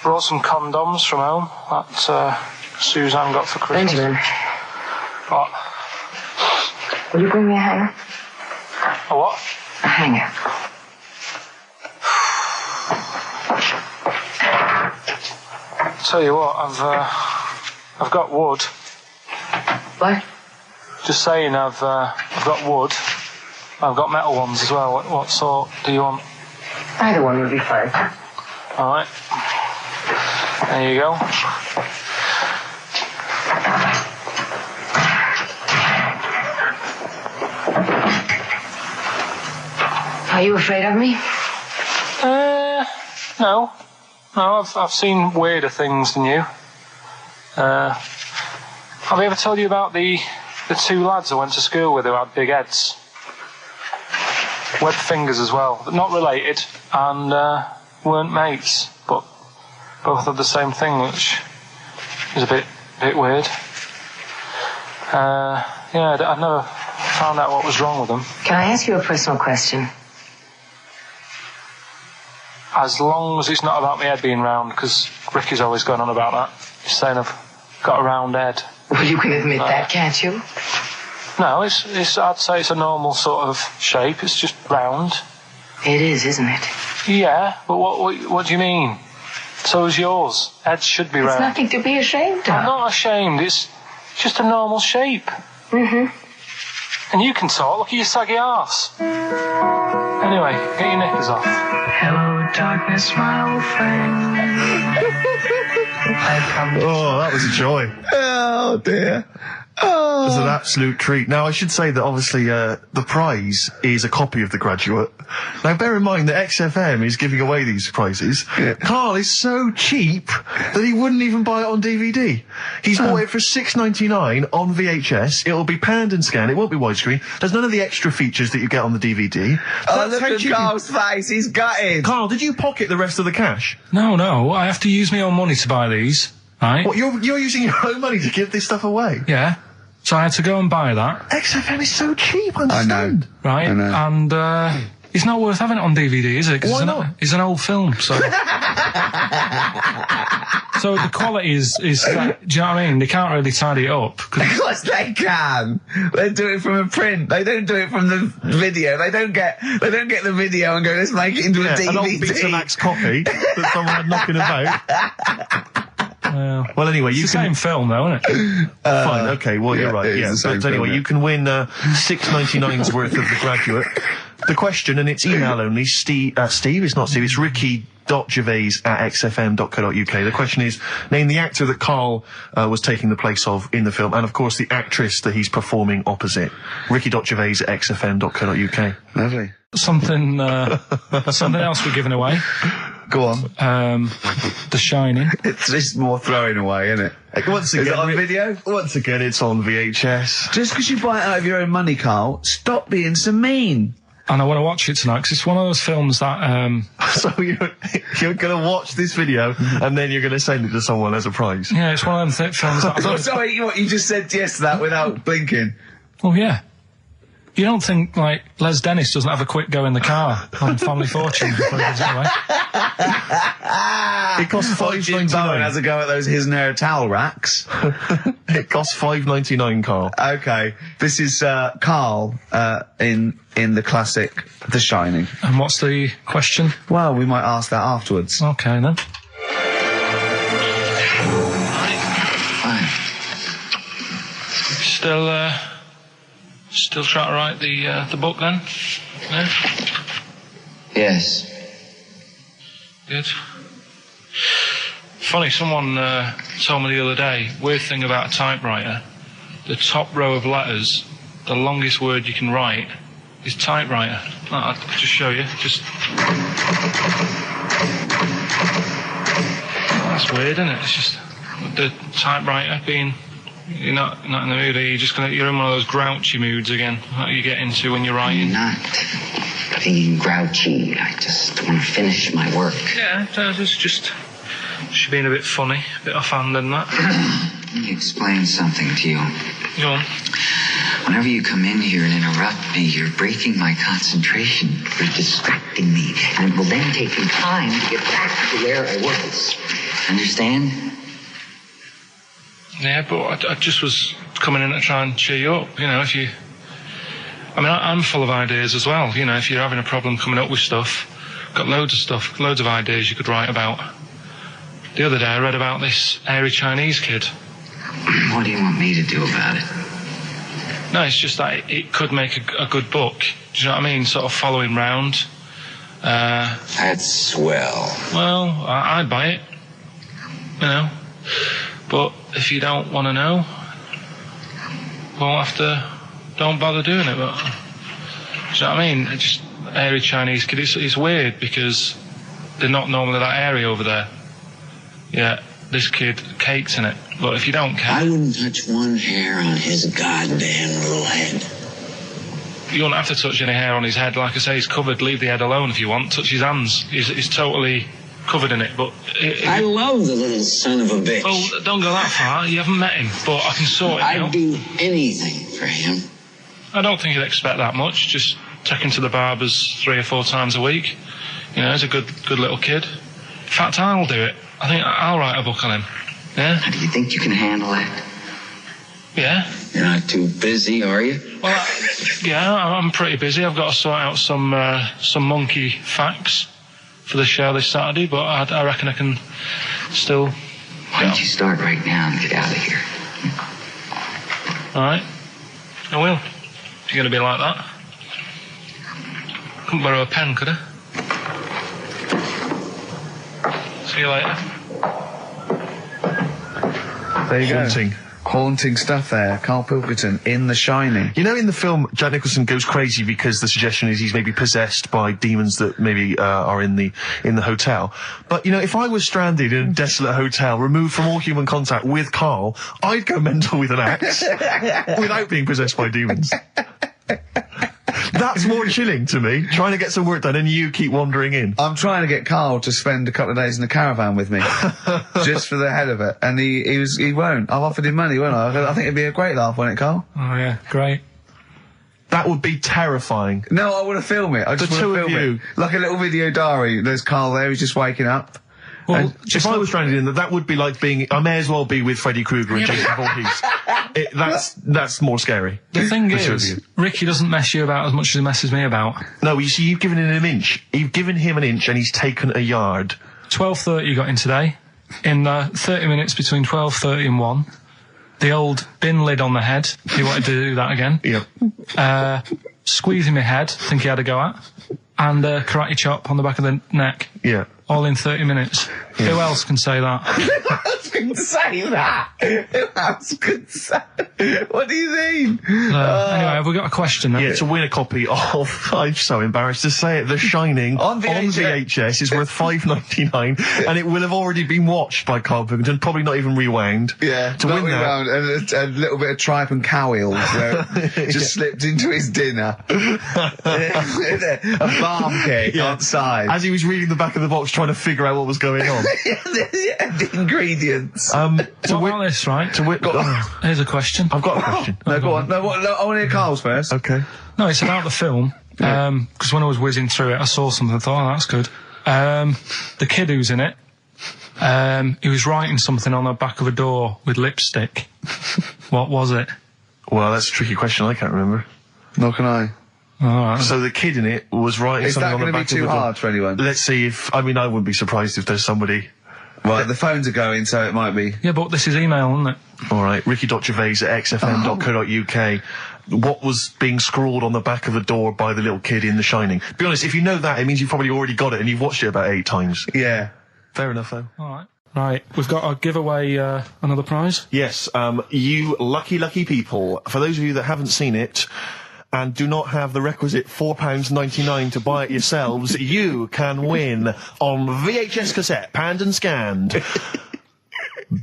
brought some condoms from home that Suzanne got for Christmas. Benjamin, What? will you bring me a hanger? A what? A hanger. Tell you what, I've got wood. What? Just saying, I've got wood. I've got metal ones as well. What sort do you want? Either one would be fine. All right. There you go. Are you afraid of me? No. No, I've seen weirder things than you. Have I ever told you about the two lads I went to school with who had big heads? Webbed fingers as well. But not related, and weren't mates, but both had the same thing, which is a bit weird. Yeah, I've never found out what was wrong with them. Can I ask you a personal question? As long as it's not about my head being round, because Ricky's always going on about that. He's saying I've got a round head. Well, you can admit that, can't you? No, it's. I'd say it's a normal sort of shape. It's just round. It is, isn't it? Yeah, but what do you mean? So is yours. Heads should be round. It's nothing to be ashamed of. I'm not ashamed. It's just a normal shape. Mm-hmm. And you can talk. Look at your saggy arse. Anyway, get your knickers off. Hello, darkness, my old friend. Oh, that was a joy. Oh, dear. Oh. It's an absolute treat. Now, I should say that obviously the prize is a copy of The Graduate. Now, bear in mind that XFM is giving away these prizes. Yeah. Carl is so cheap that he wouldn't even buy it on DVD. He's bought it for $6.99 on VHS. It'll be panned and scanned. It won't be widescreen. There's none of the extra features that you get on the DVD. Oh, look at Carl's face. He's gutted. Carl, did you pocket the rest of the cash? No. I have to use my own money to buy these. Right? What, you're using your own money to give this stuff away? Yeah. So I had to go and buy that. XFM is so cheap, I understand. Right? I know. And it's not worth having it on DVD, is it? Why not? It's an old film, so... So the quality is do you know what I mean? They can't really tidy it up. Of course they can. They do it from a print. They don't do it from the video. They don't get the video and go, let's make it into a DVD. An old Betamax copy that someone had knocking about. Well, anyway, it's the same film, though, isn't it? Fine, okay, well, you're right. Yeah, but anyway, you can win $6.99's worth of The Graduate. The question, and it's email only, Steve, it's not Steve, it's ricky.gervais@xfm.co.uk. The question is, name the actor that Karl was taking the place of in the film, and of course the actress that he's performing opposite. ricky.gervais@xfm.co.uk. Lovely. Something else we're giving away. Go on. The Shining. It's just more throwing away, isn't it? Once again, is it on video? Once again, it's on VHS. Just because you buy it out of your own money, Karl, stop being so mean. And I want to watch it tonight, because it's one of those films that... So you're going to watch this video, and then you're going to send it to someone as a prize? Yeah, it's one of them films that... Sorry, what, you just said yes to that without blinking? Oh, yeah. You don't think, like, Les Dennis doesn't have a quick go in the car on Family Fortune before he gives it away? It costs $5.99. Bowen has a go at those his and her towel racks. It costs $5.99, Karl. Okay, this is Karl in the classic The Shining. And what's the question? Well, we might ask that afterwards. Okay, then. Fine. Still trying to write the book, then? Yeah? Yes. Good. Funny, someone told me the other day, weird thing about a typewriter, the top row of letters, the longest word you can write is typewriter. I'll just show you. That's weird, isn't it? It's just the typewriter being... You're not in the mood, are you? You're in one of those grouchy moods again, that you get into when you're writing. I'm not being grouchy. I just want to finish my work. Yeah, it's just being a bit funny, a bit offhand and that. Let me explain something to you. Go on. Whenever you come in here and interrupt me, you're breaking my concentration. You're distracting me. And it will then take me time to get back to where I was. Understand? Yeah, but I just was coming in to try and cheer you up, you know, if you... I mean, I'm full of ideas as well, you know, if you're having a problem coming up with stuff, got loads of ideas you could write about. The other day I read about this airy Chinese kid. What do you want me to do about it? No, it's just that it could make a good book, do you know what I mean, sort of following round. That's swell. Well, I'd buy it, you know. But if you don't want to know, don't bother doing it. But, do you know what I mean? It's just airy Chinese kid. It's weird because they're not normally that airy over there. Yeah, this kid cakes in it. But if you don't care... I wouldn't touch one hair on his goddamn little head. You won't have to touch any hair on his head. Like I say, he's covered. Leave the head alone if you want. Touch his hands. He's totally... covered in it, but... I love the little son of a bitch. Well, don't go that far. You haven't met him, but I can sort it out. I'd do anything for him. I don't think you'd expect that much. Just take him to the barber's 3 or 4 times a week. You know, he's a good little kid. In fact, I'll do it. I think I'll write a book on him. Yeah? How do you think you can handle that? Yeah. You're not too busy, are you? Well, yeah, I'm pretty busy. I've got to sort out some monkey facts for the show this Saturday, but I reckon I can still... Why don't you start right now and get out of here? All right. I will. If you're going to be like that. Couldn't borrow a pen, could I? See you later. There you go. Haunting stuff there. Karl Pilkington in The Shining. You know, in the film, Jack Nicholson goes crazy because the suggestion is he's maybe possessed by demons that maybe are in the hotel. But, you know, if I was stranded in a desolate hotel, removed from all human contact with Karl, I'd go mental with an axe without being possessed by demons. That's more chilling to me, trying to get some work done and you keep wandering in. I'm trying to get Karl to spend a couple of days in the caravan with me, just for the head of it, and he won't. I've offered him money, won't I? I think it'd be a great laugh, won't it, Karl? Oh yeah, great. That would be terrifying. No, I want to film it. I just want to film it. Like a little video diary. There's Karl there, he's just waking up. Well, if I was stranded in that would be like being. I may as well be with Freddy Krueger and Jason Voorhees. That's more scary. The thing is, Ricky doesn't mess you about as much as he messes me about. No, you see, you've given him an inch. You've given him an inch, and he's taken a yard. 12:30 you got in today. In 30 minutes between 12:30 and 1, the old bin lid on the head. He wanted to do that again. Yeah. Squeezing my head. Think he had a go at. And karate chop on the back of the neck. Yeah. All in 30 minutes. Yeah. Who else can say that? Who else can say that? Who else can say? What do you mean? Anyway, have we got a question then? Yeah, to win a copy of, I'm so embarrassed to say it, The Shining on VHS is worth $5.99, and it will have already been watched by Karl Pilkington, probably not even rewound. Yeah, to win that. And a little bit of tripe and cow eels where it just slipped into his dinner. A barm cake outside. As he was reading the back of the box trying to figure out what was going on. The ingredients. To win this, right? Here's a question. I've got a question. No, go on. No, I want to hear Karl's first. Okay. No, it's about the film. Because when I was whizzing through it, I saw something. I thought, oh, that's good. The kid who's in it, he was writing something on the back of a door with lipstick. What was it? Well, that's a tricky question. I can't remember. Nor can I. Right. So the kid in it was writing something on the back of the door. Is that going to be too hard for anyone? Let's see if... I mean, I wouldn't be surprised if there's somebody... Right, the phones are going, so it might be. Yeah, but this is email, isn't it? All right, ricky.gervais@xfm.co.uk. What was being scrawled on the back of the door by the little kid in The Shining? Be honest, if you know that, it means you've probably already got it and you've watched it about 8 times. Yeah. Fair enough, though. All right. Right, we've got to give away another prize. Yes, you lucky people. For those of you that haven't seen it and do not have the requisite £4.99 to buy it yourselves, you can win on VHS cassette, panned and scanned.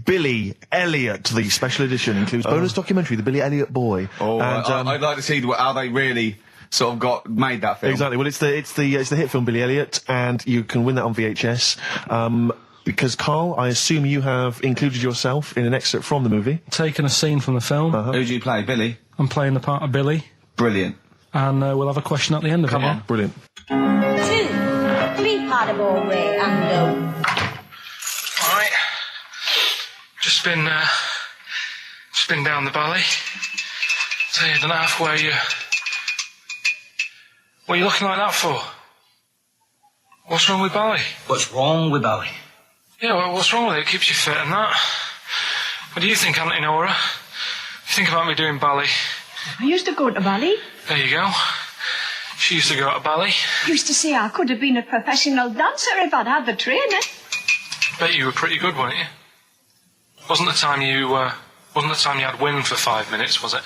Billy Elliot, the special edition, includes bonus documentary, The Billy Elliot Boy. Oh, and, I'd like to see how they really sort of made that film. Exactly. Well, it's the hit film Billy Elliot, and you can win that on VHS. Because, Karl, I assume you have included yourself in an excerpt from the movie. Taken a scene from the film. Who do you play, Billy? I'm playing the part of Billy. Brilliant. And we'll have a question at the end of it. Come on. Brilliant. 2, 3 Potable Way and Alright. Just been down the valley. So you don't know where you... What are you looking like that for? What's wrong with Bally? What's wrong with Bally? Yeah, well, what's wrong with it? It keeps you fit and that. What do you think, Auntie Nora? You think about me doing Bally? I used to go to ballet. There you go. She used to go to ballet. Used to say I could have been a professional dancer if I'd had the training. Bet you were pretty good, weren't you? Wasn't the time you had wind for 5 minutes, was it?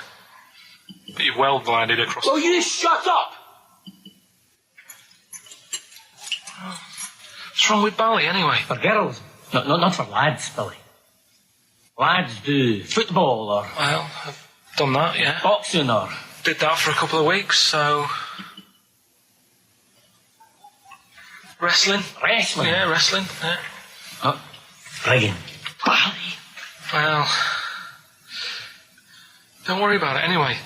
But you well glided across. Well, you just shut up! What's wrong with ballet, anyway? For girls, not for lads, Billy. Lads do football or... Well, I've done that, yeah. Boxing or... Did that for a couple of weeks, so... Wrestling? Wrestling? Yeah, wrestling, yeah. Oh, friggin' ballet. Well... Don't worry about it, anyway.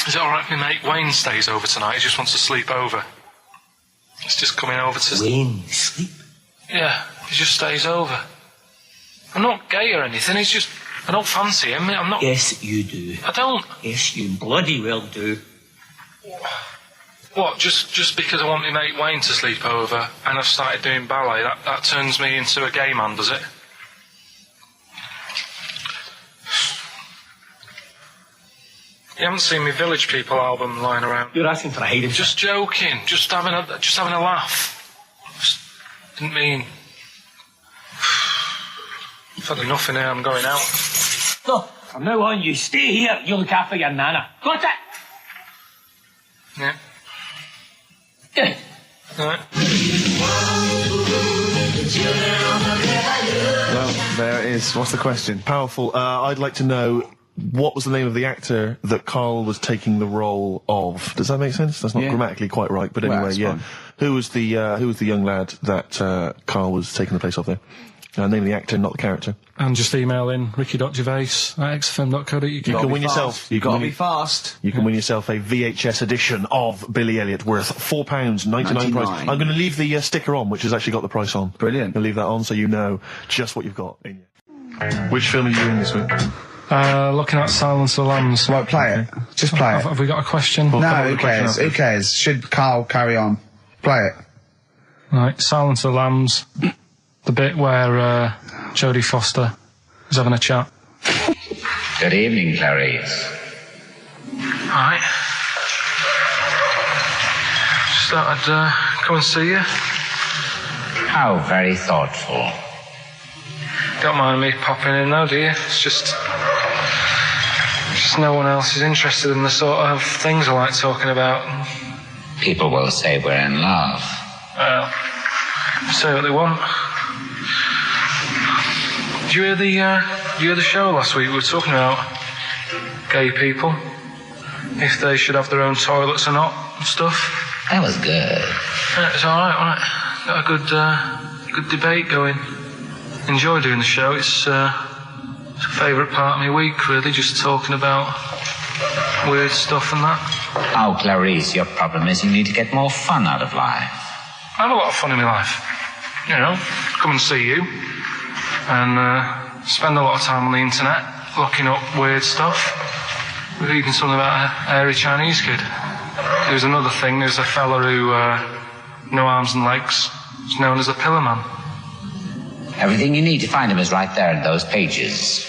Is it alright if my mate Wayne stays over tonight? He just wants to sleep over. He's just coming over to... Wayne, sleep? Yeah, he just stays over. I'm not gay or anything, he's just... I don't fancy him, I'm not... Yes, you do. I don't. Yes, you bloody well do. What, just because I want my mate Wayne to sleep over and I've started doing ballet, that turns me into a gay man, does it? You haven't seen my Village People album lying around? You're asking for a hiding. Just joking, just having a laugh. Didn't mean I've had enough in here. I'm going out. So, from now on, you stay here. You look after your nana. Got it? Yeah. Good. All right. Well, there it is. What's the question? Powerful. I'd like to know what was the name of the actor that Karl was taking the role of. Does that make sense? That's not grammatically quite right, but anyway, fine. Who was the young lad that Karl was taking the place of there? Name of the actor, not the character. And just email in ricky.gervais@xfm.co.uk. You can win yourself. You've got to be fast. You can win yourself a VHS edition of Billy Elliot worth £4.99 price. I'm going to leave the sticker on, which has actually got the price on. Brilliant. I'll leave that on so you know just what you've got in you. Which film are you in this week? Looking at Silence of the Lambs. Right, play it. Just play it. Have we got a question? No, who cares? Who cares? Should Karl carry on? Play it. Right, Silence of the Lambs. The bit where Jodie Foster is having a chat. Good evening, Clarice. Right. Just thought I'd come and see you. How very thoughtful. Don't mind me popping in though, do you? It's just no one else is interested in the sort of things I like talking about. People will say we're in love. Well, say what they want. Did you hear the show last week? We were talking about gay people, if they should have their own toilets or not and stuff. That was good. Yeah, it was all right, wasn't it? Got a good debate going. Enjoy doing the show. It's a favourite part of my week, really, just talking about weird stuff and that. Oh, Clarice, your problem is you need to get more fun out of life. I have a lot of fun in my life. You know, come and see you and spend a lot of time on the internet looking up weird stuff. Reading something about a hairy Chinese kid. There's another thing. There's a fella who no arms and legs. He's known as a pillar man. Everything you need to find him is right there in those pages.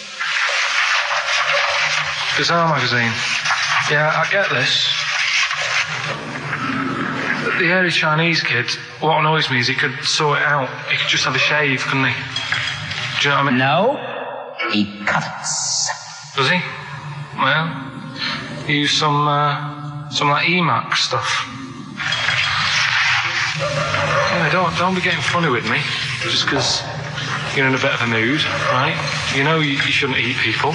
Bizarre magazine. Yeah, I get this. The hairy Chinese kid, what annoys me is he could sort it out. He could just have a shave, couldn't he? Do you know what I mean? No, he cuts. Does he? Well, he used some like EMAC stuff. Yeah, don't be getting funny with me, just because you're in a bit of a mood, right? You know you shouldn't eat people.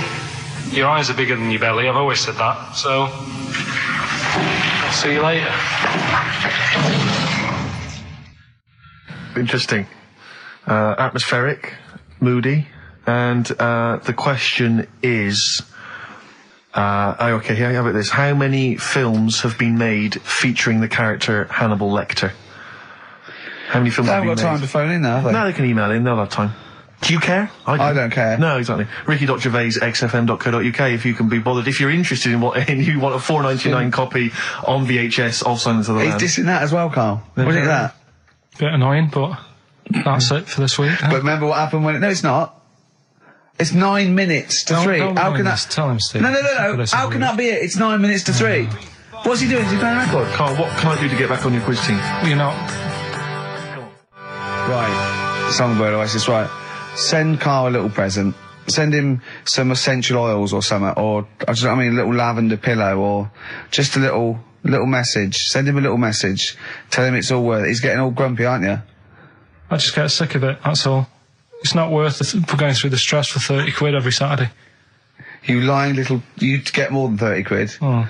Your eyes are bigger than your belly, I've always said that, so I'll see you later. Interesting. Atmospheric, moody, and the question is... okay, here I have it. This: how many films have been made featuring the character Hannibal Lecter? How many films have been made? They haven't got time to phone in now, have they? No, they can email in. They'll have time. Do you care? I don't care. No, exactly. Ricky.gervais@xfm.co.uk if you can be bothered. If you're interested in you want a $4.99 copy on VHS of Silence of the Lambs. He's dissing that as well, Karl. What do you think of that? Bit annoying, but that's it for this week. Huh? But remember what happened when... No, it's not. It's 9 minutes to 3. How can that... Tell him, Steve. No. How can that be it? It's 9 minutes to 3. What's he doing? Is he playing a record? Karl, what can I do to get back on your quiz team? You're not. Right. Songbird Oasis, right. Send Karl a little present. Send him some essential oils or something, or, a little lavender pillow, or just a little message. Send him a little message. Tell him it's all worth it. He's getting all grumpy, aren't you? I just get sick of it, that's all. It's not worth it for going through the stress for 30 quid every Saturday. You lying little... You'd get more than 30 quid. Oh,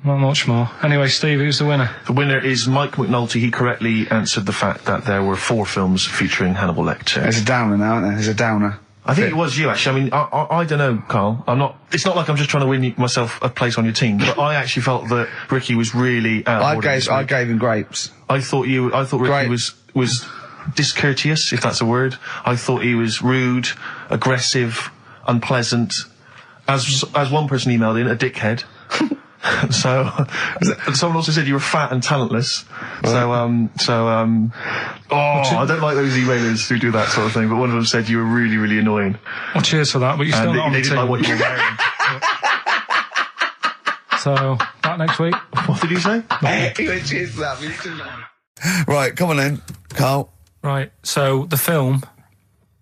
not much more. Anyway, Steve, who's the winner? The winner is Mike McNulty. He correctly answered the fact that there were 4 films featuring Hannibal Lecter. There's a downer now, isn't there? There's a downer. I think it was you, actually. I mean, I don't know, Karl. It's not like I'm just trying to win myself a place on your team, but I actually felt that Ricky was really out of order. I gave him grapes. I thought Ricky was discourteous, if that's a word. I thought he was rude, aggressive, unpleasant. As one person emailed in, a dickhead. So, someone also said you were fat and talentless. I don't like those emailers who do that sort of thing, but one of them said you were really, really annoying. Well, cheers for that, but you're still not on the team. They didn't like what you were wearing. So, back next week. What did you say? He went, cheers for that. Right, come on then, Karl. Right, so the film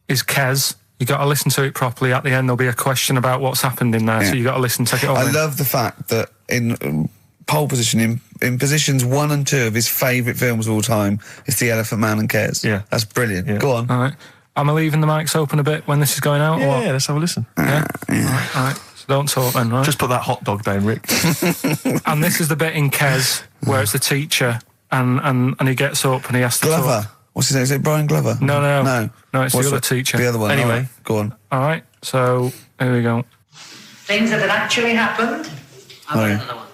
is Kes. You got to listen to it properly. At the end, there'll be a question about what's happened in there, so you got to listen, take it all I in. love the fact that in pole position, in positions 1 and 2 of his favourite films of all time, it's The Elephant Man and Kes. Yeah. That's brilliant. Yeah. Go on. All right. Am I leaving the mics open a bit when this is going out? or what? Yeah, let's have a listen. Yeah? All right. So don't talk then, right? Just put that hot dog down, Rick. And this is the bit in Kes where it's the teacher and he gets up and he has to Glover. talk. What's his name? Is it Brian Glover? No, it's What's the other teacher. The other one. Anyway. All right, go on. All right, so here we go. Things that had actually happened. I've got yeah. another one.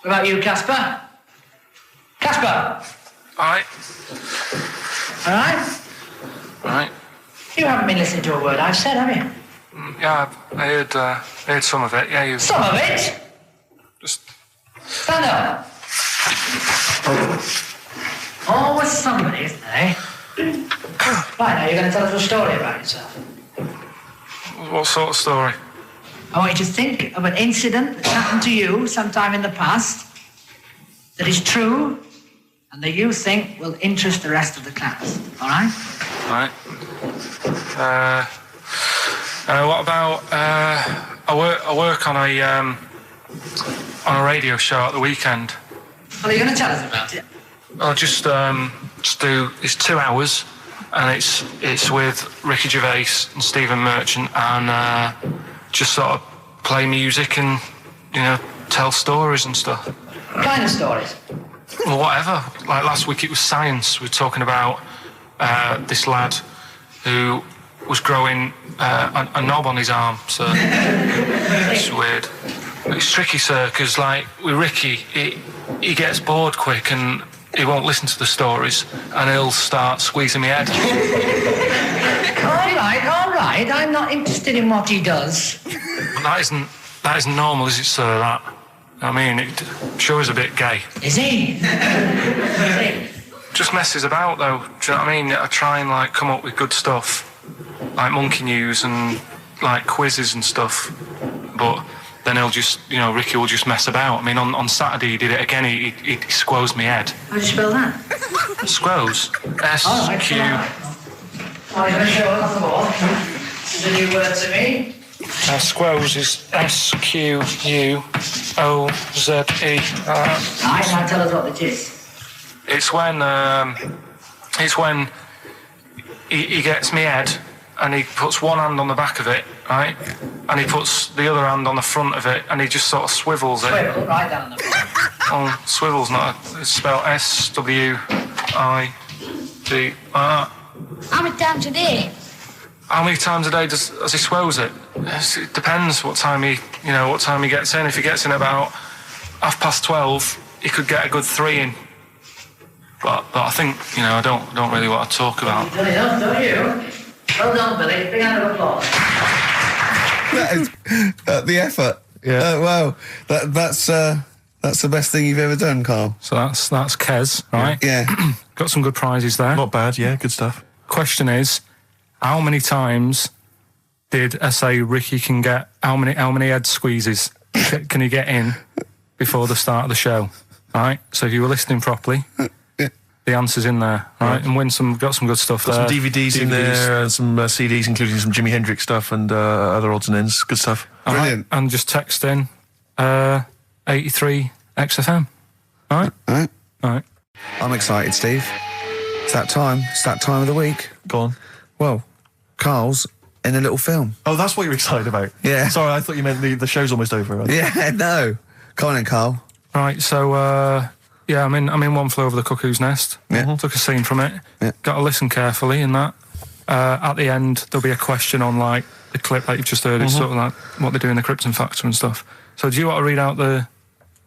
What about you, Casper? Casper! All right. All right? All right. You haven't been listening to a word I've said, have you? Yeah, I heard some of it. Yeah, you Some of it? just... Stand up. Always somebody, isn't there? eh? Right, now you're going to tell us a story about yourself. What sort of story? I want you to think of an incident that's happened to you sometime in the past that is true and that you think will interest the rest of the class. All right? Right. What about I work on a radio show at the weekend. Well, are you going to tell us about it? I'll just do. It's 2 hours, and it's with Ricky Gervais and Stephen Merchant, and just sort of play music and tell stories and stuff. What kind of stories? Well, whatever. Like last week, it was science. We were talking about this lad who was growing a knob on his arm. So it's weird. It's tricky, sir, because like with Ricky, he gets bored quick and he won't listen to the stories, and he'll start squeezing my head. All right. I'm not interested in what he does. That isn't normal, is it, sir? That. I mean, it sure is a bit gay. Is he? Just messes about, though. Do you know what I mean? I try and like come up with good stuff, like monkey news and like quizzes and stuff. But then he'll just, Ricky will just mess about. I mean, on Saturday he did it again. He squoze me head. How do you spell that? Squoze. S-Q. Oh, you're going to show us the ball. This is a new word to me. Squoze is S-Q-U-O-Z-E. Right, now tell us what it is. It's when he gets me head and he puts one hand on the back of it, right? And he puts the other hand on the front of it and he just sort of swivels it. Swivel, right down the front. Oh, swivel's not, it's spelled S-W-I-D-R. How many times a day? How many times a day does he swells it? It depends what time he gets in. If he gets in about 12:30, he could get a good 3 in. But I think, I don't really want to talk about. Don't you? Well done, Billy. Big round of applause. That is the effort. Yeah. Wow. That's the best thing you've ever done, Carl. So that's Kes, right? Yeah. Got some good prizes there. Not bad, yeah, good stuff. Question is, how many times did I say Ricky can get? How many head squeezes can he get in before the start of the show? Right. So if you were listening properly, the answer's in there, right? And got some good stuff Got there. some DVDs in there and some CDs, including some Jimi Hendrix stuff and other odds and ends. Good stuff. Brilliant. And just text in 83 XFM. All right. All right. I'm excited, Steve. It's that time. It's that time of the week. Go on. Well, Carl's in a little film. Oh, that's what you're excited about? Yeah. Sorry, I thought you meant the show's almost over. Right? Yeah, no. Come on in, Carl. Right, so, I'm in One Flew Over the Cuckoo's Nest. Yeah. Took a scene from it. Yeah. Got to listen carefully in that. At the end, there'll be a question on, like, the clip that you've just heard. It's sort of like what they do in the Krypton Factor and stuff. So do you want to read out the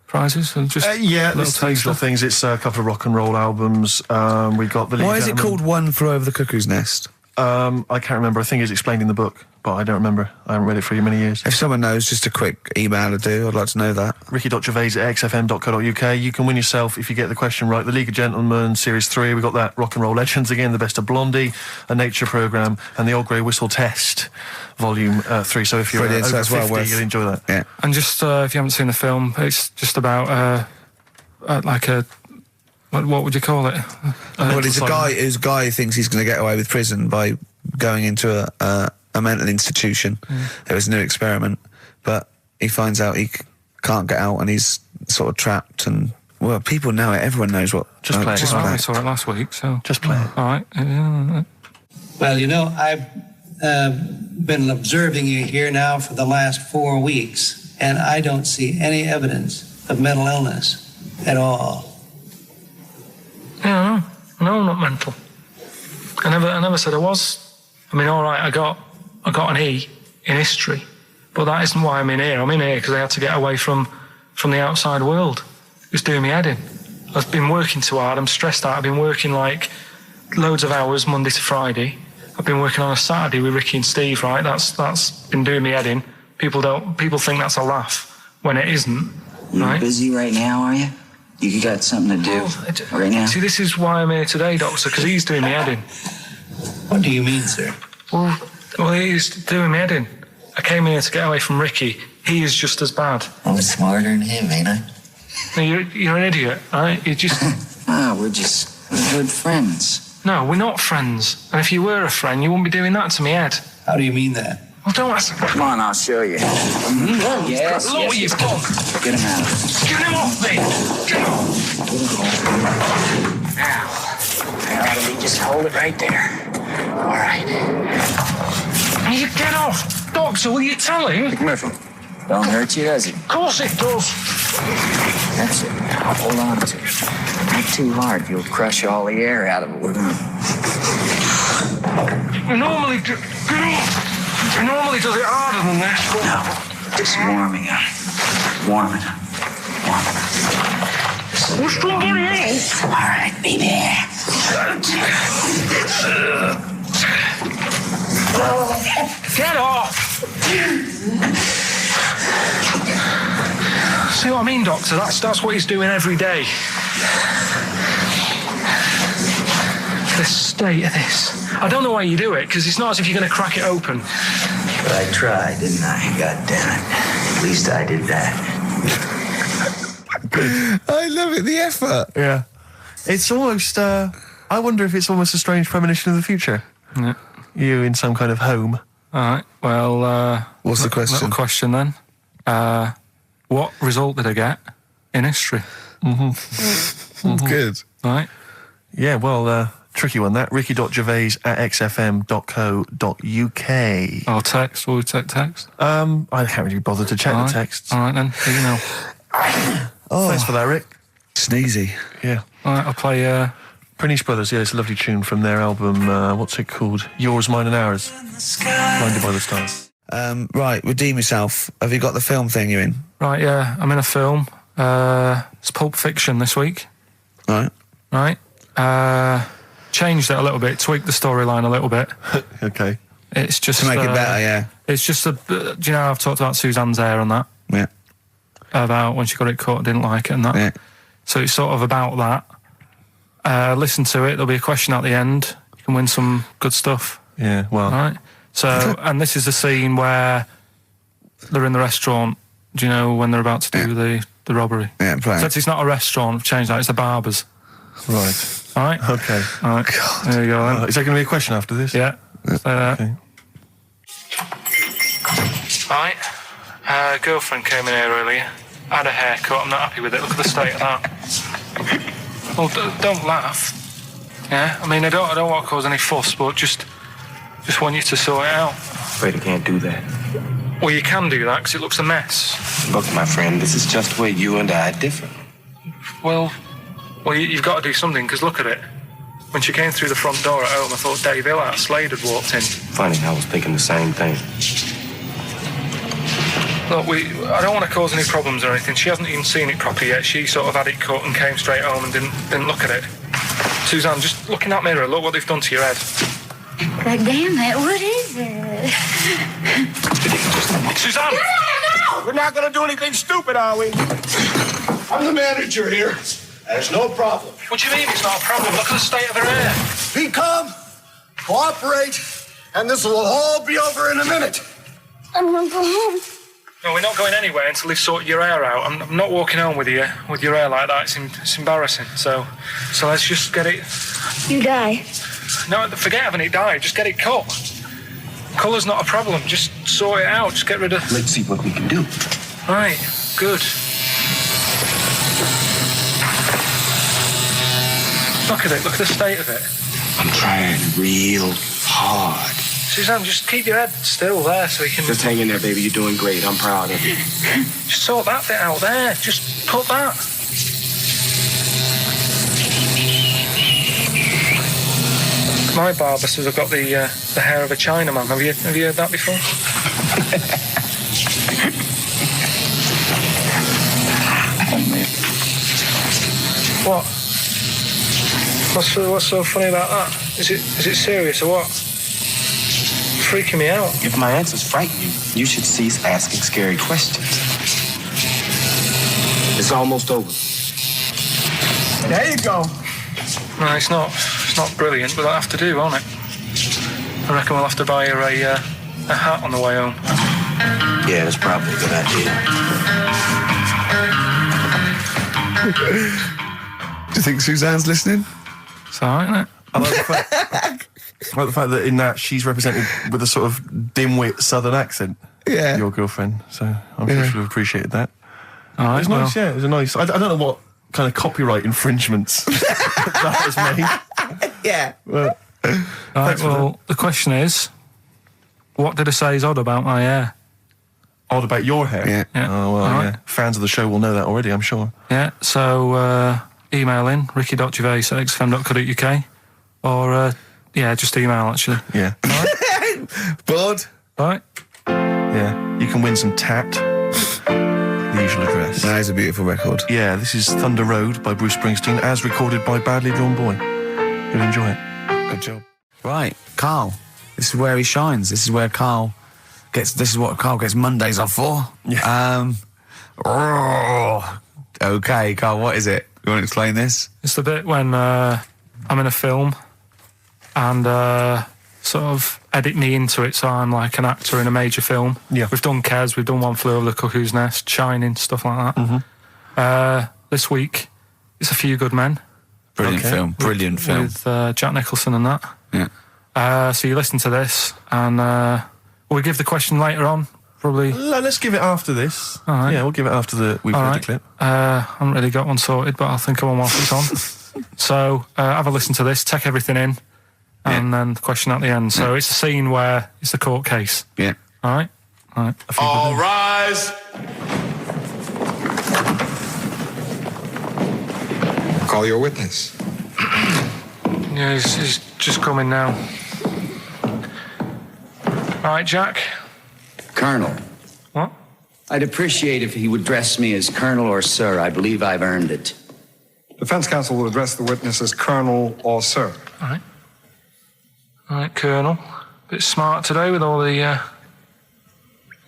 prizes? And just yeah, little there's little things. It's a couple of rock and roll albums. We got the... Why is it called One Flew Over the Cuckoo's Nest? I can't remember. I think it's explained in the book, but I don't remember. I haven't read it for many years. If someone knows, just a quick email to do. I'd like to know that. ricky.gervais@xfm.co.uk. You can win yourself, if you get the question right, the League of Gentlemen Series 3. We got that Rock and Roll Legends again, the Best of Blondie, a Nature Programme, and the Old Grey Whistle Test, Volume 3. So if you're Brilliant, over so that's 50, you'll enjoy that. Yeah. And just, if you haven't seen the film, it's just about, like a... What would you call it? Well, he's a guy who thinks he's going to get away with prison by going into a mental institution. It was a new experiment, but he finds out he can't get out and he's sort of trapped. And well, people know it. Everyone knows what. Just play it. We saw it last week, so just play it. All right. Well, you know, I've been observing you here now for the last 4 weeks, and I don't see any evidence of mental illness at all. Yeah, no, not mental. I never said I was. I mean, all right, I got an E in history, but that isn't why I'm in here. I'm in here because I had to get away from the outside world. It was doing me head in. I've been working too hard. I'm stressed out. I've been working like loads of hours Monday to Friday. I've been working on a Saturday with Ricky and Steve. Right, that's been doing me head in. People think that's a laugh when it isn't. You're busy right now, are you? You got something to do right now? See, this is why I'm here today, Doctor, because he's doing me head in. What do you mean, sir? Well, he's doing me head in. I came here to get away from Ricky. He is just as bad. I'm smarter than him, ain't I? No, you're an idiot, right? You're just... we're just good friends. No, we're not friends. And if you were a friend, you wouldn't be doing that to me, Ed. How do you mean that? Well, don't ask... Come on, I'll show you. Yes, Look what you've done. Get him out. Get him off me! Get him off! Now, just hold it right there. All right. You get off! Doctor, will you tell him? Don't hurt you, does it? Of course it does. That's it. Now hold on to it. Not too hard. You'll crush all the air out of it. He normally does it harder than this. No, just warming up. Warming up. What's somebody else? All right, baby. Get off! See what I mean, Doctor? That's what he's doing every day. The state of this. I don't know why you do it, because it's not as if you're going to crack it open. But I tried, didn't I? God damn it. At least I did that. I love it, the effort. Yeah. It's almost, I wonder if it's almost a strange premonition of the future. Yeah. You in some kind of home. All right, well... what's the question? Little question then. What result did I get in history? Good. Right. Yeah, well, tricky one that. ricky.gervais@xfm.co.uk. I'll text. Will we take text? I can't really bother to check the texts. All right, then. Here you know. Thanks for that, Rick. Sneezy. Yeah. All right, I'll play... Prinish Brothers, yeah, it's a lovely tune from their album, what's it called? Yours, Mine and Ours. Blinded by the Stars. Right, redeem yourself. Have you got the film thing you're in? Right, yeah, I'm in a film. It's Pulp Fiction this week. Right. Changed it a little bit, tweaked the storyline a little bit. Okay. It's just... To make it better, yeah. It's just do you know I've talked about Suzanne's hair and that? Yeah. About when she got it cut, didn't like it and that. Yeah. So it's sort of about that. Listen to it, there'll be a question at the end. You can win some good stuff. Yeah, well... Right? So, and this is the scene where they're in the restaurant, do you know, when they're about to do the robbery? Yeah, right. Except it's not a restaurant, I've changed that, it's a barber's. Right. All right? Okay. All right. God. There you go then. Is there going to be a question after this? Yeah. Okay. Right. Girlfriend came in here earlier. Had a haircut, I'm not happy with it. Look at the state of that. Well, don't laugh. Yeah? I mean, I don't want to cause any fuss, but just want you to sort it out. Afraid I can't do that. Well, you can do that, because it looks a mess. Look, my friend, this is just where you and I differ. Well, you've got to do something, because look at it. When she came through the front door at home, I thought Dave Hill out of Slade had walked in. Funny, I was thinking the same thing. Look, I don't want to cause any problems or anything. She hasn't even seen it properly yet. She sort of had it cut and came straight home and didn't look at it. Suzanne, just look in that mirror. Look what they've done to your head. God damn it, what is it? Suzanne! No! We're not going to do anything stupid, are we? I'm the manager here. There's no problem. What do you mean it's not a problem? Look at the state of her hair. Be calm, cooperate, and this will all be over in a minute. I'm going to go home. No, we're not going anywhere until they've sorted your hair out. I'm not walking home with you with your hair like that. It's embarrassing. So let's just get it. You die. No, forget having it dyed. Just get it cut. Colour's not a problem. Just sort it out. Just get rid of... Let's see what we can do. Right, good. Look at it. Look at the state of it. I'm trying real hard. Suzanne, just keep your head still there so we can... Just hang in there, baby. You're doing great. I'm proud of you. Just sort that bit out there. Just cut that. My barber says I've got the hair of a Chinaman. Have you heard that before? What? What's so funny about that? Is it serious or what? Freaking me out. If my answers frighten you, you should cease asking scary questions. It's almost over. There you go. No, it's not brilliant, but that'll have to do, won't it? I reckon we'll have to buy her a hat on the way home. Yeah, that's probably a good idea. Do you think Suzanne's listening? It's all right, isn't it? I like the fact that in that she's represented with a sort of dimwit southern accent. Yeah. Your girlfriend. So I'm sure she'll have appreciated that. All right, It's nice, yeah. It was a nice... I don't know what kind of copyright infringements that has made. Yeah. Well, right, well, the question is, what did I say is odd about my hair? Odd about your hair? Yeah. Oh, well, All yeah. right. Fans of the show will know that already, I'm sure. Yeah, so email in, ricky.gervais@xfm.co.uk or, just email, actually. Yeah. Bored? Right? Yeah. You can win some tat. The usual address. That is a beautiful record. Yeah, this is Thunder Road by Bruce Springsteen, as recorded by Badly Drawn Boy. You'll enjoy it. Good job. Right, Carl. This is where he shines. This is what Carl gets Mondays off for. Yeah. Okay, Carl, what is it? You want to explain this? It's the bit when I'm in a film and sort of edit me into it, so I'm like an actor in a major film. Yeah. We've done Kes, we've done One Flew Over the Cuckoo's Nest, Shining, stuff like that. Mm-hmm. This week, it's A Few Good Men. Brilliant film. Brilliant film. With Jack Nicholson and that. Yeah. So you listen to this, and we'll give the question later on, probably. Let's give it after this. All right. Yeah, we'll give it after we've heard the clip. I haven't really got one sorted, but I'll think of one whilst it's on. So have a listen to this, take everything in, and then the question at the end. So it's a scene where it's the court case. Yeah. All right? All right. All rise. Call your witness. Yeah, he's just coming now. All right, Jack. Colonel. What? I'd appreciate if he would address me as Colonel or Sir. I believe I've earned it. Defense counsel will address the witness as Colonel or Sir. All right. All right, Colonel. Bit smart today with all the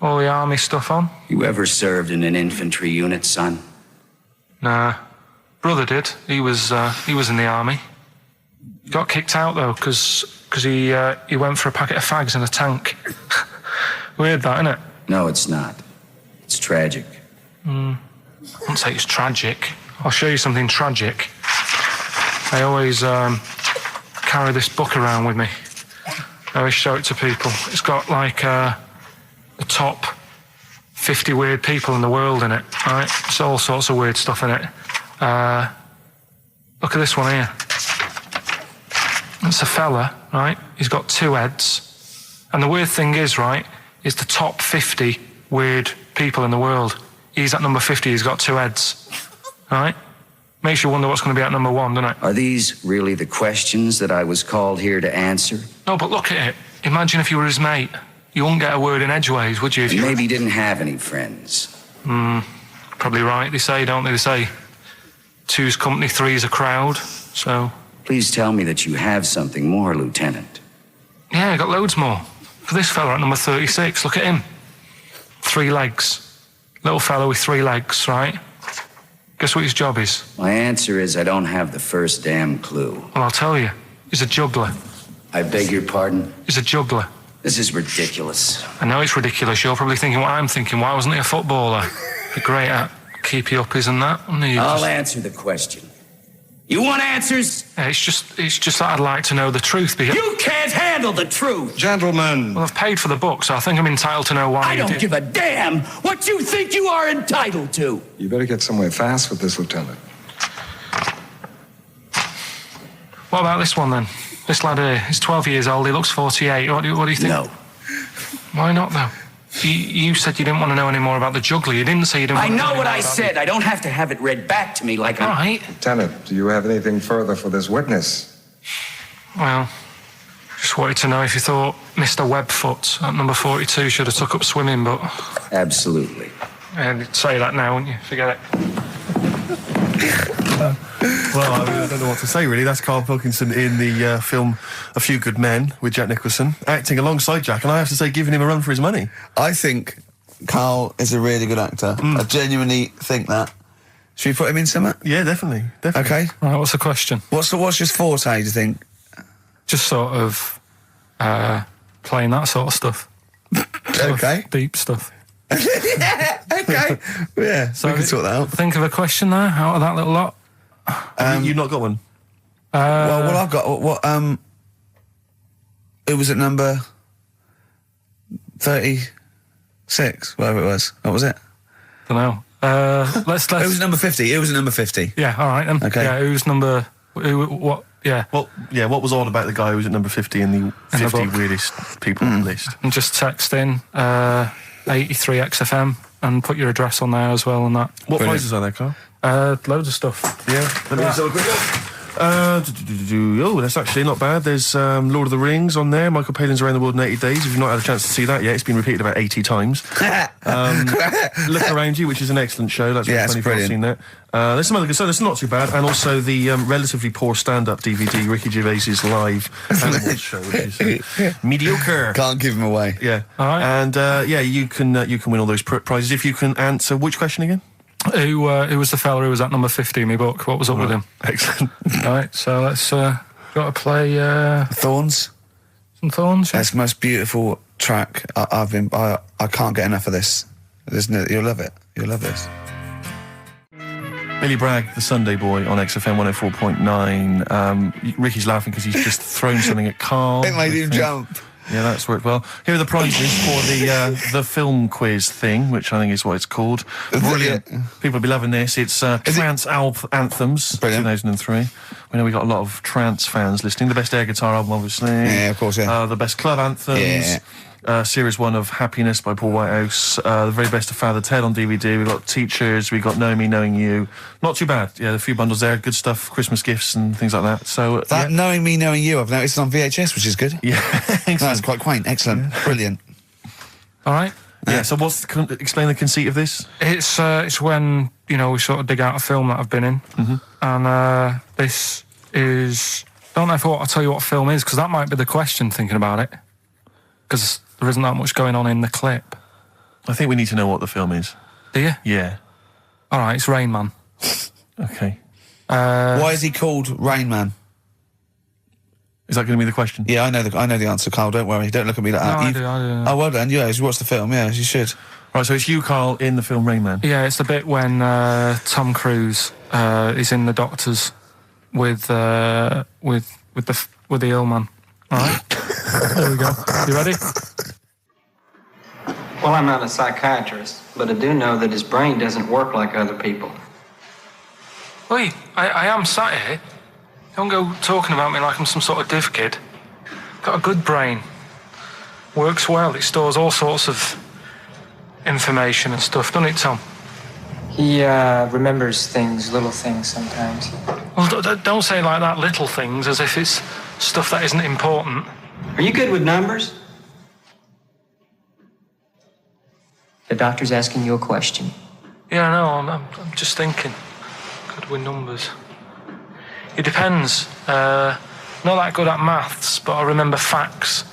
army stuff on. You ever served in an infantry unit, son? Nah. Brother did. He was in the army. Got kicked out though, because he went for a packet of fags in a tank. Weird that, isn't it? No, it's not. It's tragic. I wouldn't say it's tragic. I'll show you something tragic. I always carry this book around with me. I always show it to people. It's got like the top 50 weird people in the world in it, right? It's all sorts of weird stuff in it. Look at this one here. It's a fella, right? He's got 2 heads. And the weird thing is, right, is the top 50 weird people in the world. He's at number 50, he's got 2 heads. Right? Makes you wonder what's going to be at number 1, doesn't it? Are these really the questions that I was called here to answer? No, but look at it. Imagine if you were his mate. You wouldn't get a word in edgeways, would you? If And you maybe he didn't have any friends. Probably right, they say, don't they? They say 2's company, 3's a crowd. So... Please tell me that you have something more, Lieutenant. Yeah, I got loads more. For this fella at number 36, look at him. 3 legs. Little fella with 3 legs, right? Guess what his job is? My answer is I don't have the first damn clue. Well, I'll tell you. He's a juggler. I beg your pardon? He's a juggler. This is ridiculous. I know it's ridiculous. You're probably thinking what I'm thinking. Why wasn't he a footballer? Be great at keepy uppies and that. I'll answer the question. You want answers? It's just that I'd like to know the truth. Because You can't handle the truth. Gentlemen. Well, I've paid for the book, so I think I'm entitled to know why. I don't give a damn what you think you are entitled to. You better get somewhere fast with this, Lieutenant. What about this one then? This lad here, he's 12 years old. He looks 48. What do you think? No. Why not though? You said you didn't want to know any more about the juggler. You didn't say you didn't. I know what I said. I don't have to have it read back to me like I'm... Right. Lieutenant, do you have anything further for this witness? Well, just wanted to know if you thought Mr. Webfoot at number 42 should have took up swimming, but... Absolutely. Yeah, you'd say that now, wouldn't you? Forget it. Well, I don't know what to say, really. That's Karl Pilkington in the film A Few Good Men with Jack Nicholson, acting alongside Jack, and I have to say, giving him a run for his money. I think Karl is a really good actor. I genuinely think that. Should we put him in something? Yeah, definitely. Okay. Right, what's the question? What's your forte, do you think? Just sort of playing that sort of stuff. Okay. Deep stuff. Yeah, okay. Yeah, so we can sort that out. Think of a question there out of that little lot. You've not got one? Well, I've got... Who was at number 36? Whatever it was. What was it? Don't know. Let's. Who was number 50? Who was at number 50? Yeah, all right then. Okay. Yeah, who's number... what? Yeah. Well, yeah, what was odd about the guy who was at number 50 in the 50 weirdest people list? And just text in 83 XFM and put your address on there as well and that. What prizes are there, Carl? Loads of stuff. Yeah. Let me just have a quick look. Oh, that's actually not bad. There's Lord of the Rings on there. Michael Palin's Around the World in 80 Days. If you've not had a chance to see that yet, it's been repeated about 80 times. Look Around You, which is an excellent show. That's it's funny brilliant. I've seen that. There's some other good stuff. That's not too bad. And also the relatively poor stand-up DVD, Ricky Gervais's live Animals show, which is mediocre. Can't give him away. Yeah. All right. And you can win all those prizes if you can answer which question again? Who was the fella who was at number 50 in my book? What was up with him? Excellent. All right, so let's got to play Thorns. some Thorns. Yeah? That's the most beautiful track. I can't get enough of this. You'll love it. You'll love this. Billy Bragg, the Sunday Boy on XFM 104.9. Ricky's laughing because he's just thrown something at Karl. It made him jump. Yeah, that's worked well. Here are the prizes for the film quiz thing, which I think is what it's called. Brilliant. People will be loving this. It's Trance Anthems, Brilliant. 2003. We know we got a lot of trance fans listening. The best air guitar album, obviously. Yeah, of course, yeah. The best club anthems. Yeah. Series 1 of Happiness by Paul Whitehouse. The very best of Father Ted on DVD. We've got Teachers. We've got Knowing Me, Knowing You. Not too bad. Yeah, a few bundles there. Good stuff. Christmas gifts and things like that. So that Knowing Me, Knowing You, I've noticed on VHS, which is good. Yeah. That's quite quaint. Excellent. Yeah. Brilliant. All right. Yeah, so explain the conceit of this? It's when, we sort of dig out a film that I've been in. Mm-hmm. And this is... I don't know if I'll tell you what film is, because that might be the question, thinking about it. Because there isn't that much going on in the clip. I think we need to know what the film is. Do you? Yeah. All right, it's Rain Man. Okay. Why is he called Rain Man? Is that going to be the question? Yeah, I know the answer, Carl. Don't worry. Don't look at me like that. I do. Oh, well done. Yeah, you watched the film. Yeah, you should. Right, so it's you, Karl, in the film Rain Man. Yeah, it's the bit when Tom Cruise is in the doctors with the ill man. All right. There we go. You ready? Well, I'm not a psychiatrist, but I do know that his brain doesn't work like other people. Wait, I am sat here. Don't go talking about me like I'm some sort of div kid. Got a good brain. Works well. It stores all sorts of information and stuff, doesn't it, Tom? He remembers things, little things sometimes. Well, don't say like that, little things, as if it's stuff that isn't important. Are you good with numbers? The doctor's asking you a question. Yeah, no, I'm just thinking. Good with numbers. It depends. Not that good at maths, but I remember facts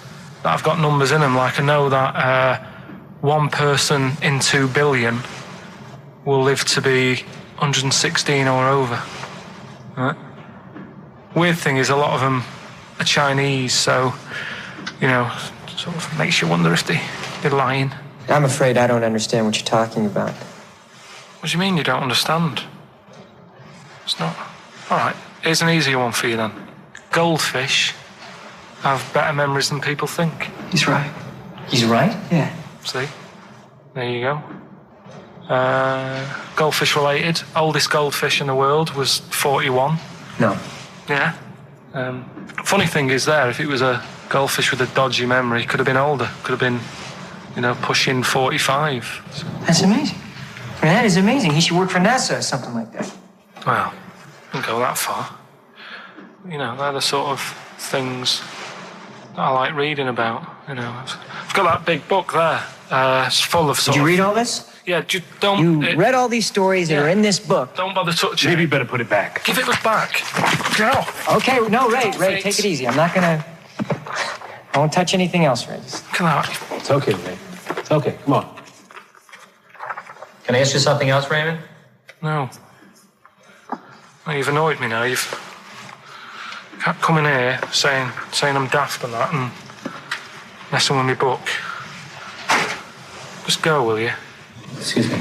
that have got numbers in them. Like I know that 1 person in 2 billion will live to be 116 or over. Right? Weird thing is a lot of them are Chinese, so, sort of makes you wonder if they're lying. I'm afraid I don't understand what you're talking about. What do you mean you don't understand? It's not... All right. Here's an easier one for you then. Goldfish have better memories than people think. He's right. He's right? Yeah. See? There you go. Goldfish related. Oldest goldfish in the world was 41. No. Yeah. Funny thing is there, if it was a goldfish with a dodgy memory, could have been older. Could have been, pushing 45. So. That's amazing. I mean, that is amazing. He should work for NASA or something like that. Well, wouldn't go that far. They're the sort of things that I like reading about. I've got that big book there. It's full of Did you read all this? Yeah, don't... You read all these stories that are in this book. Don't bother touching Maybe it. you better put it back. Give it back. Go. Okay, no, Ray, take it easy. I'm not gonna... I won't touch anything else, Ray. Come on. It's okay, Ray. It's okay. Come on. Can I ask you something else, Raymond? No. Well, you've annoyed me now. You've kept coming here saying I'm daft and that and messing with my book. Just go, will you? Excuse me.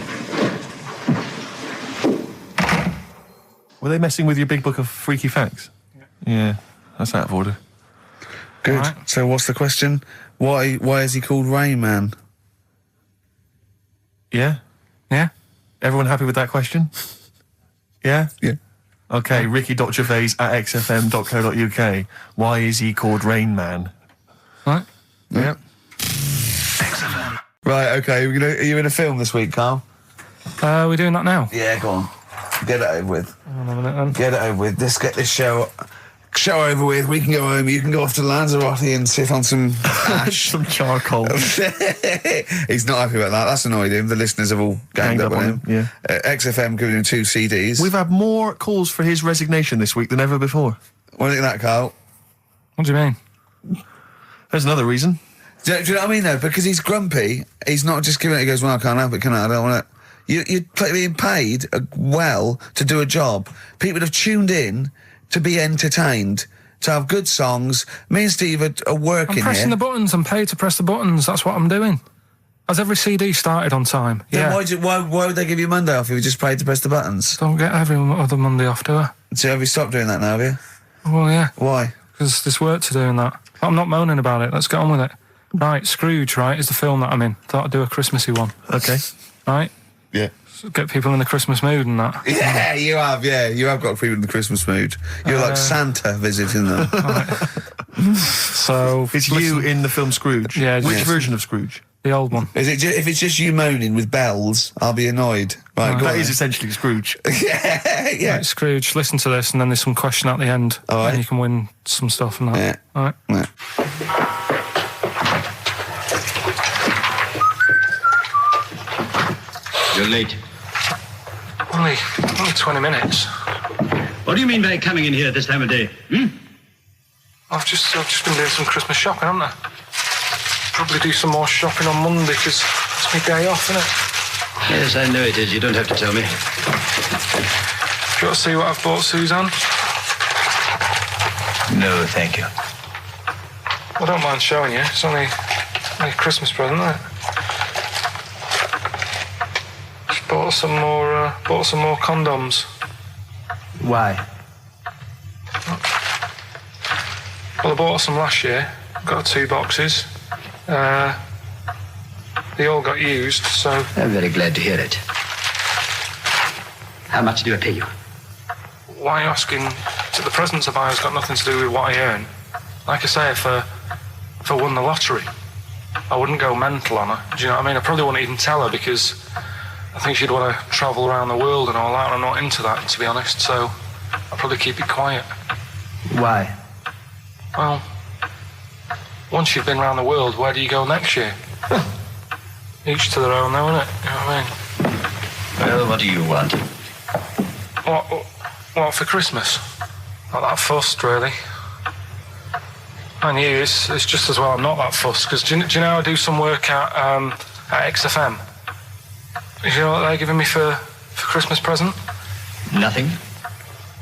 Were they messing with your big book of freaky facts? Yeah, that's out of order. Good. Right. So what's the question? Why is he called Rain Man? Yeah? Yeah? Everyone happy with that question? Yeah? Yeah. Okay, Ricky.Gervais at xfm.co.uk. Why is he called Rain Man? Right? Yeah. XFM. Right, okay. Are you in a film this week, Carl? We're doing that now? Yeah, go on. Get it over with. Hang on a minute then. Get it over with. Let's get this show over with. We can go home. You can go off to Lanzarote and sit on some ash. Some charcoal. He's not happy about that. That's annoyed him. The listeners have all ganged up on him. Yeah. XFM giving him 2 CDs. We've had more calls for his resignation this week than ever before. What do you think of that, Carl? What do you mean? There's another reason. Do you know what I mean, though? Because he's grumpy. He's not just giving it. He goes, well, I can't help it, can I? I don't want it. You're being paid well to do a job. People have tuned in to be entertained, to have good songs. Me and Steve are working I'm pressing here. the buttons. I'm paid to press the buttons. That's what I'm doing. Has every CD started on time? Then Yeah. why would they give you Monday off if you just paid to press the buttons? Don't get every other Monday off, do I? So have you stopped doing that now, have you? Well, yeah. Why? Because there's work to do in that. But I'm not moaning about it. Let's get on with it. Right, Scrooge, right, is the film that I'm in. Thought I'd do a Christmassy one. Okay. Right? Yeah. So get people in the Christmas mood and that. Yeah, you have. Yeah, you have got people in the Christmas mood. You're like Santa visiting them. So It's you in the film Scrooge. Yeah. Which Yes. version of Scrooge? The old one. Is it? If it's just you moaning with bells, I'll be annoyed. Right, go That on is then. essentially Scrooge. yeah. Right, Scrooge, listen to this, and then there's some question at the end. All right. And you can win some stuff and that. Yeah. All right. Yeah. You're late. Only 20 minutes. What do you mean by coming in here this time of day? I've just been doing some Christmas shopping, haven't I? Probably do some more shopping on Monday because it's my day off, isn't it? Yes, I know it is. You don't have to tell me. Do you want to see what I've bought Suzanne? No, thank you. I don't mind showing you. It's only a Christmas present, isn't it? Just bought some more condoms. Why? Well, I bought some last year. Got 2 boxes. They all got used, so... I'm very glad to hear it. How much do I pay you? Why are you asking? The presents I buy has got nothing to do with what I earn. Like I say, if I won the lottery, I wouldn't go mental on her. Do you know what I mean? I probably wouldn't even tell her because I think she'd want to travel around the world and all that, and I'm not into that, to be honest, so I'd probably keep it quiet. Why? Well, once you've been around the world, where do you go next year? Each to their own, though, innit? You know what I mean? Well, what do you want? What for Christmas? Not that fussed, really. And you, it's just as well I'm not that fussed, because do you know I do some work at XFM? Do you know what they're giving me for Christmas present? Nothing.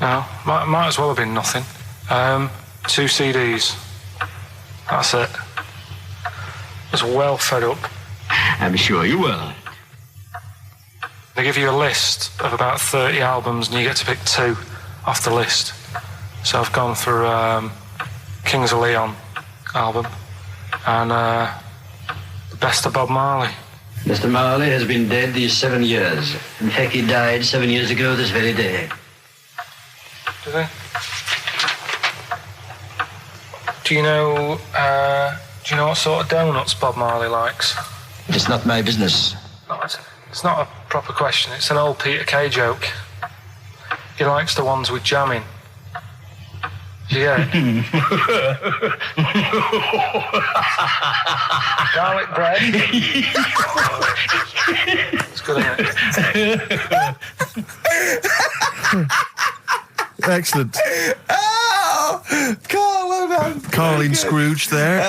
No, might as well have been nothing. 2 CDs. That's it. I was well fed up. I'm sure you will. They give you a list of about 30 albums and you get to pick 2 off the list. So I've gone for Kings of Leon album and the best of Bob Marley. Mr. Marley has been dead these 7 years. In fact, he died 7 years ago this very day. Did he? Do you know what sort of donuts Bob Marley likes? It's not my business. No, it's not a proper question. It's an old Peter Kay joke. He likes the ones with jam in. Do you get it? Garlic bread. It's good, isn't it? Excellent. Oh, Carl, well done. Carling Scrooge there.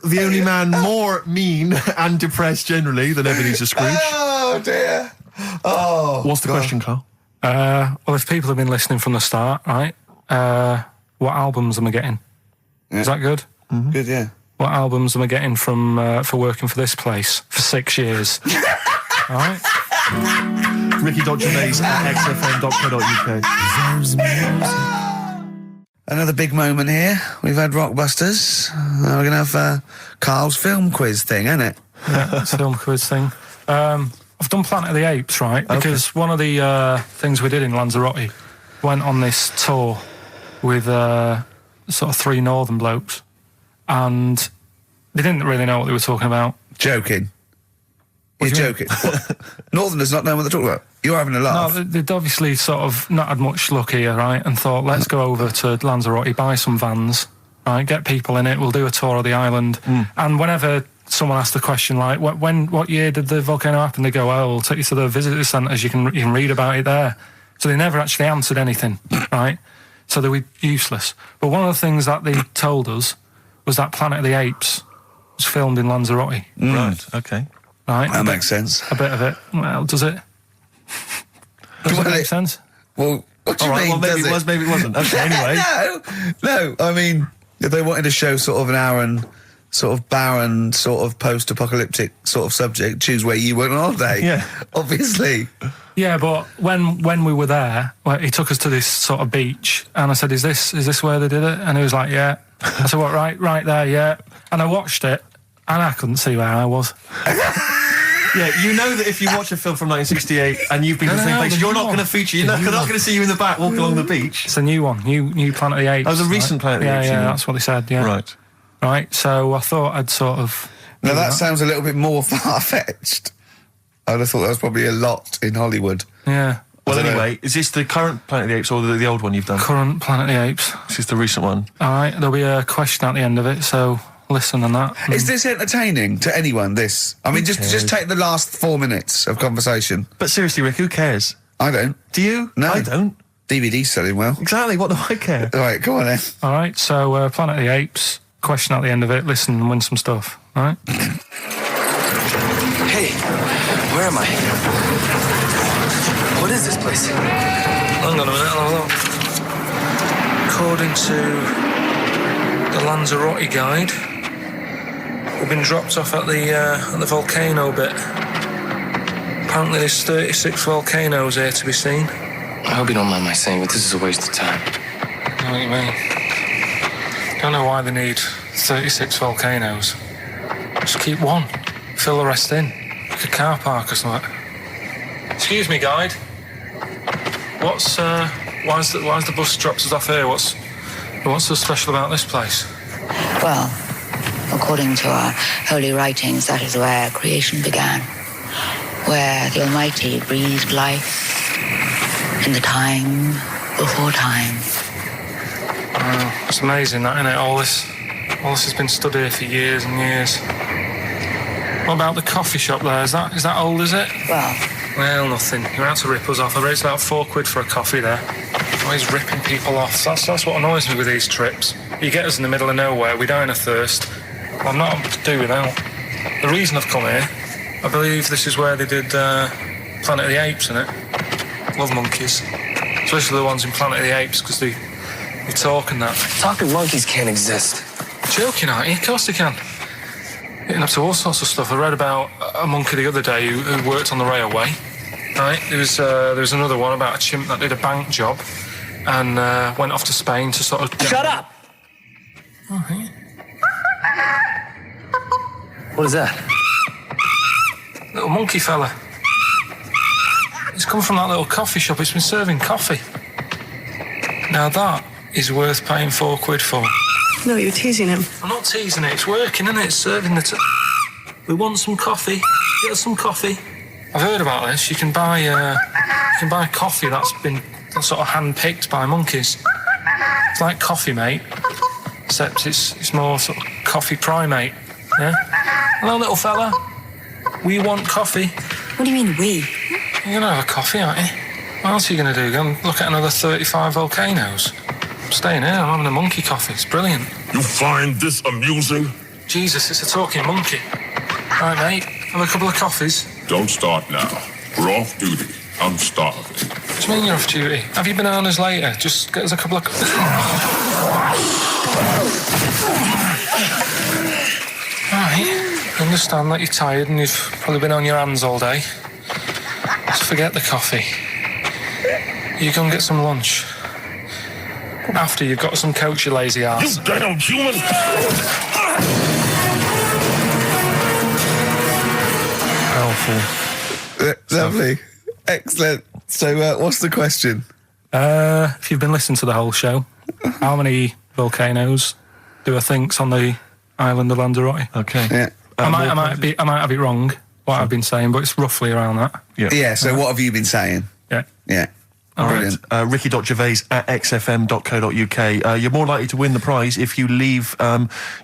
The only man more mean and depressed generally than Ebenezer Scrooge. Oh, dear. Oh. What's the question, Carl? Well, if people have been listening from the start, right, what albums am I getting? Yeah. Is that good? Mm-hmm. Good, yeah. What albums am I getting from for working for this place for 6 years? All right. Ricky.Gervais at xfm.co.uk. Another big moment here. We've had Rockbusters. Now we're going to have Carl's film quiz thing, isn't it? Yeah, it's a film quiz thing. I've done Planet of the Apes, right? Because one of the things we did in Lanzarote went on this tour with sort of 3 northern blokes, and they didn't really know what they were talking about. Joking. You're joking. Northerners not know what they're talking about. You're having a laugh. No, they'd obviously sort of not had much luck here, right? And thought, let's go over to Lanzarote, buy some vans, right? Get people in it. We'll do a tour of the island. And whenever someone asked the question, like, what year did the volcano happen? They go, oh, we'll take you to the visitor centres. You can read about it there. So they never actually answered anything, right? So they were useless. But one of the things that they told us was that Planet of the Apes was filmed in Lanzarote. Right, okay. Right, that makes sense. A bit of it. Well, does it? Does it make sense? Well, what do you mean? Well, maybe it was, maybe it wasn't. Okay, anyway. No. I mean, if they wanted to show sort of an barren, sort of post-apocalyptic sort of subject, choose where you went on holiday. Yeah, obviously. Yeah, but when we were there, he took us to this sort of beach, and I said, "Is this where they did it?" And he was like, "Yeah." I said, "What? Right there, yeah." And I watched it, and I couldn't see where I was. Yeah, you know that if you watch a film from 1968 and you've been to the same place, you're not going to feature. You're not going to see you in the back walking along the beach. It's a new one, new Planet of the Apes. Oh, it was a recent Planet of the Apes. Yeah, that's what they said. Yeah, right. So I thought I'd sort of. Now that sounds a little bit more far-fetched. I'd have thought that was probably a lot in Hollywood. Yeah. Well, anyway, is this the current Planet of the Apes or the old one you've done? Current Planet of the Apes. This is the recent one. All right, there'll be a question at the end of it, so listen on that. Is this entertaining to anyone, this? I mean, just take the last 4 minutes of conversation. But seriously, Rick, who cares? I don't. Do you? No. I don't. DVD's selling well. Exactly, what do I care? All right, come on then. All right, so Planet of the Apes, question at the end of it, listen and win some stuff, all right? Hey, where am I? What is this place? Hang on a minute, I'll have a look. According to the Lanzarote guide, we've been dropped off at the volcano bit. Apparently there's 36 volcanoes here to be seen. I hope you don't mind my saying, but this is a waste of time. I know what you mean. Don't know why they need 36 volcanoes. Just keep one. Fill the rest in. Like a car park or something. Excuse me, guide. What's why's the bus dropped us off here? What's so special about this place? Well, according to our holy writings, that is where creation began, where the Almighty breathed life in the time before time. Wow, it's amazing, that, isn't it? All this has been stood here for years and years. What about the coffee shop there? Is that old, is it? Well, nothing. You're out to rip us off. I raised about £4 for a coffee there. Always ripping people off. That's what annoys me with these trips. You get us in the middle of nowhere, we die in a thirst. I'm not able to do without. The reason I've come here, I believe this is where they did Planet of the Apes, innit? Love monkeys. Especially the ones in Planet of the Apes, because they talk and that. Talking monkeys can't exist. Joking, aren't you? Of course they can. Getting up to all sorts of stuff. I read about a monkey the other day who worked on the railway. Right, there was another one about a chimp that did a bank job and went off to Spain to sort of... Shut up! Oh, yeah. What is that? Little monkey fella. It's come from that little coffee shop. It's been serving coffee. Now that is worth paying £4 for. No, you're teasing him. I'm not teasing it. It's working, isn't it? It's serving the... We want some coffee. Get us some coffee. I've heard about this. You can buy coffee that's been sort of hand-picked by monkeys. It's like Coffee Mate, except it's more sort of coffee primate. Yeah. Hello, little fella. We want coffee. What do you mean, we? You're gonna have a coffee, aren't you? What else are you gonna do? Go and look at another 35 volcanoes? I'm staying here. I'm having a monkey coffee. It's brilliant. You find this amusing? Jesus, it's a talking monkey. Right, mate. Have a couple of coffees. Don't start now. We're off duty. I'm starving. What do you mean you're off duty? Have you bananas later? Just get us a couple of... Right. I understand that you're tired and you've probably been on your hands all day. Just forget the coffee. You go and get some lunch. After you've got some coach, you lazy ass. You damn human! Powerful. Lovely. Excellent. So, what's the question? If you've been listening to the whole show, how many volcanoes do I think's on the island of Lanzarote? Okay. Yeah. I might have it wrong, what I've been saying, but it's roughly around that. Yeah, so what have you been saying? Yeah. Yeah. All Brilliant. right. Ricky.Gervais at xfm.co.uk. You're more likely to win the prize if you leave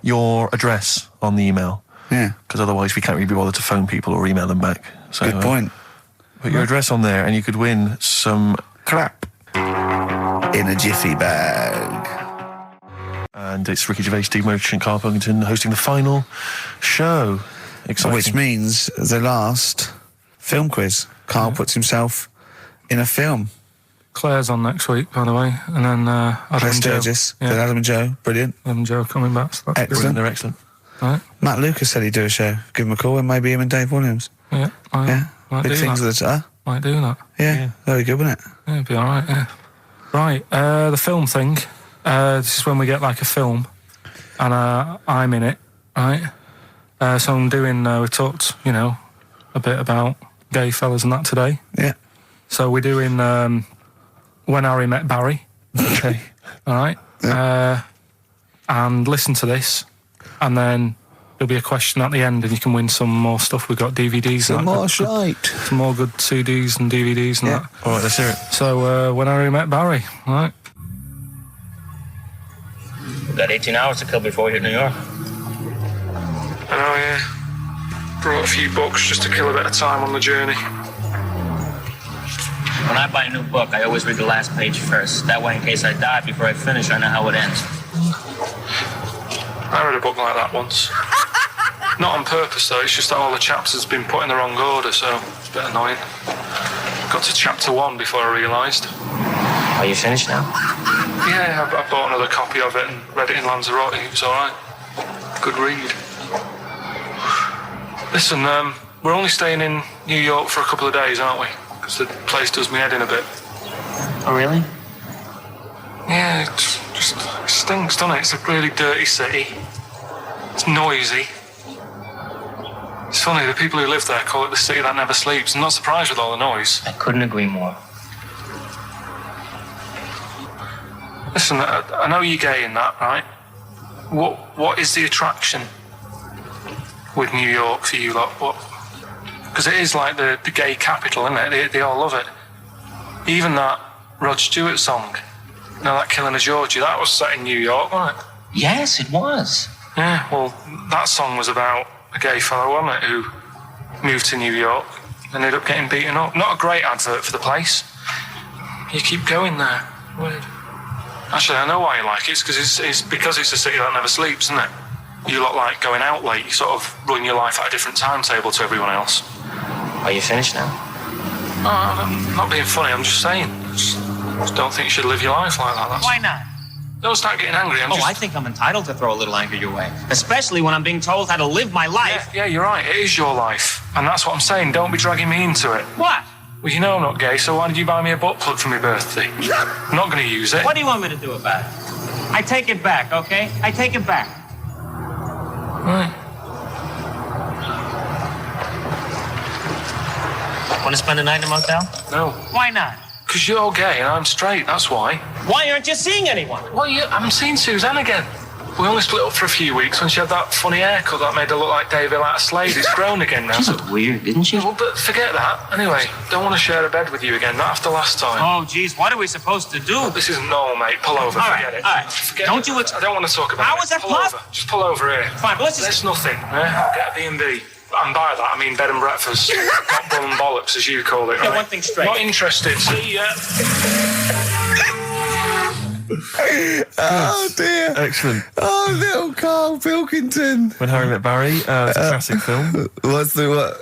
your address on the email. Yeah. Because otherwise we can't really be bothered to phone people or email them back. So, Good point. Put your address on there and you could win some crap. In a jiffy bag. And it's Ricky Gervais, Steve Merchant, Karl Pilkington hosting the final show. Exciting. Which means the last film quiz. Karl puts himself in a film. Claire's on next week, by the way, and then Adam and Joe. Sturgis, then Adam and Joe, brilliant. Adam and Joe coming back. So that's Excellent. They're excellent. Right. Matt Lucas said he'd do a show. Give him a call, and maybe him and Dave Williams. Yeah, might big do things that. at the Might do that. Yeah, very good, wasn't it? Yeah, it'd be all right. Yeah. Right, the film thing. This is when we get like a film, and I'm in it. Right. So I'm doing. We talked, a bit about gay fellas and that today. Yeah. So we're doing When Harry Met Barry. Okay. All right. Yeah. And listen to this, and then there'll be a question at the end, and you can win some more stuff. We've got DVDs. Some more shite. Some more good CDs and DVDs and that. All right, let's hear it. So When Harry Met Barry. All right. We've got 18 hours to kill before we hit New York. I know, yeah. Brought a few books just to kill a bit of time on the journey. When I buy a new book, I always read the last page first. That way, in case I die before I finish, I know how it ends. I read a book like that once. Not on purpose, though. It's just that all the chapters have been put in the wrong order, so it's a bit annoying. Got to chapter 1 before I realised. Are you finished now? Yeah, I bought another copy of it and read it in Lanzarote. It was all right. Good read. Listen, we're only staying in New York for a couple of days, aren't we? Because the place does me head in a bit. Oh, really? Yeah, it stinks, doesn't it? It's a really dirty city. It's noisy. It's funny, the people who live there call it the city that never sleeps. I'm not surprised with all the noise. I couldn't agree more. Listen, I know you're gay in that, right? What is the attraction with New York for you lot? What? Because it is like the gay capital, isn't it? They all love it. Even that Rod Stewart song, that Killing of Georgie, that was set in New York, wasn't it? Yes, it was. Yeah, well, that song was about a gay fellow, wasn't it, who moved to New York and ended up getting beaten up. Not a great advert for the place. You keep going there. Weird. Actually, I know why you like it. It's because it's a city that never sleeps, isn't it? You lot like going out late. You sort of run your life at a different timetable to everyone else. Are you finished now? No, I'm not being funny. I'm just saying. Just don't think you should live your life like that. Why not? Don't start getting angry. I think I'm entitled to throw a little anger your way. Especially when I'm being told how to live my life. Yeah, you're right. It is your life. And that's what I'm saying. Don't be dragging me into it. What? Well, you know I'm not gay, so why did you buy me a butt plug for my birthday? I'm not going to use it. What do you want me to do about it? I take it back, okay? I take it back. Right. Want to spend the night in a motel? No. Why not? Because you're gay and I'm straight, that's why. Why aren't you seeing anyone? Well, I'm seeing Suzanne again. We only split up for a few weeks when she had that funny haircut that made her look like David out of Slade. It's grown again now. She looked weird, didn't she? Well, but forget that. Anyway, don't want to share a bed with you again, not after last time. Oh, geez, what are we supposed to do? Oh, this isn't normal, mate. Pull over, forget it. All right, Forget don't it. you... I don't want to talk about How it. is that pull possible? over. Just pull over here. Fine, but let's just... It's nothing. I'll get a B&B. And by that, I mean bed and breakfast. Not bum and bollocks, as you call it. Get right? one thing straight. Not interested. See ya. Oh dear! Excellent. Oh, little Karl Pilkington. When Harry Met Barry. It's a classic film. What's the what?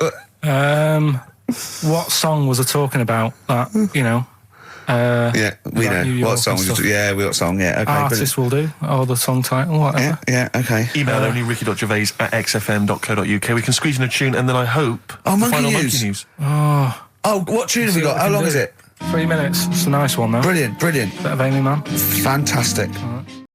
What song was I talking about? That we know. What song? What song? Yeah, okay. Artist will do, or the song title, whatever. Yeah, okay. Email only ricky.gervais@xfm.co.uk. We can squeeze in a tune, and then I hope Monkey final News. Monkey News. Oh, what tune have we got? How long is it? 3 minutes. It's a nice one, though. Brilliant. Bit of Amy Man. Fantastic. All right.